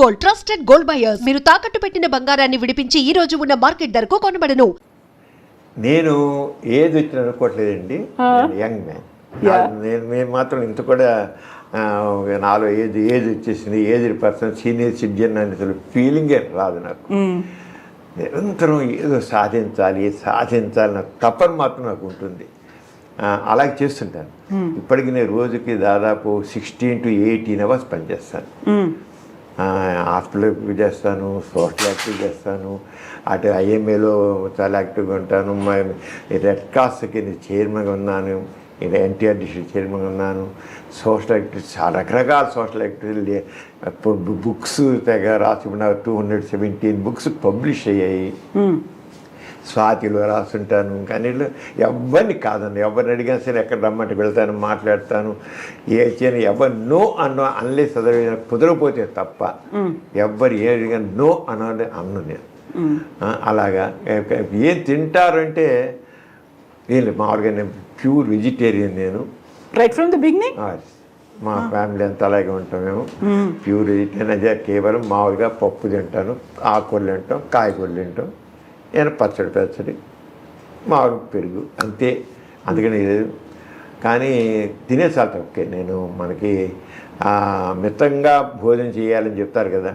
Gold, trusted gold buyers. మీరు తాకట్టు పెట్టిన బంగారాన్ని విడిపించి ఈ రోజు ఉన్న మార్కెట్ ధరకు కొనబడను. నేను ఏజ్ వచ్చిన అనుకోవట్లేదండి, యంగ్ మ్యాన్. నేను మాత్రం ఇంత కూడా నాలో ఏజ్ వచ్చేసింది, ఏజ్డ్ పర్సన్, సీనియర్ సిటిజన్ అనే అసలు ఫీలింగే రాదు నాకు. నిరంతరం ఏదో సాధించాలి నాకు తపన మాత్రం నాకు ఉంటుంది. అలాగే చేస్తుంటాను. ఇప్పటికి నేను రోజుకి దాదాపు 16 to 18 hours పనిచేస్తాను. హాస్పిటల్ చేస్తాను, సోషల్ యాక్టివ్ చేస్తాను, అటు ఐఎంఏలో చాలా యాక్టివ్గా ఉంటాను. రెడ్ క్రాస్కి చైర్మన్గా ఉన్నాను, ఎన్టీఆర్ డిస్ట్రిక్ట్ చైర్మన్గా ఉన్నాను. సోషల్ యాక్టివిటీస్ చాలా రకరకాల సోషల్ యాక్టివిటీలు, బుక్స్ తెగ రాసుకున్నారు. 217 బుక్స్ పబ్లిష్ అయ్యాయి. స్వాతిలో రాస్తుంటాను. కానీ ఎవరిని కాదండి, ఎవరిని అడిగినా సరే ఎక్కడ రమ్మంటే వెళ్తాను, మాట్లాడతాను. ఏ చేయను, ఎవరు నో అనలే చదివిన కుదరకపోతే తప్ప ఎవరు ఏ అడిగినా నో అన్నది అన్ను నేను. అలాగా ఏం తింటారంటే మామూలుగా నేను ప్యూర్ వెజిటేరియన్. నేను రైట్ ఫ్రమ్ ది బిగినింగ్ మా ఫ్యామిలీ అంతా అలాగే ఉంటాం మేము. ప్యూర్ వెజిటేరియన్ అదే, కేవలం మామూలుగా పప్పు తింటాను, ఆకుకూరలు తింటాం, కాయగూరలు తింటాం, ఏమైనా పచ్చడి మామూలు పెరుగు అంతే. అందుకని కానీ తినే చాలా తక్కువ. నేను మనకి మితంగా భోజనం చేయాలని చెప్తారు కదా,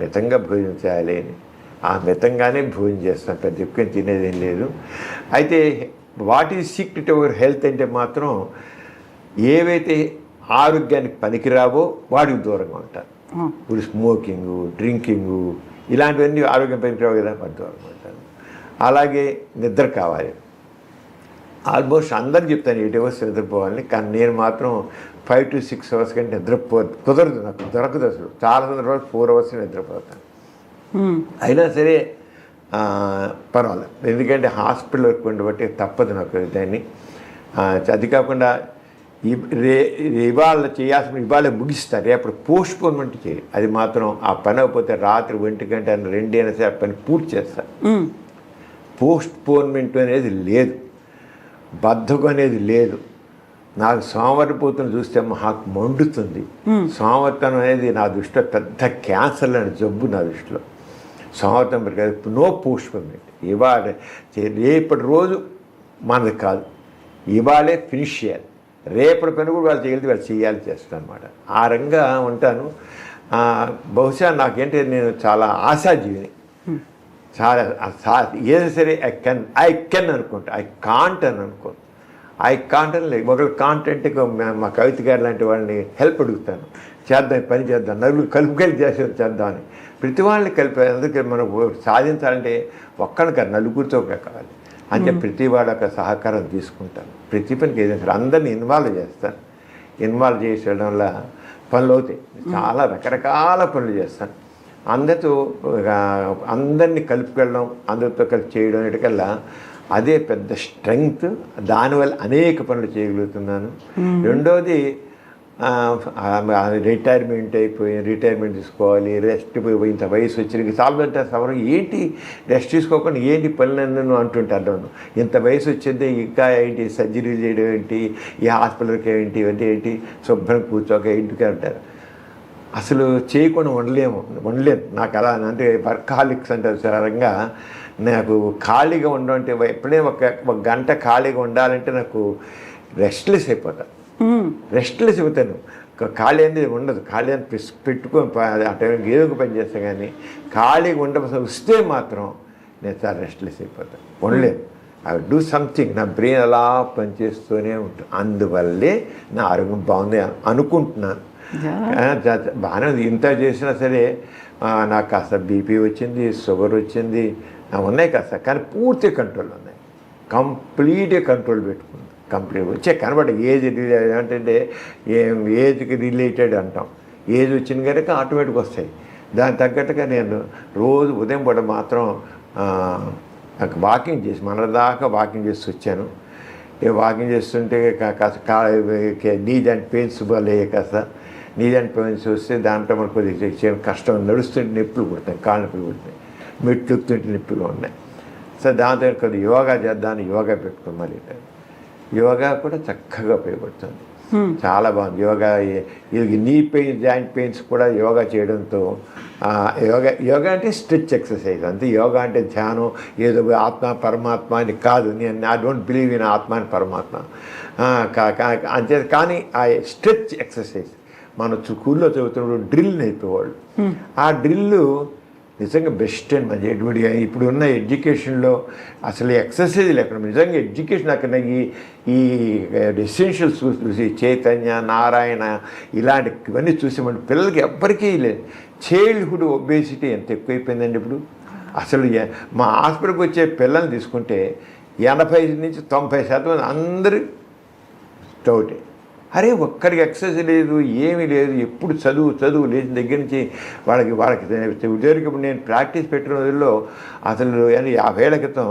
మితంగా భోజనం చేయాలి అని ఆ మితంగానే భోజనం చేస్తాను, పెద్ద ఎక్కువ తినేది ఏం లేదు. అయితే what is secret our health అంటే మాత్రం ఏవైతే ఆరోగ్యానికి పనికిరావో వాటికి దూరంగా ఉంటారు. ఇప్పుడు స్మోకింగు, డ్రింకింగు ఇలాంటివన్నీ ఆరోగ్యం పనికిరావు కదా, వాటి దూరంగా ఉంటారు. అలాగే నిద్ర కావాలి. ఆల్మోస్ట్ అందరికి చెప్తాను 8 hours నిద్రపోవాలని, కానీ నేను మాత్రం 5 to 6 hours కంటే కుదరదు, నాకు దొరకదు అసలు. చాలా సందర్భాలు 4 hours నిద్రపోతాను. అయినా సరే పర్వాలేదు, ఎందుకంటే హాస్పిటల్ వర్క్ ఉండబట్టి తప్పదు నాకు దాన్ని. అది కాకుండా ఇవాళ చేయాల్సిన ఇవాళ ముగిస్తారు, రేపటి పోస్ట్పోన్మెంట్ చేయాలి. అది మాత్రం ఆ పని అయిపోతే రాత్రి 1 గంట 2 అయినా సరే ఆ పని పూర్తి చేస్తారు. పోస్ట్పోన్మెంట్ అనేది లేదు, బద్ధకం అనేది లేదు. నాకు సోమరిపోతును చూస్తే మాకు మండుతుంది. సోమర్తనం అనేది నా దృష్టిలో పెద్ద క్యాన్సర్ అనే జబ్బు నా దృష్టిలో. సోమర్థం కాదు, నో పోస్ట్పోన్మెంట్. ఇవాళ రేపటి రోజు మనది కాదు, ఇవాళే ఫినిష్ చేయాలి. రేపటి పని కూడా వాళ్ళు చేయగలిగితే వాళ్ళు చేయాలి చేస్తాను అనమాట. ఆ రంగా ఉంటాను. బహుశా నాకేంటి, నేను చాలా ఆశాజీవిని. చాలా ఏదైనా సరే ఐ కెన్ అనుకుంటా, ఐ కాంట్ అని అనుకోను. ఐ కాంట్ అని లేదు. ఒకళ్ళు కాంట్ అంటే మా కవిత గారు లాంటి వాళ్ళని హెల్ప్ అడుగుతాను, చేద్దాం పని చేద్దాం, నలుగురు కలుపుకెళ్ళి చేద్దామని. ప్రతి వాళ్ళని కలిపి, అందుకే మనం సాధించాలంటే ఒక్కడికి నలుగురితో కావాలి. అంటే ప్రతి వాళ్ళ యొక్క సహకారం తీసుకుంటాను. ప్రతి పనికి ఏదైనా సరే అందరినీ ఇన్వాల్వ్ చేస్తాను. ఇన్వాల్వ్ చేసేయడం వల్ల పనులు అవుతాయి. చాలా రకరకాల పనులు చేస్తాను. అందరితో అందరినీ కలుపుకెళ్ళడం, అందరితో కలిసి చేయడం అనేటికల్లా అదే పెద్ద స్ట్రెంగ్త్. దానివల్ల అనేక పనులు చేయగలుగుతున్నాను. రెండోది రిటైర్మెంట్ రిటైర్మెంట్ తీసుకోవాలి, రెస్ట్ ఇంత వయసు వచ్చి చాలా సవరం ఏంటి రెస్ట్ తీసుకోకుండా ఏంటి పనులన్నీ అంటుంటారు. ఇంత వయసు వచ్చింది ఇంకా ఏంటి సర్జరీ చేయడం ఏంటి, ఈ హాస్పిటల్కి ఏంటి, ఇవన్నీ ఏంటి, శుభ్రం కూర్చోక ఇంటికి అంటారు. అసలు చేయకుండా ఉండలేము. నాకు అలా అంటే వర్కాలిక్స్ అంటారు సరంగా. నాకు ఖాళీగా ఉండమంటే ఎప్పుడైనా ఒక గంట ఖాళీగా ఉండాలంటే నాకు రెస్ట్లెస్ అయిపోతాను. రెస్ట్లెస్ అవుతాను. ఖాళీ అనేది ఉండదు. ఖాళీ అని పెట్టుకొని ఆ టైంకి ఏదో ఒక పని చేస్తాను. కానీ ఖాళీగా వస్తే మాత్రం నేను చాలా రెస్ట్లెస్ అయిపోతాను, ఉండలేను. I do something. నా బ్రెయిన్ అలా పనిచేస్తూనే ఉంటుంది. అందువల్లే నా ఆరోగ్యం బాగుంది అనుకుంటున్నాను. బాగానే ఉంది. ఇంత చేసినా సరే నాకు కాస్త బీపీ వచ్చింది, షుగర్ వచ్చింది, ఉన్నాయి కాస్త, కానీ పూర్తి కంట్రోల్ ఉన్నాయి. కంప్లీట్గా కంట్రోల్ పెట్టుకుంది. కంప్లీట్ వచ్చే కనబడి ఏజ్ ఏంటంటే ఏజ్కి రిలేటెడ్ అంటాం. ఏజ్ వచ్చిన కనుక ఆటోమేటిక్గా వస్తాయి. దానికి తగ్గట్టుగా నేను రోజు ఉదయం పూట మాత్రం వాకింగ్ చేసి దాకా వాకింగ్ చేసి వచ్చాను. వాకింగ్ చేస్తుంటే కాస్త నీ జాయింట్ పెయిన్స్ వల్లే కాస్త నీ జాయింట్ పెయిన్స్ వస్తే దాంట్లో మనకు కొద్దిగా కష్టం. నడుస్తుంటే నొప్పులు పుడతాయి, కాళ్ళ నొప్పులు పుడతాయి, మెట్లు ఎక్కుతుంటే నొప్పులు ఉన్నాయి. సో దాంతో కొద్దిగా యోగా చేద్దామని యోగా పెట్టుకోమని యోగా కూడా చక్కగా ఉపయోగపడుతుంది. చాలా బాగుంది yoga. Knee pain joint pains కూడా యోగా చేయడంతో యోగా అంటే స్ట్రెచ్ ఎక్సర్సైజ్ అంతే. యోగా అంటే ధ్యానం ఏదో ఆత్మ పరమాత్మ అని కాదు. నేను ఐ డోంట్ బిలీవ్ ఇన్ ఆత్మ అని పరమాత్మ అంతే. కానీ ఆ స్ట్రెచ్ ఎక్సర్సైజ్ మన స్కూల్లో చదువుతున్నప్పుడు డ్రిల్ నేర్పేవాళ్ళు. ఆ డ్రిల్లు నిజంగా బెస్ట్ అండ్ మంచి ఎటువంటి ఇప్పుడు ఉన్న ఎడ్యుకేషన్లో అసలు ఎక్సర్సైజ్ లేకుండా నిజంగా ఎడ్యుకేషన్ అక్కడ ఈ ఎసెన్షియల్స్ చూసి చైతన్య నారాయణ ఇలాంటివన్నీ చూసామంటే పిల్లలకి ఎవ్వరికీ లేదు. చైల్డ్హుడ్ ఒబేసిటీ ఎంత ఎక్కువైపోయిందండి ఇప్పుడు. అసలు మా హాస్పిటల్కి వచ్చే పిల్లల్ని తీసుకుంటే 80 నుంచి 90% అందరూ స్టౌటే. అరే ఒక్కడికి ఎక్సర్సైజ్ లేదు, ఏమీ లేదు, ఎప్పుడు చదువు లేచిన దగ్గర నుంచి వాళ్ళకి ఉద్యోగికి ఇప్పుడు నేను ప్రాక్టీస్ పెట్టిన రోజుల్లో అసలు 50 ఏళ్ల క్రితం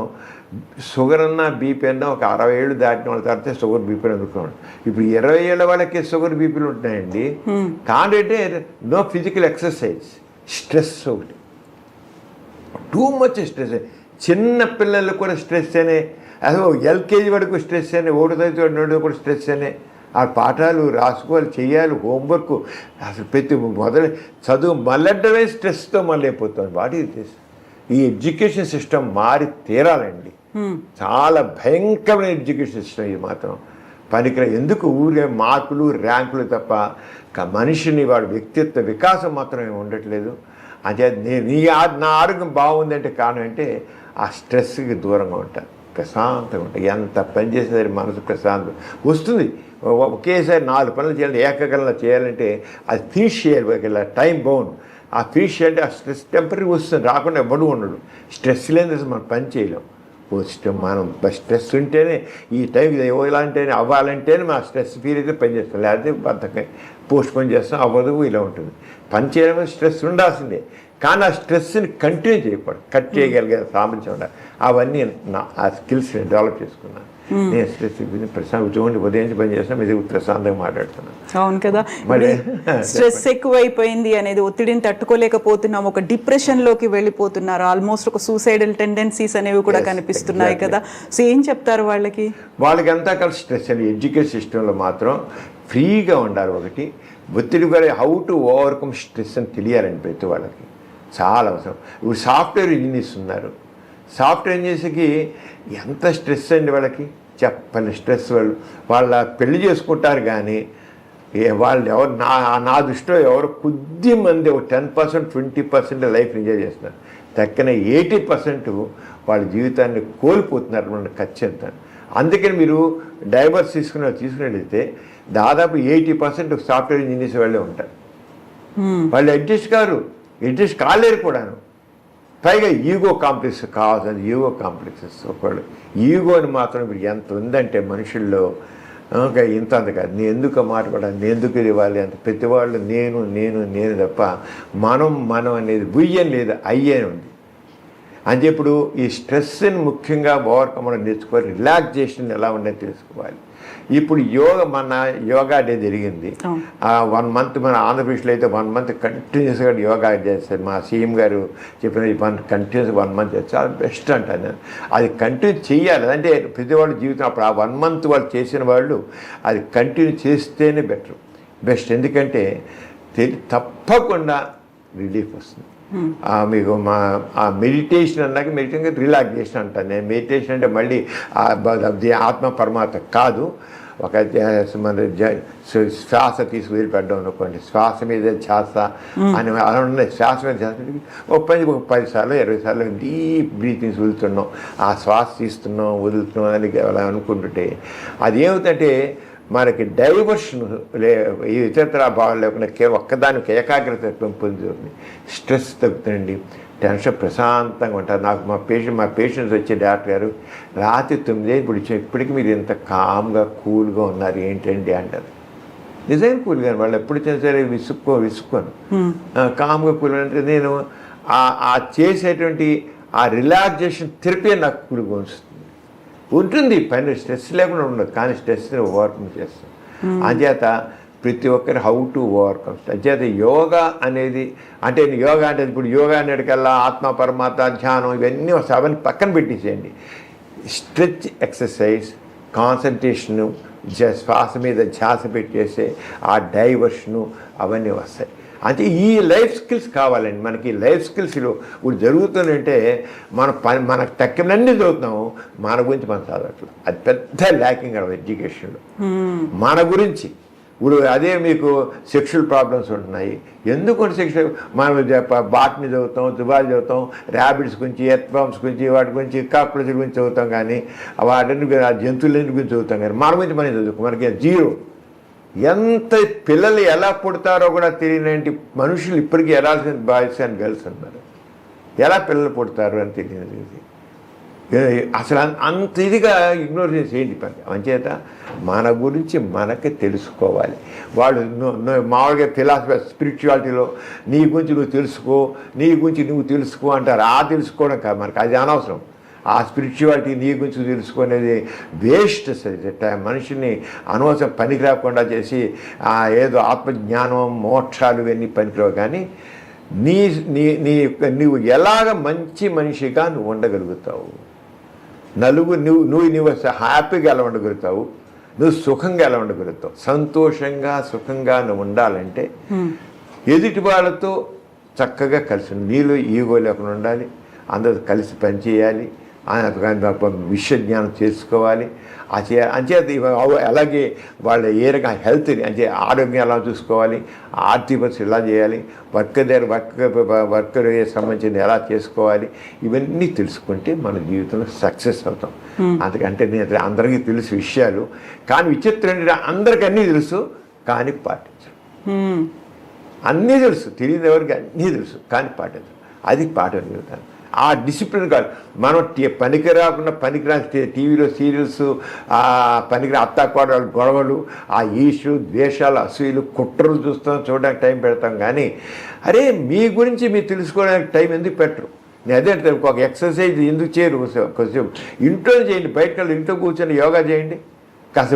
షుగర్ అన్నా బీపీ అన్నా ఒక 60 ఏళ్ళు దాటిన వాళ్ళ తర్వాత షుగర్ బీపీలు అనుకోండి. ఇప్పుడు 20 ఏళ్ళ వాళ్ళకి షుగర్ బీపీలు ఉంటున్నాయండి. కాదంటే నో ఫిజికల్ ఎక్సర్సైజ్, స్ట్రెస్ ఒకటి, టూ మచ్ స్ట్రెస్. చిన్న పిల్లలు కూడా స్ట్రెస్ అనే, అసలు ఎల్కేజీ వరకు స్ట్రెస్ అనే, 1 తరగతి కూడా స్ట్రెస్ అనే. ఆ పాఠాలు రాసుకోవాలి, చేయాలి, హోంవర్క్, అసలు ప్రతి చదువు మళ్ళీ స్ట్రెస్తో మళ్ళీ అయిపోతుంది. What is this? ఈ ఎడ్యుకేషన్ సిస్టమ్ మారి తీరాలండి. చాలా భయంకరమైన ఎడ్యుకేషన్ సిస్టమ్ ఇది మాత్రం పనికిరా. ఎందుకు ఊరికే మార్కులు ర్యాంకులు తప్ప మనిషిని వాడి వ్యక్తిత్వ వికాసం మాత్రం ఉండట్లేదు. అంటే నా ఆరోగ్యం బాగుందంటే కారణం అంటే ఆ స్ట్రెస్కి దూరంగా ఉంటాను, ప్రశాంతంగా ఉంటాయి. ఎంత పని చేసేసరి మనసు ప్రశాంతం వస్తుంది. ఒకేసారి 4 పనులు చేయాలి, ఏకగలంలో చేయాలంటే అది ఫినిష్ చేయాలి, టైం బౌండ్. ఆ ఫినిష్ చేయాలంటే ఆ స్ట్రెస్ టెంపరీ వస్తుంది, రాకుండా ఎవడు ఉండడు. స్ట్రెస్ లేని మనం పని చేయలేం. మనం స్ట్రెస్ ఉంటేనే ఈ టైం ఇవ్వాలంటేనే అవ్వాలంటేనే మా స్ట్రెస్ ఫీల్ అయితే పని చేస్తాం, లేకపోతే బద్దకాయ పోస్ట్ పోన్ చేస్తాం, అవ్వదు, ఇలా ఉంటుంది. పని చేయడం స్ట్రెస్ ఉండాల్సిందే, కానీ ఆ స్ట్రెస్ని కంటిన్యూ చేయకూడదు, కట్ చేయగలిగే సామర్థ్యం ఉండాలి. అవన్నీ ఆ స్కిల్స్ డెవలప్ చేసుకున్నాను. నేను స్ట్రెస్ ప్రశాంతం ఉదయం పని చేస్తాను, ఇది ప్రశాంతంగా మాట్లాడుతున్నాను. అవును కదా, స్ట్రెస్ ఎక్కువైపోయింది అనేది, ఒత్తిడిని తట్టుకోలేకపోతున్నాం, ఒక డిప్రెషన్లోకి వెళ్ళిపోతున్నారు, ఆల్మోస్ట్ ఒక సూసైడల్ టెండెన్సీస్ అనేవి కూడా కనిపిస్తున్నాయి కదా. సో ఏం చెప్తారు వాళ్ళకి? వాళ్ళకంతా కలిసి స్ట్రెస్ అని ఎడ్యుకేషన్ సిస్టంలో మాత్రం ఫ్రీగా ఉండాలి. ఒకటి ఒత్తిడి కూడా హౌ టు ఓవర్కమ్ స్ట్రెస్ అని తెలియాలండి ప్రతి వాళ్ళకి, చాలా అవసరం. ఇప్పుడు సాఫ్ట్వేర్ ఇంజనీర్స్ ఉన్నారు, సాఫ్ట్వేర్ ఇంజనీర్స్కి ఎంత స్ట్రెస్ అండి వాళ్ళకి, చెప్పని స్ట్రెస్. వాళ్ళ పెళ్లి చేసుకుంటారు కానీ వాళ్ళు ఎవరు నా దృష్టిలో ఎవరు కొద్ది మంది ఒక 10% 20% లైఫ్ ఎంజాయ్ చేస్తున్నారు. తక్కిన 80% వాళ్ళ జీవితాన్ని కోల్పోతున్నారు మన ఖచ్చితంగా. అందుకని మీరు డైవర్స్ తీసుకున్నట్లయితే దాదాపు 80% సాఫ్ట్వేర్ ఇంజనీర్స్ వాళ్ళే ఉంటారు. వాళ్ళు అడ్జస్ట్ కాలేరు కూడాను. పైగా ఈగో కాంప్లెక్స్ కావాల్సింది, ఈగో కాంప్లెక్సెస్. ఒకళ్ళు ఈగోని మాత్రం ఇప్పుడు ఎంత ఉందంటే మనుషుల్లో ఇంత కాదు. నేను ఎందుకు మాట్లాడాలి, నేను ఎందుకు ఇవ్వాలి అంత ప్రతి వాళ్ళు నేను తప్ప మనం అనేది బుయ్యం లేదు, అయ్యని ఉంది. అంటే ఇప్పుడు ఈ స్ట్రెస్ని ముఖ్యంగా ఓవర్కమ్ నేర్చుకోవాలి, రిలాక్సేషన్ ఎలా ఉండని తెలుసుకోవాలి. ఇప్పుడు యోగా డే జరిగింది. 1 month మన ఆంధ్రప్రదేశ్లో అయితే 1 month కంటిన్యూస్గా యోగా చేస్తారు. మా సీఎం గారు చెప్పిన కంటిన్యూస్ 1 month చాలా బెస్ట్ అంటాను నేను. అది కంటిన్యూ చేయాలి. అంటే ప్రతి వాళ్ళ జీవితం అప్పుడు ఆ 1 month వాళ్ళు చేసిన వాళ్ళు అది కంటిన్యూ చేస్తేనే బెస్ట్. ఎందుకంటే తప్పకుండా రిలీఫ్ వస్తుంది. మీకు ఆ మెడిటేషన్ అన్నాక మెడిటేషన్ రిలాక్సేషన్ అంటాను నేను. మెడిటేషన్ అంటే మళ్ళీ ఆత్మ పరమాత్మ కాదు, ఒక మన శ్వాస తీసి వదిలిపెట్టడం అనుకోండి. శ్వాస మీద శ్వాస అని అలా ఉన్నాయి. శ్వాస మీద శ్వాస ఒక 10 సార్లు 20 సార్లు డీప్ బ్రీతింగ్స్ వదులుతున్నాం, ఆ శ్వాస తీస్తున్నాం వదులుతున్నాం అని అలా అనుకుంటుంటే అదేమిటంటే మనకి డైవర్షన్ ఇతరత్ర భావాలు లేకుండా ఒక్కదానికి ఏకాగ్రత పెంపొందుతుంది, స్ట్రెస్ తగ్గుతుందండి, టెన్షన్ ప్రశాంతంగా ఉంటారు. నాకు మా పేషెంట్స్ వచ్చే డాక్టర్ గారు రాత్రి 9 ఇప్పటికీ మీరు ఇంత కామ్గా కూల్గా ఉన్నారు ఏంటండి అంటారు. నిజంగా కూల్గా వాళ్ళు ఎప్పుడు వచ్చినా సరే విసుక్కోను కామ్గా కూల్గా అంటే నేను ఆ చేసేటువంటి ఆ రిలాక్సేషన్ థెరపీ నాకు కూల్గా ఉంటుంది. పైన స్ట్రెస్ లేకుండా ఉండదు, కానీ స్ట్రెస్ని ఓవర్కమ్ చేస్తాం. అంచేత ప్రతి ఒక్కరు హౌ టు ఓవర్కమ్. అంచేత యోగా అనేది అంటే యోగా అంటే ఇప్పుడు యోగా అనేటికల్లా ఆత్మ పరమాత్మ ధ్యానం ఇవన్నీ అవన్నీ పక్కన పెట్టేసేయండి. స్ట్రెచ్ ఎక్సర్సైజ్, కాన్సన్ట్రేషను, శ్వాస మీద ధ్యాస పెట్టేస్తే ఆ డైవర్షను అవన్నీ వస్తాయి. అంటే ఈ లైఫ్ స్కిల్స్ కావాలండి మనకి. లైఫ్ స్కిల్స్లో ఇప్పుడు జరుగుతుందంటే మన తక్కువన్నీ చదువుతున్నాము, మన గురించి మనం చదవట్లేదు. అది పెద్ద ల్యాకింగ్ ఎడ్యుకేషన్లో. మన గురించి ఇప్పుడు అదే మీకు సెక్షువల్ ప్రాబ్లమ్స్ ఉంటున్నాయి. ఎందుకంటే సెక్షువల్ మనం బాట్ని చదువుతాం, జుబాలు చదువుతాం, ర్యాబిట్స్ గురించి, ఎర్త్ బాంబ్స్ గురించి, వాటి గురించి, కాక్రోచ్ల గురించి చదువుతాం, కానీ వాటిని జంతువులన్నిటి గురించి చదువుతాం, కానీ మన గురించి మనం చదువుకో మనకి జీరో. ఎంత పిల్లలు ఎలా పుడతారో కూడా తెలియని మనుషులు ఇప్పటికీ ఎడాల్సిన బాయ్స్ అండ్ గర్ల్స్ ఉన్నారు. ఎలా పిల్లలు పుడతారు అని తెలియదు. అసలు అంత ఇదిగా ఇగ్నోర్ చేసి ఏంటి పని. అంచేత మన గురించి మనకి తెలుసుకోవాలి. వాళ్ళు మామూలుగా ఫిలాసఫీ స్పిరిచువాలిటీలో నీ గురించి నువ్వు తెలుసుకో, నీ గురించి నువ్వు తెలుసుకో అంటారు. ఆ తెలుసుకోవడం కాదు మనకు, అది అనవసరం. ఆ స్పిరిచువాలిటీ నీ గురించి తెలుసుకునేది వేస్ట్. మనిషిని అనవసరం పనికి రాకుండా చేసి ఏదో ఆత్మజ్ఞానం, మోక్షాలు ఇవన్నీ పనికిరావు. కానీ నువ్వు ఎలాగ మంచి మనిషిగా నువ్వు ఉండగలుగుతావు, నువ్వు హ్యాపీగా ఎలా ఉండగలుగుతావు, నువ్వు సుఖంగా ఎలా ఉండగలుగుతావు. సంతోషంగా సుఖంగా నువ్వు ఉండాలంటే ఎదుటి వాళ్ళతో చక్కగా కలిసి నీలో ఈగో లేకుండా ఉండాలి, అందరూ కలిసి పనిచేయాలి, విషయ జ్ఞానం చేసుకోవాలి. అంచేత అలాగే వాళ్ళ ఏ రకంగా హెల్త్ని అంటే ఆరోగ్యం ఎలా చూసుకోవాలి, ఆర్థిక పరిస్థితి ఎలా చేయాలి, వర్కర్ సంబంధించింది ఎలా చేసుకోవాలి, ఇవన్నీ తెలుసుకుంటే మన జీవితంలో సక్సెస్ అవుతాం. అందుకంటే నేను అందరికీ తెలుసు విషయాలు, కానీ విచిత్రం ఏంటంటే అందరికీ అన్నీ తెలుసు కానీ పాటించరు. అన్నీ తెలుసు, తెలియని ఎవరికి అన్నీ తెలుసు కానీ పాటించరు. అది పాఠం జరుగుతాను. ఆ డిసిప్లిన్ కాదు. మనం పనికిరాని టీవీలో సీరియల్స్, పనికిరా అత్తాకోడలు గొడవలు, ఆ ఈషు ద్వేషాలు, అసూయలు, కుట్రలు చూడడానికి టైం పెడతాం. కానీ అరే మీ గురించి మీరు తెలుసుకోవడానికి టైం ఎందుకు పెట్టరు? నేను అదే అంటే ఒక ఎక్సర్సైజ్ ఎందుకు చేయరు? కొంచెం ఇంట్లో చేయండి, బయటకు ఇంట్లో కూర్చొని యోగా చేయండి. కాస్త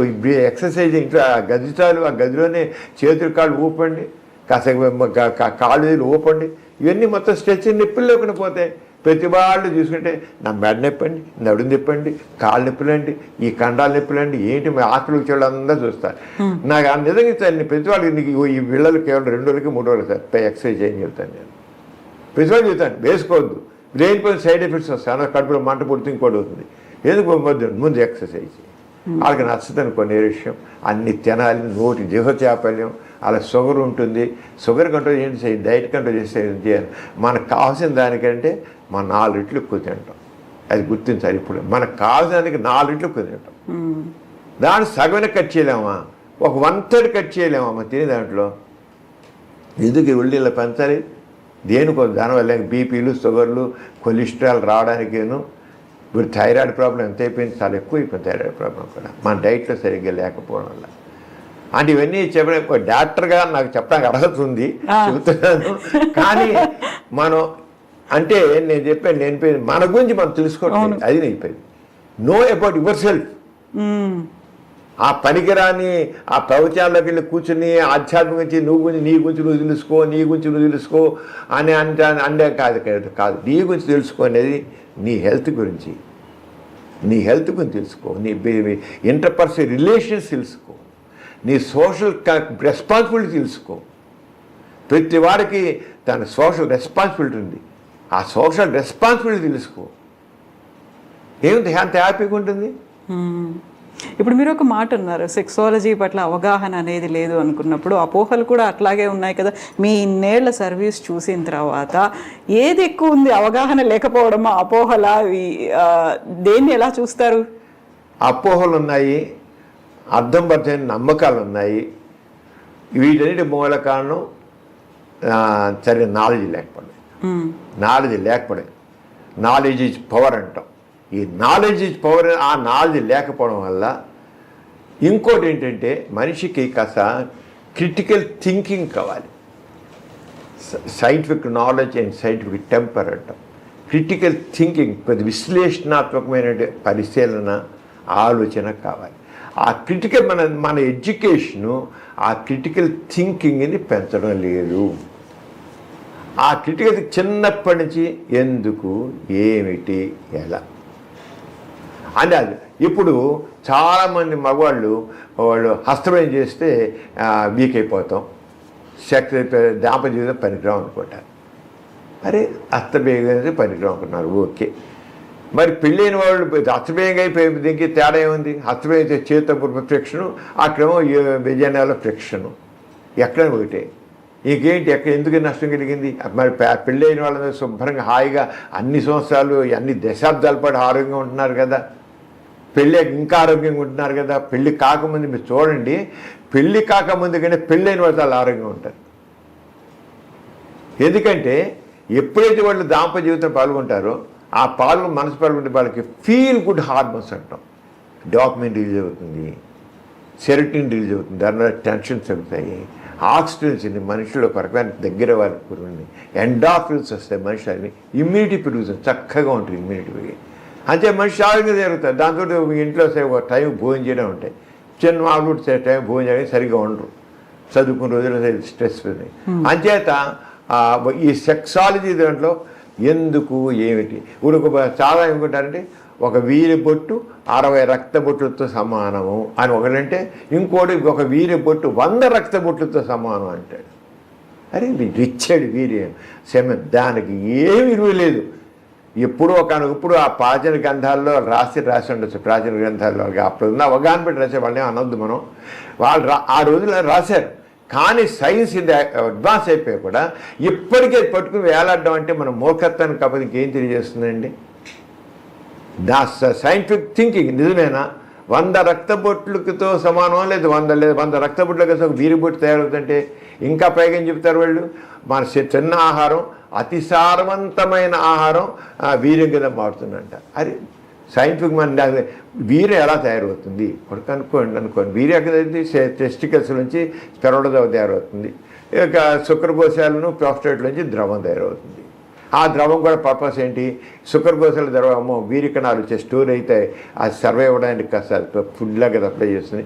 ఎక్సర్సైజ్ ఇంట్లో గది చాలు, ఆ గదిలోనే చేతులు కాళ్ళు ఊపండి, కాస్త కాళ్ళు ఊపండి. ఇవన్నీ మొత్తం స్ట్రెచ్ నొప్పులు లేకుండా పోతాయి. ప్రతి వాళ్ళు చూసుకుంటే నా మెడ నొప్పండి, నడుము నొప్పండి, కాళ్ళు నొప్పులండి, ఈ కండాలు నొప్పులండి, ఏంటి హాస్పిటల్కి వచ్చేవాళ్ళందరూ చూస్తారు. నాకు నిజంగా ఇస్తాను ప్రతి వాళ్ళకి నీకు ఈ వీళ్ళకి కేవలం 2 రోజులకి 3 రోజులకి సార్ ఎక్సర్సైజ్ చేయని చెప్తాను. నేను ప్రతి వాళ్ళు చెప్తాను వేసుకోవద్దు, లేనిపోయిన సైడ్ ఎఫెక్ట్స్ వస్తాయి, కడుపులో మంట పుడుతూ ఇంకోటి అవుతుంది. ఎందుకు ముందు ఎక్సర్సైజ్ వాళ్ళకి నచ్చుతుంది. కొన్ని విషయం అన్ని తినాలి, నోటి జిహ చాపల్యం, అలా షుగర్ ఉంటుంది, షుగర్ కంట్రోల్ చేయండి, డైట్ కంట్రోల్ చేయాలి. మనకు కావాల్సిన దానికంటే మనం 4 రెట్లు ఎక్కువ తింటాం. అది గుర్తించాలి. ఇప్పుడు మనకు కావాల్సిన దానికి 4 రెట్లు ఎక్కువ తింటాం. దాన్ని సగమైన కట్ చేయలేమా, ఒక 1/3 కట్ చేయలేమా మనం తినే దాంట్లో. ఎందుకు ఉల్లిలో పెంచాలి? దేనికో దానివల్ల బీపీలు, షుగర్లు, కొలెస్ట్రాల్ రావడానికేను. ఇప్పుడు థైరాయిడ్ ప్రాబ్లం ఎంత అయిపోయింది, చాలా ఎక్కువ అయిపోయింది థైరాయిడ్ ప్రాబ్లం కూడా మన డైట్లో సరిగ్గా లేకపోవడం వల్ల. అంటే ఇవన్నీ చెప్పడానికి డాక్టర్గా నాకు చెప్పడానికి అర్హత ఉంది, చెబుతున్నాను. కానీ మనం అంటే నేను చెప్పాను, మన గురించి మనం తెలుసుకోవడం, అది నేను నో అబౌట్ యువర్ సెల్ఫ్. ఆ పనికిరాని ఆ ప్రవచనాల్లోకి వెళ్ళి కూర్చుని ఆధ్యాత్మిక గురించి నీ గురించి నువ్వు తెలుసుకో అని అంటే కాదు. నీ గురించి తెలుసుకో అనేది నీ హెల్త్ గురించి తెలుసుకో, నీ ఇంటర్పర్సనల్ రిలేషన్స్ తెలుసుకో, నీ సోషల్ రెస్పాన్సిబిలిటీ తెలుసుకో. ప్రతి వారికి తన సోషల్ రెస్పాన్సిబిలిటీ ఉంది, ఆ సోషల్ రెస్పాన్సిబిలిటీ తెలుసుకో. ఏముంది, ఎంత హ్యాపీగా ఉంటుంది. ఇప్పుడు మీరు ఒక మాట అన్నారు, సెక్సాలజీ పట్ల అవగాహన అనేది లేదు అనుకున్నప్పుడు అపోహలు కూడా అట్లాగే ఉన్నాయి కదా. మీ ఇన్నేళ్ల సర్వీస్ చూసిన తర్వాత ఏది ఎక్కువ ఉంది, అవగాహన లేకపోవడమా, అపోహల? దేన్ని ఎలా చూస్తారు? అపోహలు ఉన్నాయి, అర్థం పడిన నమ్మకాలు ఉన్నాయి. వీటన్నిటి మూల కారణం సరే నాలెడ్జ్ లేకపోవడం. నాలెడ్జ్ ఈజ్ పవర్ అంటాం. ఈ నాలెడ్జ్ ఈజ్ పవర్. ఆ నాలెడ్జ్ లేకపోవడం వల్ల ఇంకోటి ఏంటంటే మనిషికి కాస్త క్రిటికల్ థింకింగ్ కావాలి. Scientific knowledge and scientific temper అంటాం. క్రిటికల్ థింకింగ్, విశ్లేషణాత్మకమైన పరిశీలన, ఆలోచన కావాలి. ఆ క్రిటికల్ మన ఎడ్యుకేషను ఆ క్రిటికల్ థింకింగ్ని పెంచడం లేదు. ఆ క్రిటికల్ చిన్నప్పటి నుంచి ఎందుకు, ఏమిటి, ఎలా, అని అది ఇప్పుడు చాలామంది మగవాళ్ళు వాళ్ళు హస్తమయం చేస్తే వీక్ అయిపోతాం, శక్తి దాంపత్య జీవితం పనికిరాం అనుకుంటారు. అరే హస్తమయం పనికిరాం అనుకున్నారు, ఓకే. మరి పెళ్ళైన వాళ్ళు హస్తమయంగా అయిపోయి దీనికి తేడా ఏముంది? హస్తమయం అయితే చేత ఫ్రిక్షను, అక్కడేమో విజయనాలో ఫ్రిక్షను, ఎక్కడ ఒకటే. ఇంకేంటి ఎక్కడ ఎందుకు నష్టం కలిగింది? మరి పెళ్ళైన వాళ్ళ శుభ్రంగా హాయిగా అన్ని సంవత్సరాలు అన్ని దశాబ్దాల పాటు ఆరోగ్యంగా ఉంటున్నారు కదా, పెళ్ళి ఇంకా ఆరోగ్యంగా ఉంటున్నారు కదా. పెళ్ళి కాకముందు మీరు చూడండి, పెళ్ళి కాకముందు కానీ పెళ్ళైన వాళ్ళు చాలా ఆరోగ్యంగా ఉంటారు. ఎందుకంటే ఎప్పుడైతే వాళ్ళు దాంపత్య జీవితం పాల్గొంటారో ఆ మనసు పాల్గొంటే వాళ్ళకి ఫీల్ గుడ్ హార్మోన్స్ అంటాం, డాపమైన్ రిలీజ్ అవుతుంది, సెరోటోనిన్ రిలీజ్ అవుతుంది, దానివల్ల టెన్షన్స్ అవుతాయి, ఆక్సిజన్ మనుషులు ఒక రకమైన దగ్గర వారికి పెరుగుతుంది, ఎండార్ఫిన్స్ వస్తాయి, మనిషి అది ఇమ్యూనిటీ పెరుగుతుంది, చక్కగా ఉంటుంది ఇమ్యూనిటీ పెరిగి. అంతే మనిషి ఆరోగ్యంగా జరుగుతుంది. దాంతో ఇంట్లో ఒక టైం భోజనం చేయడం ఉంటాయి, చిన్న వాళ్ళు టైం భోజనం చేయడానికి సరిగ్గా ఉండరు, చదువుకున్న రోజులు స్ట్రెస్ ఉంది. అంచేత ఈ సెక్సాలజీ దాంట్లో ఎందుకు ఏమిటి ఇప్పుడు చాలా ఏమనుకుంటారంటే ఒక వీరి బొట్టు 60 రక్త బొట్టులతో సమానము అని ఒకటంటే, ఇంకోటి ఒక వీరి బొట్టు 100 రక్త బొట్టులతో సమానం అంటాడు. అరే రిచ్చాడు వీరి సెమెన్, దానికి ఏమి విలువ లేదు. ఎప్పుడో ఒకప్పుడు ఆ ప్రాచీన గ్రంథాల్లో రాసి ఉండొచ్చు, ప్రాచీన గ్రంథాల్లో అప్పుడు ఉన్న అవగాహన పెట్టి రాసే వాళ్ళని అనొద్దు మనం, వాళ్ళు ఆ రోజుల్లో రాశారు. కానీ సైన్స్ ఇది అడ్వాన్స్ అయిపోయి కూడా ఇప్పటికే పట్టుకుని వేలాడడం అంటే మన మూర్ఖత్వానికి కాకపోతే ఇంకేం తెలియజేస్తుందండి? దా సైంటిఫిక్ థింకింగ్ నిజమేనా? 100 రక్తబొట్లతో సమానం లేదు, 100 రక్తబొట్ల కలిసి ఒక వీరి బొట్టు తయారవుతుంటే ఇంకా పైగా ఏం చెప్తారు వాళ్ళు? మన చిన్న ఆహారం, అతి సారవంతమైన ఆహారం వీర్యం కింద మారుతుందంట. అది సైంటిఫిక్ మన వీర్యం ఎలా తయారవుతుంది ఒకటి అనుకోండి. వీర్యం ఎక్కడ టెస్టికల్స్ నుంచి స్పెరోడోజా తయారవుతుంది, ఇక శుక్రకోశాలను ప్రాస్టేట్ నుంచి ద్రవం తయారవుతుంది. ఆ ద్రవం కూడా పర్పస్ ఏంటి? శుక్రకోశాల ద్రవము వీరి కణాలు వచ్చే స్టోర్ అయితే అది సర్వే అవ్వడానికి కాస్త ఫుడ్ లాగా సప్లై చేస్తుంది.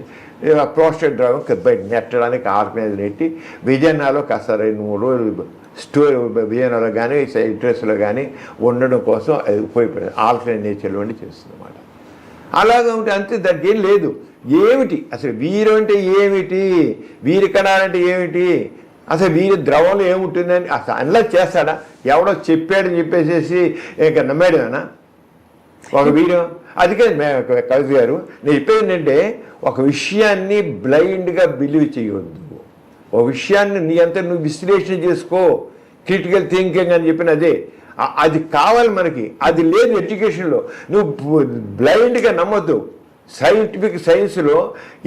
ప్రోస్టేట్ ద్రవం బయట నెట్టడానికి ఆర్గనైజ్ నెట్టి విజయనాలో కాస్త 2-3 రోజులు స్టోర్ విజయనాలో కానీ ఇంట్రెస్ట్లో కానీ ఉండడం కోసం అది ఉపయోగపడింది, ఆల్కలైన్ నేచర్లో ఉండి చేస్తుంది అన్నమాట. అలాగే ఉంటే అంతే, దానికి ఏం లేదు. ఏమిటి అసలు వీరు అంటే ఏమిటి, వీరి కణాలంటే ఏమిటి, అసలు వీరి ద్రవంలో ఏముంటుందని అసలు అనలైజ్ చేస్తాడా? ఎవడో చెప్పాడని చెప్పేసేసి ఇంకా నమ్మేడమేనా ఒక వీడియో? అందుకే కవిత గారు నేను చెప్పేది ఏంటంటే, ఒక విషయాన్ని బ్లైండ్గా బిలీవ్ చేయవద్దు. ఒక విషయాన్ని నీ అంతా నువ్వు విశ్లేషణ చేసుకో, క్రిటికల్ థింకింగ్ అని చెప్పిన అదే అది కావాలి మనకి. అది లేదు ఎడ్యుకేషన్లో. నువ్వు బ్లైండ్గా నమ్మొద్దు. సైన్స్లో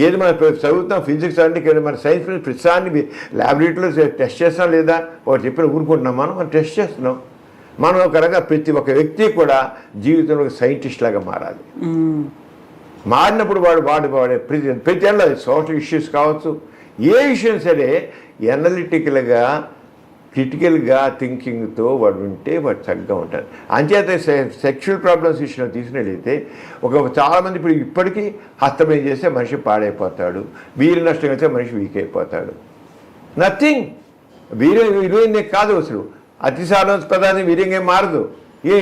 ఏది మనం చదువుతాం, ఫిజిక్స్ అంటే మన సైన్స్ ప్రతిసాన్ని ల్యాబొరేటరీలో టెస్ట్ చేస్తాం లేదా? వాడు చెప్పిన ఊరుకుంటున్నాం, మనం టెస్ట్ చేస్తున్నాం. మనం ఒక రకంగా ప్రతి ఒక్క వ్యక్తి కూడా జీవితంలో సైంటిస్ట్ లాగా మారాలి. మారినప్పుడు వాడు ప్రతి ఏళ్ళ సోషల్ ఇష్యూస్ కావచ్చు, ఏ విషయం సరే ఎనలిటికల్గా క్రిటికల్గా థింకింగ్తో వాడు ఉంటే వాడు చక్కగా ఉంటాడు. అంచేత సెక్షువల్ ప్రాబ్లమ్స్ విషయంలో తీసుకున్నట్లయితే చాలామంది ఇప్పటికీ హస్తమయం చేస్తే మనిషి పాడైపోతాడు, వీరి నష్టం అయితే మనిషి వీక్ అయిపోతాడు. నథింగ్. వీర్యం కాదు అసలు, అతి సాధారణ వీర్యంగా మారదు.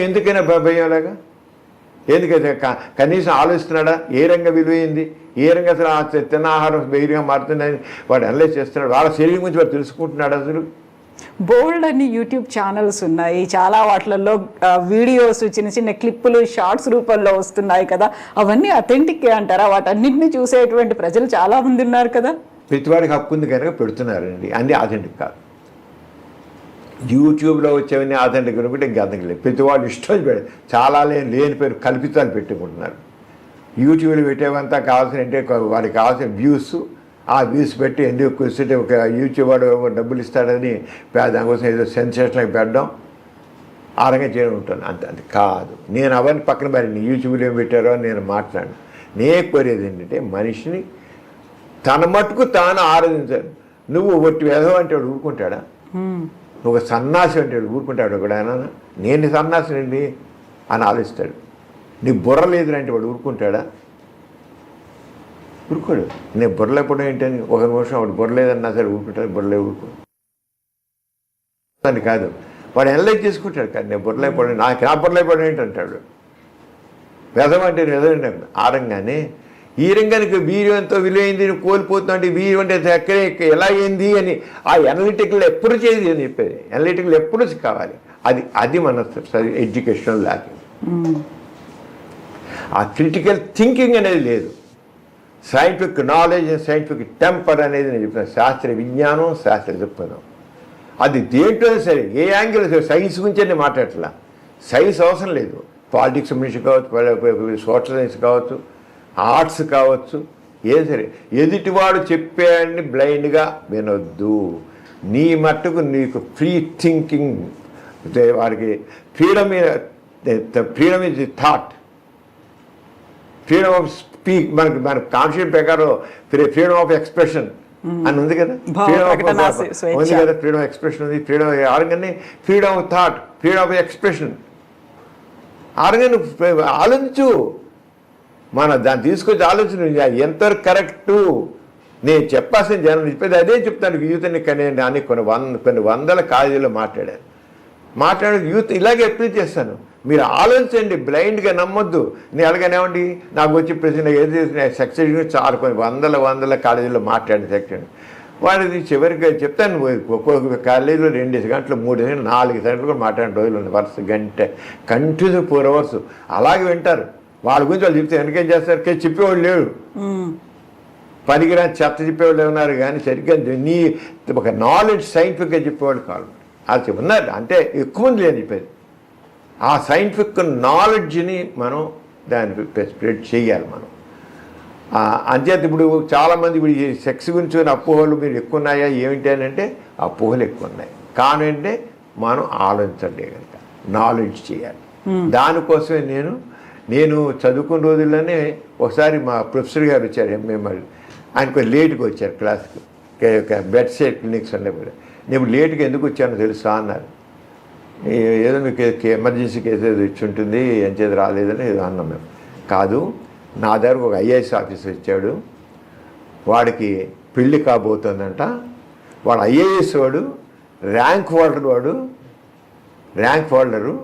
ఎందుకైనా భయంలాగా? ఎందుకైతే కనీసం ఆలోచిస్తున్నాడా? ఏ రంగం విలువైంది, ఏ రంగం అసలు తిన్న ఆహారం వీర్యంగా మారుతుందని వాడు అనలైజ్ చేస్తున్నాడు, వాళ్ళ శరీరం గురించి వాడు తెలుసుకుంటున్నాడు. అసలు బోల్డ్ అన్ని యూట్యూబ్ ఛానల్స్ ఉన్నాయి, చాలా వాటిలలో వీడియోస్ చిన్న చిన్న క్లిప్పులు షార్ట్స్ రూపంలో వస్తున్నాయి కదా, అవన్నీ అథెంటిక్ అంటారా? వాటన్నింటినీ చూసేటువంటి ప్రజలు చాలా మంది ఉన్నారు కదా. ప్రతివాడికి హక్కు ఉంది కనుక పెడుతున్నారండి, అన్నీ అథెంటిక్ కాదు. యూట్యూబ్లో వచ్చేవన్నీ అథెంటిక్ అనుకుంటే ఇంకా అర్థం లేదు. ప్రతి వాళ్ళు ఇష్టం పెడతారు, చాలా లేని పేరు కల్పితాలు పెట్టుకుంటున్నారు. యూట్యూబ్లో పెట్టేవంతా కావాల్సిన అంటే వాడికి కావాల్సిన వ్యూస్, ఆ వ్యూస్ పెట్టి ఎందుకు కూర్చుంటే ఒక యూట్యూబ్ వాడు డబ్బులు ఇస్తాడని దానికోసం ఏదో సెన్సేషన్కి పెట్టడం, ఆ రంగా చేయడం ఉంటాను. అంతే కాదు. నేను అవన్నీ పక్కన పెట్టి యూట్యూబ్లో ఏం పెట్టారో అని నేను మాట్లాడను. నేను కోరేది ఏంటంటే మనిషిని తన మట్టుకు తాను ఆరాధించాలి. నువ్వు ఒట్టి వేదం అంటే వాడు ఊరుకుంటాడా? నువ్వు సన్నాసి అంటే వాడు ఊరుకుంటాడు ఒకడు? ఆయన నేను సన్నాసినండి అని ఆలోచిస్తాడు. నీ బుర్ర లేదు అంటే వాడు ఊరుకుంటాడా? ఊరుకోడు. నేను బుర్రలేకపోవడం ఏంటని ఒక నిమిషం వాడు బుర్రలేదన్నా సరే ఊరుకుంటాడు, బుర్రలేదని కాదు, వాడు ఎనలైజ్ చేసుకుంటాడు. కానీ నేను బుర్రలేకపోవడం, నా బుర్రలేకపోవడం ఏంటంటాడు. వ్యధం అంటే నిజండి ఆ రంగానే. ఈ రంగానికి వీర్యంతో విలువైంది కోల్పోతుందంటే వీర్యం అంటే ఎక్కడే ఎలా అయింది అని ఆ అనలిటికల్ ఎప్పుడు చేయదు అని చెప్పేది. అనలిటికల్ ఎప్పుడు కావాలి. అది మన ఎడ్యుకేషన్ లాగే. ఆ క్రిటికల్ థింకింగ్ అనేది లేదు. సైంటిఫిక్ నాలెడ్జ్ సైంటిఫిక్ టెంపర్ అనేది నేను చెప్తాను. శాస్త్ర విజ్ఞానం శాస్త్ర దృక్పథం అది దేంట్లో సరే ఏ యాంగిల్ సైన్స్ గురించి నేను మాట్లాడట్లా. సైన్స్ అవసరం లేదు. పాలిటిక్స్ మనిషి కావచ్చు, సోషల్ సైన్స్ కావచ్చు, ఆర్ట్స్ కావచ్చు, ఏది సరే ఎదుటివాడు చెప్పాడని బ్లైండ్గా వినొద్దు. నీ మట్టుకు నీకు ఫ్రీ థింకింగ్, వాడికి freedom is the thought, freedom of speak. మన కాన్స్టిట్యూషన్ ప్రకారం ఫ్రీడమ్ ఆఫ్ ఎక్స్ప్రెషన్ అని ఉంది కదా, ఫ్రీడమ్ ఆఫ్ ఉంది కదా, ఫ్రీడమ్ ఆఫ్ ఎక్స్ప్రెషన్ ఉంది. ఫ్రీడమ్ ఆరంగానే freedom of thought, freedom of expression ఆరంగానే ఆలోచించు. దాన్ని తీసుకొచ్చి ఆలోచన ఎంతవరకు కరెక్టు నేను చెప్పాల్సిన జనం చెప్పేది అదే చెప్తాను. యూత్ని కానీ కొన్ని వందల కాలేజీలో మాట్లాడే యూత్ ఇలాగే అప్లీట్ చేస్తాను. మీరు ఆలోచించండి, బ్లైండ్గా నమ్మొద్దు. నేను అలాగనేమండి నాకు వచ్చి ప్రశ్న ఏది సెక్షన్ చాలా కొన్ని వందల కాలేజీలో మాట్లాడిన సెక్షన్ వాడిది చివరికి చెప్తాను. ఒక్కొక్క కాలేజీలో 2 గంటలు 3 గంటలు 4 గంటలు కూడా మాట్లాడిన రోజులు ఉన్నాయి. వరుస గంట కంటిన్యూ 4 hours అలాగే వింటారు. వాళ్ళ గురించి వాళ్ళు చెప్తే వెనకేం చేస్తారు, చెప్పేవాళ్ళు లేడు. పనికిరాని చెత్త చెప్పేవాళ్ళు ఉన్నారు కానీ సరిగ్గా నీ ఒక నాలెడ్జ్ సైంటిఫిక్గా చెప్పేవాళ్ళు కాదు. అది ఉన్నారు అంటే ఎక్కువ మంది లేని చెప్పేది. ఆ సైంటిఫిక్ నాలెడ్జ్ని మనం దాన్ని స్ప్రెడ్ చేయాలి మనం. అంచేత ఇప్పుడు చాలామంది ఇప్పుడు ఈ సెక్స్ గురించి అపోహలు మీరు ఎక్కువ ఉన్నాయా ఏమిటి అని అంటే అపోహలు ఎక్కువ ఉన్నాయి. కానంటే మనం ఆలోచించండి కనుక నాలెడ్జ్ చేయాలి. దానికోసమే నేను చదువుకున్న రోజుల్లోనే ఒకసారి మా ప్రొఫెసర్ గారు వచ్చారు, ఎంఏ వాళ్ళు. ఆయన కొంచెం లేట్గా వచ్చారు క్లాస్కి, బెడ్ సైడ్ క్లినిక్స్ ఉన్నప్పుడు. నేను లేట్గా ఎందుకు వచ్చానో తెలుసా అన్నారు. ఏదో మీకు ఎమర్జెన్సీ కేసు ఏదో ఇచ్చి ఉంటుంది ఏం చేసి రాలేదని ఏదో అన్నాం మేము. కాదు, నా దగ్గరకు ఒక ఐఏఎస్ ఆఫీసర్ వచ్చాడు, వాడికి పెళ్ళి కాబోతుందంట. వాడు ఐఏఎస్ వాడు, ర్యాంక్ హోల్డరు.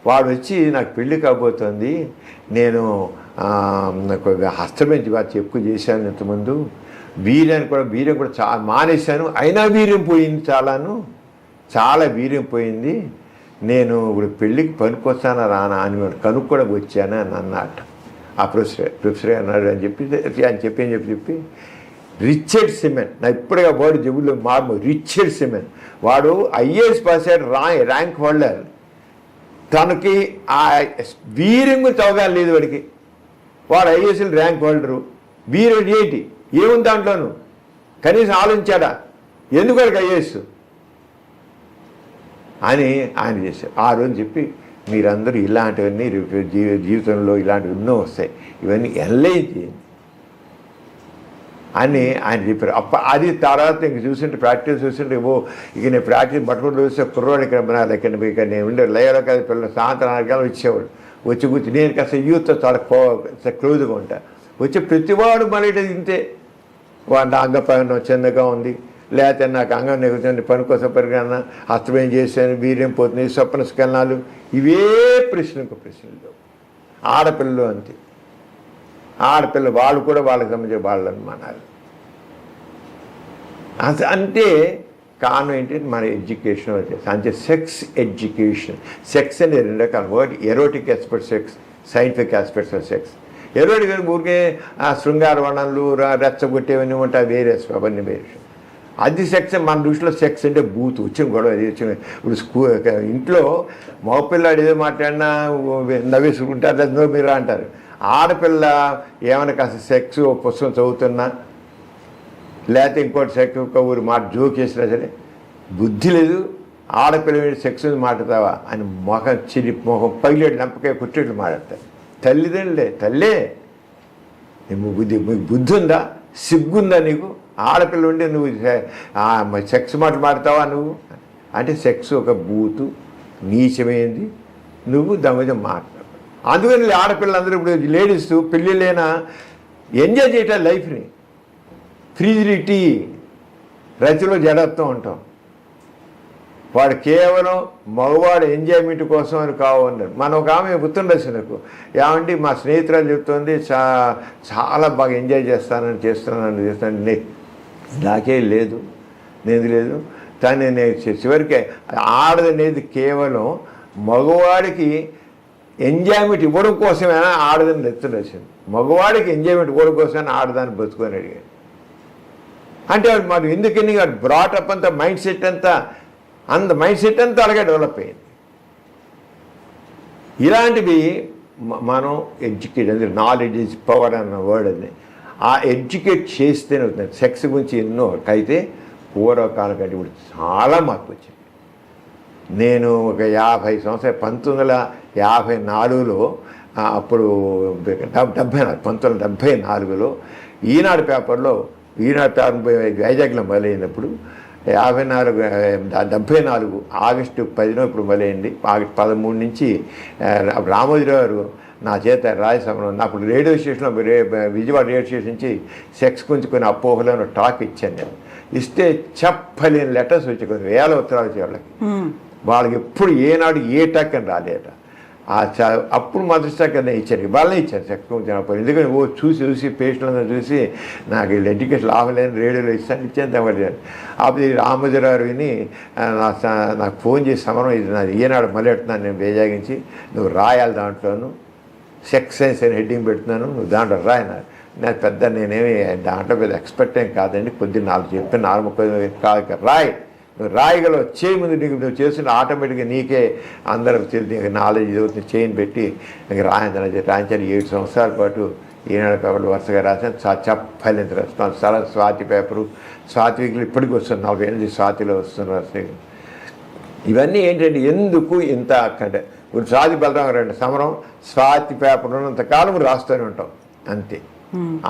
వాడు వచ్చి నాకు పెళ్ళి కాబోతుంది, నేను నాకు హస్తమించి వాడు ఎక్కువ చేశాను ఇంతకుముందు, వీర్యం కూడా చాలా మానేశాను, అయినా వీర్యం పోయింది, చాలా వీర్యం పోయింది, నేను ఇప్పుడు పెళ్ళికి పనికొస్తానా రానా అని కనుక్కోవడం వచ్చాను అని అన్నట్ట. ఆ ప్రొఫెసర్ అన్నాడు అని చెప్పి రిచర్డ్ సిమెన్, నా ఇప్పుడుగా వాడు జబ్బులో రిచర్డ్ సిమెన్, వాడు ఐఏఎస్ పాస్ అయ్యాడు, ర్యాంక్ హోల్డర్. తనకి ఆ వీర్యం గురించి అవగాహన లేదు వాడికి. వాడు ఐఏఎస్ఎల్ ర్యాంక్ హోల్డరు, వీర్యం ఏంటి ఏముంది దాంట్లోనూ కనీసం ఆలోచించాడా, ఎందుకు వాడికి ఐఏఎస్ అని ఆయన చేశారు. ఆ రోజు చెప్పి మీరందరూ ఇలాంటివన్నీ జీవితంలో ఇలాంటివి ఎన్నో వస్తాయి, ఇవన్నీ ఎనలైజ్ చేయండి అని ఆయన చెప్పారు. అది తర్వాత ఇంక చూసింటే ప్రాక్టీస్ చూసింటే ఇక నేను ప్రాక్టీస్ పట్టుకుంటూ చూస్తే కుర్రోడు ఇక్కడ నేను ఉండే లయలో కాదు పిల్లలు సాయంత్రం 4 గంటలు వచ్చేవాడు. వచ్చి కూర్చి నేను కాస్త యూత్తో చాలా క్లోజ్గా ఉంటా. వచ్చి ప్రతివాడు మళ్ళీ ఇంతే, వాడు నా అంగపైన చిన్నగా ఉంది, లేకపోతే నాకు అంగం నెగుతుంది, పనికోసం పరిగణ హస్తమేం చేశాను, వీర్యం పోతుంది, స్వప్న స్కలనాలు, ఇవే ప్రశ్నలు. ఆడపిల్లలు అంతే, ఆడపిల్ల వాళ్ళు కూడా వాళ్ళకి సంబంధించిన వాళ్ళు అనుమానాలు. అంటే కారణం ఏంటంటే మన ఎడ్యుకేషన్ వచ్చేసి అంటే సెక్స్ ఎడ్యుకేషన్. సెక్స్ అనేది 2 రకాలు. ఒకటి erotic aspect sex, scientific aspects of sex. Erotic ఊరికే శృంగార వర్ణనలు రెచ్చగొట్టేవన్నీ ఉంటాయి, వేరే అవన్నీ వేరే. అది సెక్స్. మన దృష్టిలో సెక్స్ అంటే బూత్ వచ్చిన గొడవ. అది వచ్చిన ఇప్పుడు ఇంట్లో మగపిల్లాడు ఏదో మాట్లాడినా నవ్వేసుకుంటారు, నో మీరు అంటారు. ఆడపిల్ల ఏమైనా కాస్త సెక్స్ పుస్తకం చదువుతున్నా లేకపోతే ఇంకోటి సెక్స్ ఊరు మాట జోక్ చేసినా సరే బుద్ధి లేదు, ఆడపిల్ల మీద సెక్స్ మాట్లాడతావా అని మొహం పగిలేడు నంపకాయ కుట్టేట్లు మాట్లాడతారు. తల్లే మీకు బుద్ధి ఉందా, సిగ్గుందా నీకు? ఆడపిల్ల ఉంటే నువ్వు సెక్స్ మాట్లాడతావా నువ్వు అంటే సెక్స్ ఒక బూతు నీచమైంది, నువ్వు దాని మీద మాట్లాడు. అందుకని ఆడపిల్లలందరూ ఇప్పుడు లేడీస్ పెళ్ళిళ్ళైనా ఎంజాయ్ చేయటం లైఫ్ని. ఫ్రిజిడిటీ, రచలో జడత్వం ఉంటాం. వాడు కేవలం మగవాడు ఎంజాయ్మెంట్ కోసం అని కావన్నారు. మనం ఒక ఆమె గుర్తుండొచ్చు నాకు, ఏమంటే మా స్నేహితురాలు చెప్తుంది చాలా బాగా ఎంజాయ్ చేస్తానని నాకే లేదు, నేను లేదు. కానీ నేను చివరికి ఆడదనేది కేవలం మగవాడికి ఎంజాయ్మెంట్ ఇవ్వడం కోసమైనా ఆడదని ఎత్తునొచ్చింది. మగవాడికి ఎంజాయ్మెంట్ ఇవ్వడం కోసమైనా ఆడదాన్ని బతుకొని అడిగాడు. అంటే మనం ఎందుకని బ్రాటప్ అంతా మైండ్ సెట్ అంతా అలాగే డెవలప్ అయింది. ఇలాంటివి మనం ఎడ్యుకేట్ అంటే నాలెడ్జ్ ఈజ్ పవర్ అన్న వర్డ్ అది, ఆ ఎడ్యుకేట్ చేస్తేనే అవుతుంది. సెక్స్ గురించి ఎన్నో అయితే పూర్వకాలం కంటే ఇప్పుడు చాలా మార్పు వచ్చింది. నేను ఒక 50 సంవత్సరాలు 1954లో అప్పుడు 1974లో ఈనాడు పేపర్ వైజాగ్లో మొదలైనప్పుడు 74 ఆగస్టు 10 ఇప్పుడు మొదలైంది. ఆగస్టు 13 నుంచి రామోజీరావు గారు నా చేత రాజసమరం అప్పుడు రేడియో స్టేషన్లో విజయవాడ రేడియో స్టేషన్ నుంచి సెక్స్ గురించి కొన్ని అపోహలను టాక్ ఇచ్చాను నేను. ఇస్తే చెప్పలేని లెటర్స్ వచ్చి కొన్ని వేల ఉత్తరాలు వచ్చే వాళ్ళకి ఎప్పుడు ఏనాడు ఏ టాక్ అని రాలేట. అప్పుడు మొదటి టాక్ అనే ఇచ్చారు, వాళ్ళనే ఇచ్చారు సెక్స్ గురించి. ఎందుకంటే చూసి పేషెంట్లందరూ చూసి నాకు వీళ్ళు ఎడ్యుకేషన్ లాభం లేని రేడియోలో ఇచ్చాను తగ్గలేదు. అప్పుడు రామోజీరావు విని నాకు ఫోన్ చేసి సమరం ఇది నాది ఏనాడు మొదలెడుతున్నాను, నేను బేజాగించి నువ్వు రాయాలి, దాంట్లోను సెక్స్ సైన్స్ అని హెడ్డింగ్ పెడుతున్నాను, నువ్వు దాంట్లో రాయన్నారు. నాకు నేనేమి దాంట్లో పెద్ద ఎక్స్పర్ట్ ఏం కాదండి, కొద్దిగా 4 చెప్పి 4 కాదు రాయి, నువ్వు రాయగలవు, చేయి ముందు నీకు నువ్వు చేసిన ఆటోమేటిక్గా నీకే అందరూ నీకు నాలెడ్జ్ చదువుతుంది చేయని పెట్టి ఇంక రాయించాను. 7 సంవత్సరాల పాటు ఈనాడు పేపర్లు వరుసగా రాశాను. చెప్పలేంత రెస్పాన్స్. చాలా స్వాతి పేపరు, స్వాతి వీక్లు ఇప్పటికి వస్తుంది, 40 ఏళ్ళ స్వాతిలో వస్తున్నారు. ఇవన్నీ ఏంటంటే ఎందుకు ఇంత అంటే ఇప్పుడు స్వాతి బలరామరెడ్డి సమరం స్వాతి పేపర్ ఉన్నంతకాలం రాస్తూనే ఉంటాం అంతే,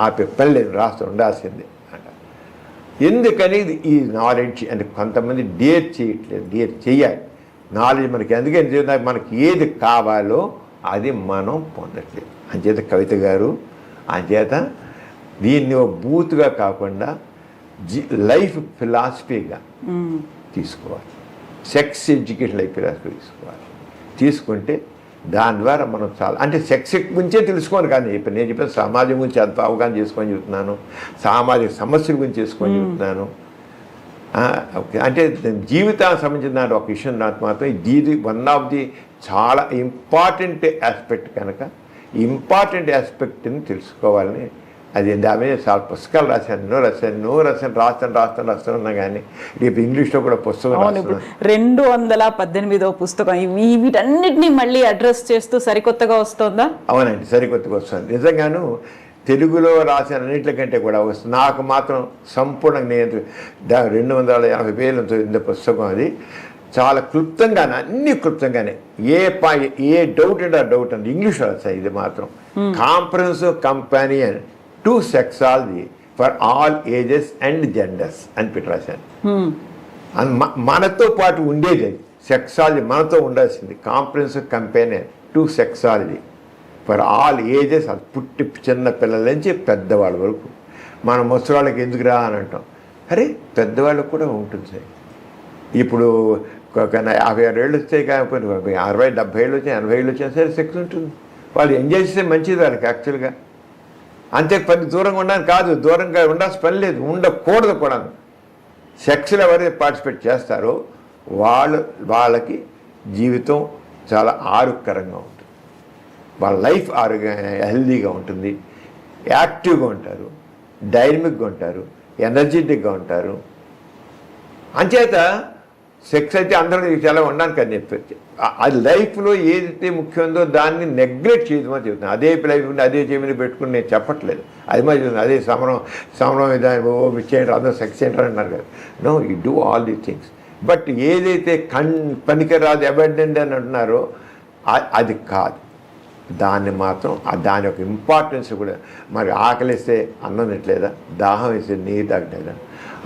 ఆ పని లేదు, రాస్తూ ఉండాల్సిందే అంట. ఎందుకని ఈ నాలెడ్జ్ అంటే కొంతమంది డేర్ చేయట్లేదు, డేర్ చెయ్యాలి నాలెడ్జ్ మనకి. అందుకని మనకి ఏది కావాలో అది మనం పొందట్లేదు. అంచేత కవిత గారు అంచేత దీన్ని బూత్గా కాకుండా లైఫ్ ఫిలాసఫీగా తీసుకోవాలి. సెక్స్ ఎడ్యుకేషన్ లైఫ్ ఫిలాసఫీ తీసుకుంటే దాని ద్వారా మనం చాలా అంటే సెక్స్ గురించే తెలుసుకోను. కానీ ఇప్పుడు నేను చెప్పిన సమాజం గురించి అంత అవగాహన చేసుకొని చెబుతున్నాను, సామాజిక సమస్యల గురించి చేసుకొని చెబుతున్నాను. అంటే జీవితానికి సంబంధించిన ఒక విషయం నాకు మాత్రం ఇది వన్ ఆఫ్ ది చాలా ఇంపార్టెంట్ ఆస్పెక్ట్ కనుక ఇంపార్టెంట్ ఆస్పెక్ట్ని తెలుసుకోవాలని అది దాని మీద చాలా పుస్తకాలు రాశాను రాస్తున్నా కానీ రేపు ఇంగ్లీష్లో కూడా పుస్తకం 218వ పుస్తకం వీటన్నిటిని మళ్ళీ అడ్రస్ చేస్తూ సరికొత్తగా వస్తుందా? అవునండి, సరికొత్తగా వస్తుంది. నిజంగాను తెలుగులో రాసిన అన్నింటికంటే కూడా వస్తుంది. నాకు మాత్రం సంపూర్ణంగా నేను 250 పేజీలతో పుస్తకం. అది చాలా క్లుప్తంగానే, అన్ని క్లుప్తంగానే, ఏ డౌట్ అంటే ఆ డౌట్ అండి ఇంగ్లీష్లో రాశాయి. ఇది మాత్రం comprehensive companion to sexology for all ages and genders అని పెట్టి రాశాను. మనతో పాటు ఉండేది సెక్సాలజీ, మనతో ఉండాల్సింది. Comprehensive companion to sexology for all ages, అది పుట్టి చిన్న పిల్లల నుంచి పెద్దవాళ్ళ వరకు. మన ముసలివాళ్ళకి ఎందుకు రా అని అంటాం, అరే పెద్దవాళ్ళకు కూడా ఉంటుంది సార్. ఇప్పుడు 56 ఏళ్ళు వచ్చాయి, కాకపోతే 60, 70 ఏళ్ళు వచ్చాయి, 80 ఏళ్ళు వచ్చినా సరే సెక్స్ ఉంటుంది. వాళ్ళు ఎంజాయ్ చేస్తే మంచిది వాళ్ళకి యాక్చువల్గా. అంతే పని దూరంగా ఉండడానికి కాదు, దూరంగా ఉండాల్సిన పని లేదు, ఉండకూడదు కూడా. సెక్స్లో ఎవరైతే పార్టిసిపేట్ చేస్తారో వాళ్ళకి జీవితం చాలా ఆరోగ్యకరంగా ఉంటుంది, వాళ్ళ లైఫ్ హెల్దీగా ఉంటుంది, యాక్టివ్గా ఉంటారు, డైనమిక్గా ఉంటారు, ఎనర్జెటిక్గా ఉంటారు. అంచేత సెక్స్ అయితే అందరూ చాలా ఉండడానికి అని చెప్పి అది లైఫ్లో ఏదైతే ముఖ్యమైందో దాన్ని నెగ్లెక్ట్ చేయమని చెబుతున్నాను. అదే లైఫ్ అదే చెవిని పెట్టుకుని నేను చెప్పట్లేదు, అది మరి చెప్తున్నాను. అదే సమరం చేయండి, అందరూ సెక్స్ సెంటర్ అంటున్నారు కదా. No, you do all the things. But ఏదైతే పనికిరాదు అబెండెంట్ అని అంటున్నారో అది కాదు. దాన్ని మాత్రం దాని యొక్క ఇంపార్టెన్స్ కూడా, మరి ఆకలిస్తే అన్నం తినట్లేదా, దాహం వేస్తే నీరు తాగట్లేదా,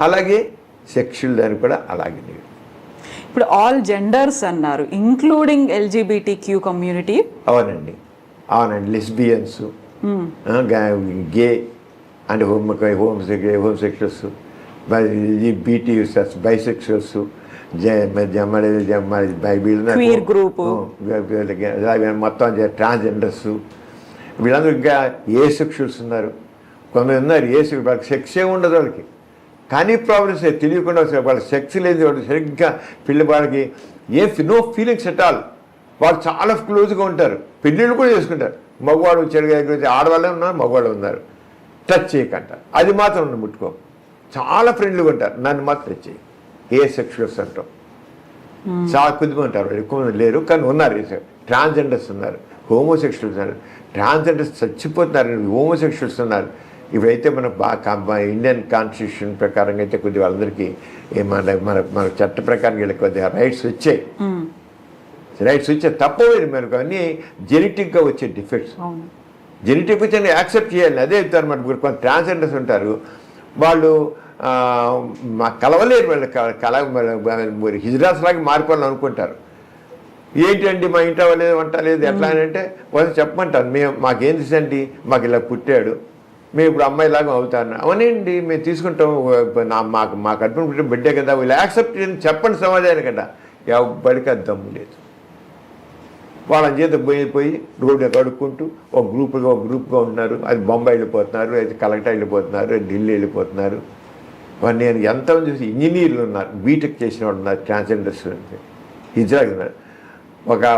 అలాగే సెక్షువల్ దానికి కూడా అలాగే నీరు. ఇప్పుడు ఆల్ జెండర్స్ అన్నారు, ఇంక్లూడింగ్ LGBTQ కమ్యూనిటీ. అవునండి, lesbians, gay and homosexuals, BTS, bisexuals, Queer group. మొత్తం ట్రాన్స్జెండర్స్, వీళ్ళందరూ ఇంకా ఏ సెక్షువల్స్ ఉన్నారు, కొంతమంది ఉన్నారు వాళ్ళకి సెక్సే ఉండదు, వాళ్ళకి కానీ ప్రాబ్లమ్స్ తెలియకుండా వాళ్ళ సెక్స్ లేదు, వాళ్ళు సరిగ్గా వాళ్ళకి నో ఫీలింగ్స్ ఎట్ ఆల్. వాళ్ళు చాలా క్లోజ్గా ఉంటారు, పెళ్ళిళ్ళు కూడా చేసుకుంటారు. మగవాడు చెడుగా ఆడవాళ్ళే ఉన్నారు, మగవాళ్ళు ఉన్నారు. టచ్ చేయకంట, అది మాత్రం నన్ను ముట్టుకో. చాలా ఫ్రెండ్లీగా ఉంటారు, నన్ను మాత్రం టచ్ చేయి. ఏ సెక్షువల్స్ అంటాం చాలా కొద్దిగా ఉంటారు, ఎక్కువ మంది లేరు కానీ ఉన్నారు. ట్రాన్స్జెండర్స్ ఉన్నారు, హోమోసెక్షువల్స్ ఉన్నారు. ట్రాన్స్జెండర్స్ చచ్చిపోతున్నారు, హోమోసెక్షువల్స్ ఉన్నారు. ఇవైతే మన ఇండియన్ కాన్స్టిట్యూషన్ ప్రకారంగా అయితే కొద్దిగా వాళ్ళందరికీ మన చట్ట ప్రకారం వీళ్ళకి కొద్దిగా రైట్స్ వచ్చాయి. తప్పలేదు మనకు. అన్నీ జెనెటిక్గా వచ్చే డిఫెక్ట్స్, జెనెటిక్ వచ్చి యాక్సెప్ట్ చేయాలి. అదే చెప్తారు మన కొంత ట్రాన్స్జెండర్స్ ఉంటారు, వాళ్ళు కలవలేరు, వాళ్ళు హిజ్రాస్ లాగా మారిపోవాలని అనుకుంటారు. ఏంటండి మా ఇంట లేదు వంట లేదు ఎట్లా అని అంటే వాళ్ళు చెప్పమంటారు, మాకేం తెలుసండి, మాకు ఇలా పుట్టాడు, మేము ఇప్పుడు అమ్మాయిలాగా అవుతాను. అవనండి మేము తీసుకుంటాం, మా కడుపున పుట్టిన బిడ్డే కదా, వీళ్ళు యాక్సెప్ట్ చెప్పండి సమాజానికి కదా. ఎవ్వడికి అది దమ్ము లేదు. వాళ్ళని చేత పోయి రోడ్డు కడుక్కుంటూ ఒక గ్రూప్గా ఉంటున్నారు. అది బొంబాయి వెళ్ళిపోతున్నారు, అది కలకట్టా వెళ్ళిపోతున్నారు, ఢిల్లీ వెళ్ళిపోతున్నారు. నేను ఎంతమంది చూసి ఇంజనీర్లు ఉన్నారు, బీటెక్ చేసిన వాళ్ళు ఉన్నారు, ట్రాన్స్జెండర్స్ హిజ్రాలు ఉన్నారు.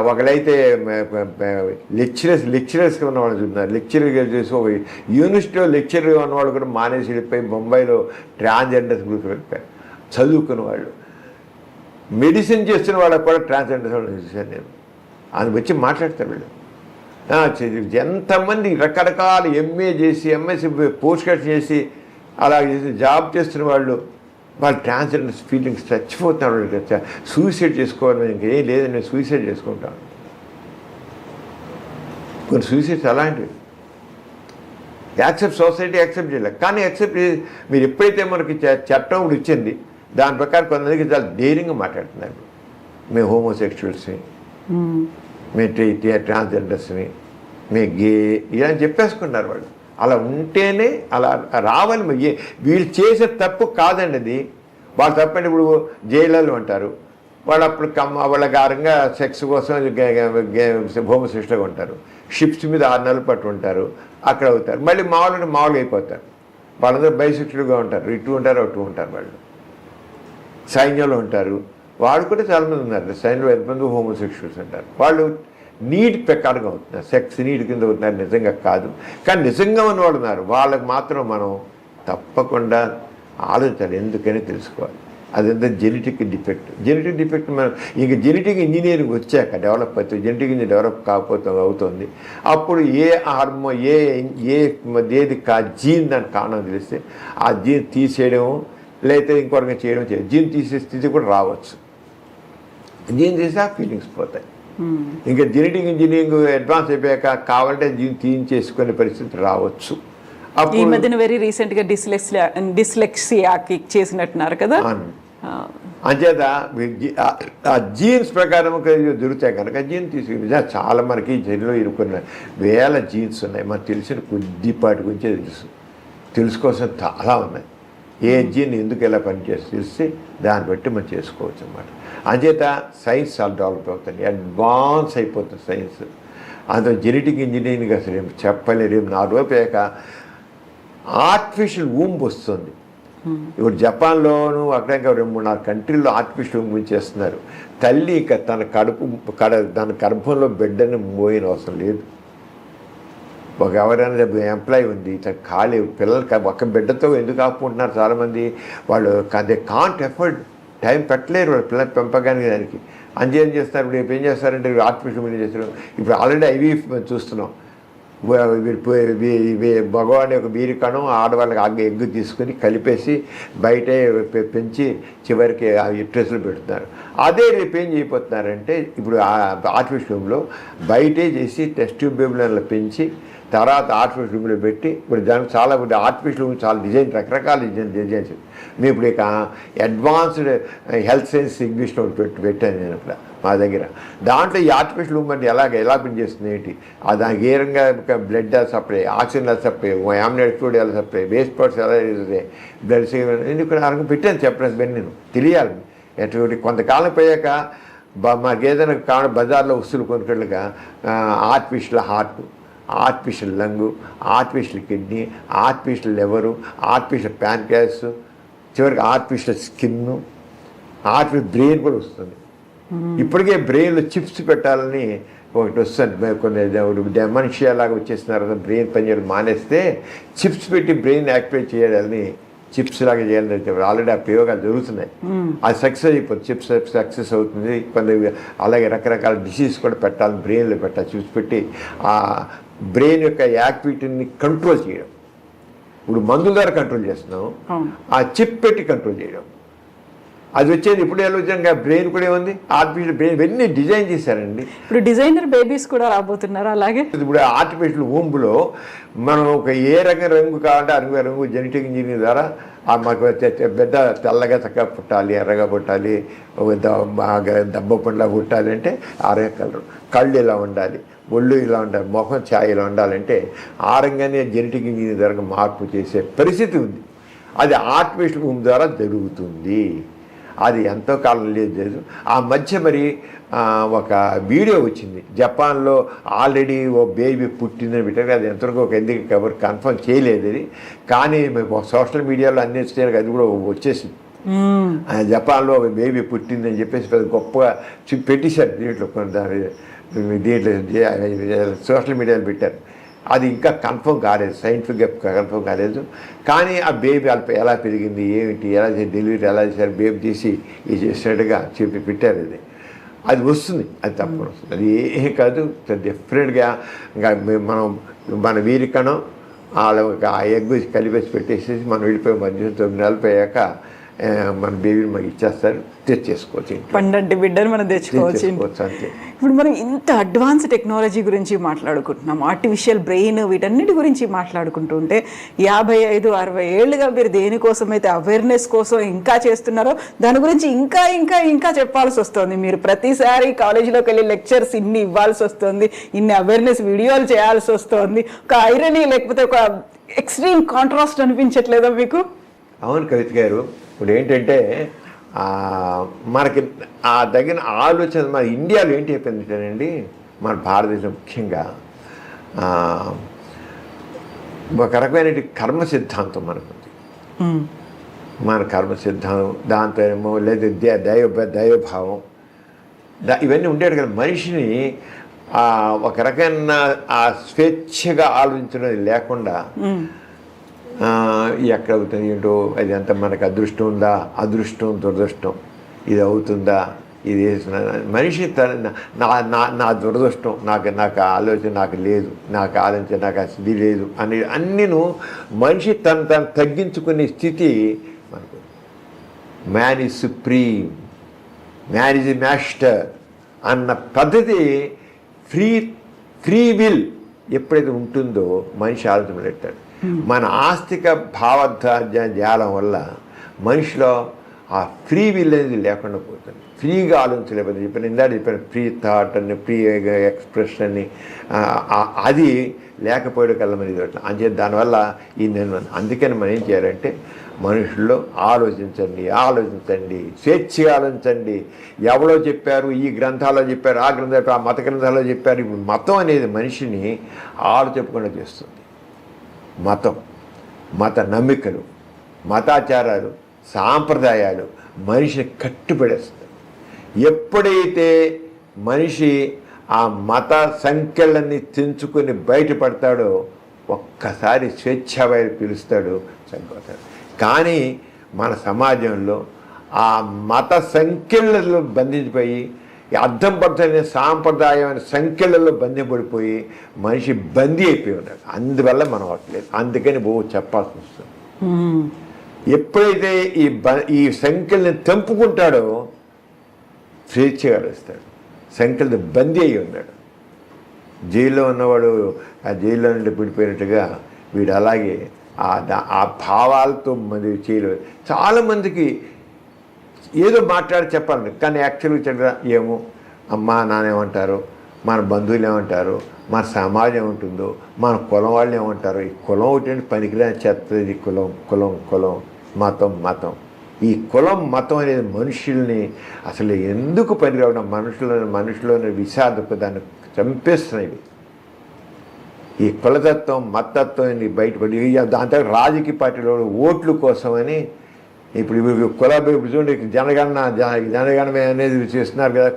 ఒకళ్ళైతే లెక్చరర్స్గా ఉన్నవాళ్ళు ఉన్నారు, లెక్చరర్గా చేసి ఒక యూనివర్సిటీలో లెక్చరర్గా ఉన్నవాళ్ళు కూడా మానేసి వెళ్ళిపోయి బొంబాయిలో ట్రాన్స్జెండర్స్ గ్రూప్ వెళ్ళిపోయారు. చదువుకున్న వాళ్ళు, మెడిసిన్ చేస్తున్న వాళ్ళకి కూడా ట్రాన్స్జెండర్స్ వాళ్ళు చూశాను నేను. అది వచ్చి మాట్లాడతారు వీళ్ళు. ఎంతమంది రకరకాల ఎంఏ చేసి ఎంఎస్సి పోస్ట్ గ్రాడ్యుయేషన్ చేసి అలా చేసి జాబ్ చేస్తున్న వాళ్ళు ట్రాన్స్జెండర్స్ ఫీలింగ్స్ చచ్చిపోతున్నారు. వాళ్ళు సూసైడ్ చేసుకోవాలి, ఇంకేం లేదని నేను సూసైడ్ చేసుకుంటాను. కొన్ని సూసైడ్స్ అలాంటివి సొసైటీ యాక్సెప్ట్ చేయలేదు. కానీ మీరు ఎప్పుడైతే మనకి చట్టం కూడా ఇచ్చింది దాని ప్రకారం కొంతమందికి చాలా ధైర్యంగా మాట్లాడుతున్నారు. మేము హోమోసెక్షువల్స్ని, మేము ట్రాన్స్జెండర్స్ని, మేము గే ఇలా చెప్పేసుకున్నారు వాళ్ళు. అలా ఉంటేనే అలా రావాలి. వీళ్ళు చేసే తప్పు కాదండి అది. వాళ్ళు తప్పండి. ఇప్పుడు జైళ్ళలో ఉంటారు వాళ్ళు, అప్పుడు వాళ్ళ కారంగా సెక్స్ కోసం హోమోసెక్షువల్గా ఉంటారు. షిప్స్ మీద 6 నెలల పాటు ఉంటారు, అక్కడ అవుతారు. మళ్ళీ మామూలుగా అయిపోతారు. వాళ్ళందరూ బైసెక్షువల్గా ఉంటారు, ఇటు ఉంటారు అటు ఉంటారు. వాళ్ళు సైన్యంలో ఉంటారు, వాళ్ళు కూడా చాలామంది ఉన్నారు. సైన్యంలో ఎంతమంది హోమోసెక్షువల్స్ ఉంటారు. వాళ్ళు నీడ్ ప్రకారంగా అవుతున్నారు, సెక్స్ నీడ్ కింద అవుతున్నారు, నిజంగా కాదు. కానీ నిజంగా ఉన్నవాళ్ళు ఉన్నారు, వాళ్ళకి మాత్రం మనం తప్పకుండా ఆలోచించాలి, ఎందుకని తెలుసుకోవాలి. అదంతా జెనెటిక్ డిఫెక్ట్ మనం ఇంక జెనెటిక్ ఇంజనీరింగ్ వచ్చాక డెవలప్ అవుతుంది. జెనెటిక్ ఇంజనీర్ డెవలప్ కాకపోతే అవుతుంది. అప్పుడు ఏ హార్మోన్ ఏది జీన్ దానికి కారణం తెలిస్తే ఆ జీన్ తీసేయడం లేకపోతే ఇంకొకరిగా చేయడం జీన్ తీసే స్థితి కూడా రావచ్చు. జీన్ తీసి ఆ ఫీలింగ్స్ పోతాయి. ఇంకా జెనెటిక్ ఇంజనీరింగ్ అడ్వాన్స్ అయిపోయాక కావాలంటే జీన్ తీయించేసుకునే పరిస్థితి రావచ్చు. ఈ మధ్యన వెరీ రీసెంట్ గా డిస్లెక్సియాకి చేసినట్టున్నారు కదా. అంచేత ఆ జీన్స్ ప్రకారం దొరుకుతాయి కనుక జీన్ తీసుకుని చాలా మనకి జైల్లో ఇరుక్కున్న వేల జీన్స్ ఉన్నాయి. మనకు తెలిసిన కొద్దిపాటి గురించే తెలుసుకోవాల్సిన చాలా ఉన్నాయి. ఏ జీన్ ఎందుకు ఎలా పనిచేసి తెలిస్తే దాన్ని బట్టి మనం చేసుకోవచ్చు అన్నమాట. అంచేత సైన్స్ చాలా డెవలప్ అవుతుంది, అడ్వాన్స్ అయిపోతుంది సైన్స్. అందులో జెనెటిక్ ఇంజనీరింగ్ అసలు ఏం చెప్పలేరు. 4 రోజులు అయ్యాక ఆర్టిఫిషియల్ ఊంబ్ వస్తుంది. ఇప్పుడు జపాన్లోను అక్కడ 2-3-4 కంట్రీల్లో ఆర్టిఫిషియల్ ఊంబ్ చేస్తున్నారు. తల్లి ఇక తన గర్భంలో బిడ్డని మోయిన అవసరం లేదు. ఎవరైనా ఎంప్లాయీ ఉంది, ఖాళీ పిల్లలకి ఒక బిడ్డతో ఎందుకు ఆపుకుంటున్నారు చాలామంది. వాళ్ళు దే కాంట్ ఎఫర్డ్, టైం పెట్టలేరు వాళ్ళు పిల్లలు పెంపకానికి దానికి. ఏం చేస్తారు, ఇప్పుడు ఏం చేస్తారంటే ఆర్టిఫిషియల్ చేస్తారు. ఇప్పుడు ఆల్రెడీ ఐవీఎఫ్ చూస్తున్నాం. మగవాడి ఒక వీరి కణం ఆడవాళ్ళకి ఎగ్గు తీసుకుని కలిపేసి బయటే పెంచి చివరికి యుట్రస్లో పెడుతున్నారు. అదే రేపు ఏం చేయబోతున్నారంటే ఇప్పుడు ఆర్టిఫిషియల్లో బయటే చేసి టెస్ట్ ట్యూబ్ బేబీలను పెంచి తర్వాత ఆర్టిఫిషియల్ రూమ్లో పెట్టి ఇప్పుడు దానికి చాలా ఆర్టిఫిషియల్ రూమ్ చాలా డిజైన్ రకరకాల డిజైన్స్. మేము ఇప్పుడు ఇక అడ్వాన్స్డ్ హెల్త్ సైన్స్ ఇంగ్లీష్లో పెట్టాను నేను ఇప్పుడు మా దగ్గర. దాంట్లో ఈ ఆర్టిఫిషియల్ రూమ్ అంటే ఎలా పనిచేస్తుంది ఏంటి, దానికి ఏ రకంగా బ్లడ్ సప్లై, ఆక్సిజన్ సప్లై, యామినేట్ ఫ్లూయిడ్ సప్లై, వేస్ట్ ప్రొడక్ట్స్ ఎలా చేస్తుంది, బ్లడ్ ఎందుకు ఆ రకంగా పెట్టాను చెప్పడానికి నేను తెలియాలి. ఎటువంటి కొంతకాలం పోయాక మాకు ఏదైనా కావాలి బజార్లో వస్తువులు కొనుక్కలుగా artificial heart, artificial lung, artificial kidney, artificial liver, artificial pancreas, చివరికి ఆర్టిఫిషియల్ స్కిన్, ఆర్టిఫిషియల్ బ్రెయిన్ కూడా వస్తుంది. ఇప్పటికే బ్రెయిన్లో చిప్స్ పెట్టాలని ఒకటి వస్తుంది, కొన్ని డెమన్షియా లాగా వచ్చేస్తున్నారు, బ్రెయిన్ పనిచేయడం మానేస్తే చిప్స్ పెట్టి బ్రెయిన్ యాక్టివేట్ చేయాలని, చిప్స్ లాగా చేయాలని ఆల్రెడీ ఆ ప్రయోగాలు జరుగుతున్నాయి. అది సక్సెస్ అయిపోతుంది, చిప్స్ సక్సెస్ అవుతుంది. కొంత అలాగే రకరకాల డిసీజ్ కూడా పెట్టాలని బ్రెయిన్లో పెట్టాలి, చిప్స్ పెట్టి ఆ బ్రెయిన్ యొక్క యాక్టివిటీని కంట్రోల్ చేయడం. ఇప్పుడు మందుల ద్వారా కంట్రోల్ చేస్తున్నాం, ఆ చిప్ పెట్టి కంట్రోల్ చేయడం. అది వచ్చేది ఇప్పుడు ఆలోచనగా బ్రెయిన్ కూడా ఏముంది, ఆర్టిఫిషియల్ బ్రెయిన్ ఇవన్నీ డిజైన్ చేశారండి. ఇప్పుడు డిజైనర్ బేబీస్ కూడా రాబోతున్నారు. అలాగే ఇప్పుడు ఆర్టిఫిషియల్ ఊంబులో మనం ఒక ఏ రంగు కావాలంటే ఆ రంగు జెనెటిక్ ఇంజనీరింగ్ ద్వారా మాకు బిడ్డ తెల్లగా చక్కగా పుట్టాలి, ఎర్రగా పుట్టాలి, బాగా దెబ్బ పండ్లా పుట్టాలి అంటే ఆ రంగు కలరు, కళ్ళు ఇలా ఉండాలి, ఒళ్ళు ఇలా ఉండాలి, ముఖం ఛాయ్ ఇలా ఉండాలంటే ఆ రంగాన్ని జెనెటిక్ ఇంజనీరింగ్ ద్వారా మార్పు చేసే పరిస్థితి ఉంది. అది ఆర్టిఫిషియల్ ఊంబు ద్వారా జరుగుతుంది. అది ఎంతో కాలం లేదు. ఆ మధ్య మరి ఒక వీడియో వచ్చింది, జపాన్లో ఆల్రెడీ ఓ బేబీ పుట్టిందని పెట్టారు. అది ఎంతవరకు ఒక ఎందుకు ఎవరు కన్ఫర్మ్ చేయలేదు అది, కానీ సోషల్ మీడియాలో అన్ని వచ్చేసరికి అది కూడా వచ్చేసింది. జపాన్లో ఒక బేబీ పుట్టిందని చెప్పేసి పెద్ద గొప్పగా పెట్టేశారు దీంట్లో, దీంట్లో సోషల్ మీడియాలో పెట్టారు. అది ఇంకా కన్ఫర్మ్ కాలేదు, సైంటిఫిక్గా కన్ఫర్మ్ కాలేదు. కానీ ఆ బేబీ ఎలా పెరిగింది, ఏమిటి, ఎలా డెలివరీ ఎలా చేశారు, బేబీ తీసి ఇది చేసినట్టుగా చెప్పి పెట్టారు. అది వస్తుంది, అది తప్పకుండా వస్తుంది. అది ఏం కాదు, డిఫరెంట్గా ఇంకా మన వీరికణం ఆ ఎగ్ కలిపేసి పెట్టేసేసి మనం వెళ్ళిపోయి మధ్య 9 నెలలు పోయాక మన బేబీని మనకి ఇచ్చేస్తారు, తెచ్చేసుకోవచ్చు, పండంటి బిడ్డను మనం తెచ్చుకోవచ్చు అంతే. ఇప్పుడు మనం ఇంత అడ్వాన్స్ టెక్నాలజీ గురించి మాట్లాడుకుంటున్నాం, ఆర్టిఫిషియల్ బ్రెయిన్, వీటన్నిటి గురించి మాట్లాడుకుంటుంటే 55-60 ఏళ్ళుగా మీరు దేనికోసమైతే అవేర్నెస్ కోసం ఇంకా చేస్తున్నారో దాని గురించి ఇంకా ఇంకా ఇంకా చెప్పాల్సి వస్తుంది. మీరు ప్రతిసారి కాలేజీలోకి వెళ్ళి లెక్చర్స్ ఇన్ని ఇవ్వాల్సి వస్తుంది, ఇన్ని అవేర్నెస్ వీడియోలు చేయాల్సి వస్తుంది. ఒక ఐరనీ లేకపోతే ఒక ఎక్స్ట్రీమ్ కాంట్రాస్ట్ అనిపించట్లేదా మీకు? అవును కవిత గారు, ఇప్పుడు ఏంటంటే మనకి ఆ తగిన ఆలోచన మన ఇండియాలో ఏంటి అయిపోయిందంటేనండి, మన భారతదేశం ముఖ్యంగా ఒక రకమైన కర్మ సిద్ధాంతం మనకుంది. మన కర్మ సిద్ధాంతం, దాంతో ఏమో లేదు దైవభావం, ఇవన్నీ ఉండేది కదా. మనిషిని ఒక రకమైన ఆ స్వేచ్ఛగా ఆలోచించడం లేకుండా ఎక్కడ అవుతుంది ఏంటో, అది అంత మనకు అదృష్టం ఉందా, అదృష్టం దురదృష్టం, ఇది అవుతుందా, ఇది మనిషి నా దురదృష్టం, నాకు ఆలోచన నాకు లేదు, నాకు ఆలోచన నాకు ఇది లేదు అని అన్నీను మనిషి తను తగ్గించుకునే స్థితి మనకు. Man is supreme, man is master అన్న పద్ధతి ఫ్రీ విల్ ఎప్పుడైతే ఉంటుందో మనిషి ఆలోచన పెట్టాడు. మన ఆస్తిక జాలం వల్ల మనిషిలో ఆ ఫ్రీ విల్ అనేది లేకుండా పోతుంది, ఫ్రీగా ఆలోచించలేకపోతే చెప్పాను ఫ్రీ థాట్ అని, ఫ్రీ ఎక్స్ప్రెషన్ అని, అది లేకపోయడం కల్లా మరి ఇది అంతే. దానివల్ల అందుకని మనం ఏం చేయాలంటే మనుషుల్లో ఆలోచించండి, స్వేచ్ఛగా ఆలోచించండి. ఎవరో చెప్పారు, ఈ గ్రంథాల్లో చెప్పారు, ఆ గ్రంథాలు, ఆ మత గ్రంథాల్లో చెప్పారు. ఇప్పుడు మతం అనేది మనిషిని చెప్పుకుండా చేస్తుంది. మత నమ్మికలు, మతాచారాలు, సాంప్రదాయాలు మనిషిని కట్టుబడేస్తుంది. ఎప్పుడైతే మనిషి ఆ మత సంఖ్యలన్నీ తెంచుకొని బయటపడతాడో ఒక్కసారి స్వేచ్ఛావాయులు పిలుస్తాడు, చనిపోతాడు. కానీ మన సమాజంలో ఆ మత సంఖ్యలలో బంధించిపోయి అర్థం పడుతున్న సాంప్రదాయమైన సంఖ్యలలో బంధింపడిపోయి మనిషి బందీ అయిపోయి ఉన్నాడు. అందువల్ల మనం అవ్వట్లేదు, అందుకని చెప్పాల్సి వస్తుంది. ఎప్పుడైతే ఈ సంఖ్యల్ని తెంపుకుంటాడో స్వేచ్ఛగా వస్తాడు. సంఖ్యలతో బందీ అయి ఉన్నాడు. జైల్లో ఉన్నవాడు ఆ జైల్లో నుండి విడిపోయినట్టుగా వీడు అలాగే ఆ భావాలతో మంది చేయలేదు. చాలామందికి ఏదో మాట్లాడి చెప్పాలి, కానీ యాక్చువల్గా చెప్పరా ఏమో అమ్మా నాన్న ఏమంటారు, మన బంధువులు ఏమంటారు, మన సమాజం ఏముంటుందో, మన కులం వాళ్ళు ఏమంటారు. ఈ కులం ఒకటి పనికిరాని చెత్తది, కులం కులం కులం, మతం ఈ కులం మతం అనేది మనుషుల్ని అసలు ఎందుకు పనిరావడం, మనుషులోని విషాదపు దాన్ని చంపేస్తున్నాయి. ఈ కులతత్వం మతత్వం బయటపడి దాంతో రాజకీయ పార్టీలో ఓట్ల కోసమని ఇప్పుడు చూడండి, జనగణన అనేది చేస్తున్నారు కదా,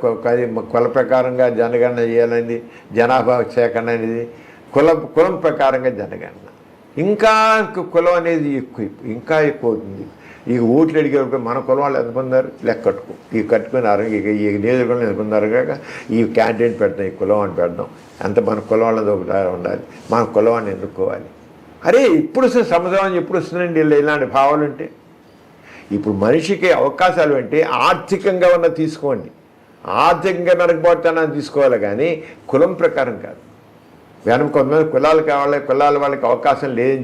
కుల ప్రకారంగా జనగణన చేయాలని, జనాభా సేకరణ అనేది కులం ప్రకారంగా జనగణన. ఇంకా కులం అనేది ఇంకా ఎక్కువ అవుతుంది. ఈ ఓట్లు అడిగేటప్పుడు మన కులం వాళ్ళు ఎంత పొందారు లెక్క కట్టుకో, ఈ కట్టుకున్నారు, ఈ నియోజకవర్గంలో ఎంత పొందారు కాక ఈ క్యాండిడేట్ పెడతాం, ఈ కులం అని పెడదాం, ఎంత మన కులం వాళ్ళది ఒకటి ఉండాలి, మన కులం అని ఎన్నుకోవాలి. అరే ఇప్పుడు సమాధానం ఎప్పుడు వస్తుందండి ఇలాంటి భావాలు ఉంటే? ఇప్పుడు మనిషికి అవకాశాలు అంటే ఆర్థికంగా ఉన్న తీసుకోండి, ఆర్థికంగా నరకపోతానని తీసుకోవాలి, కానీ కులం ప్రకారం కాదు. వెనక కొంతమంది కులాలు కావాలి, కులాల వాళ్ళకి అవకాశం లేదని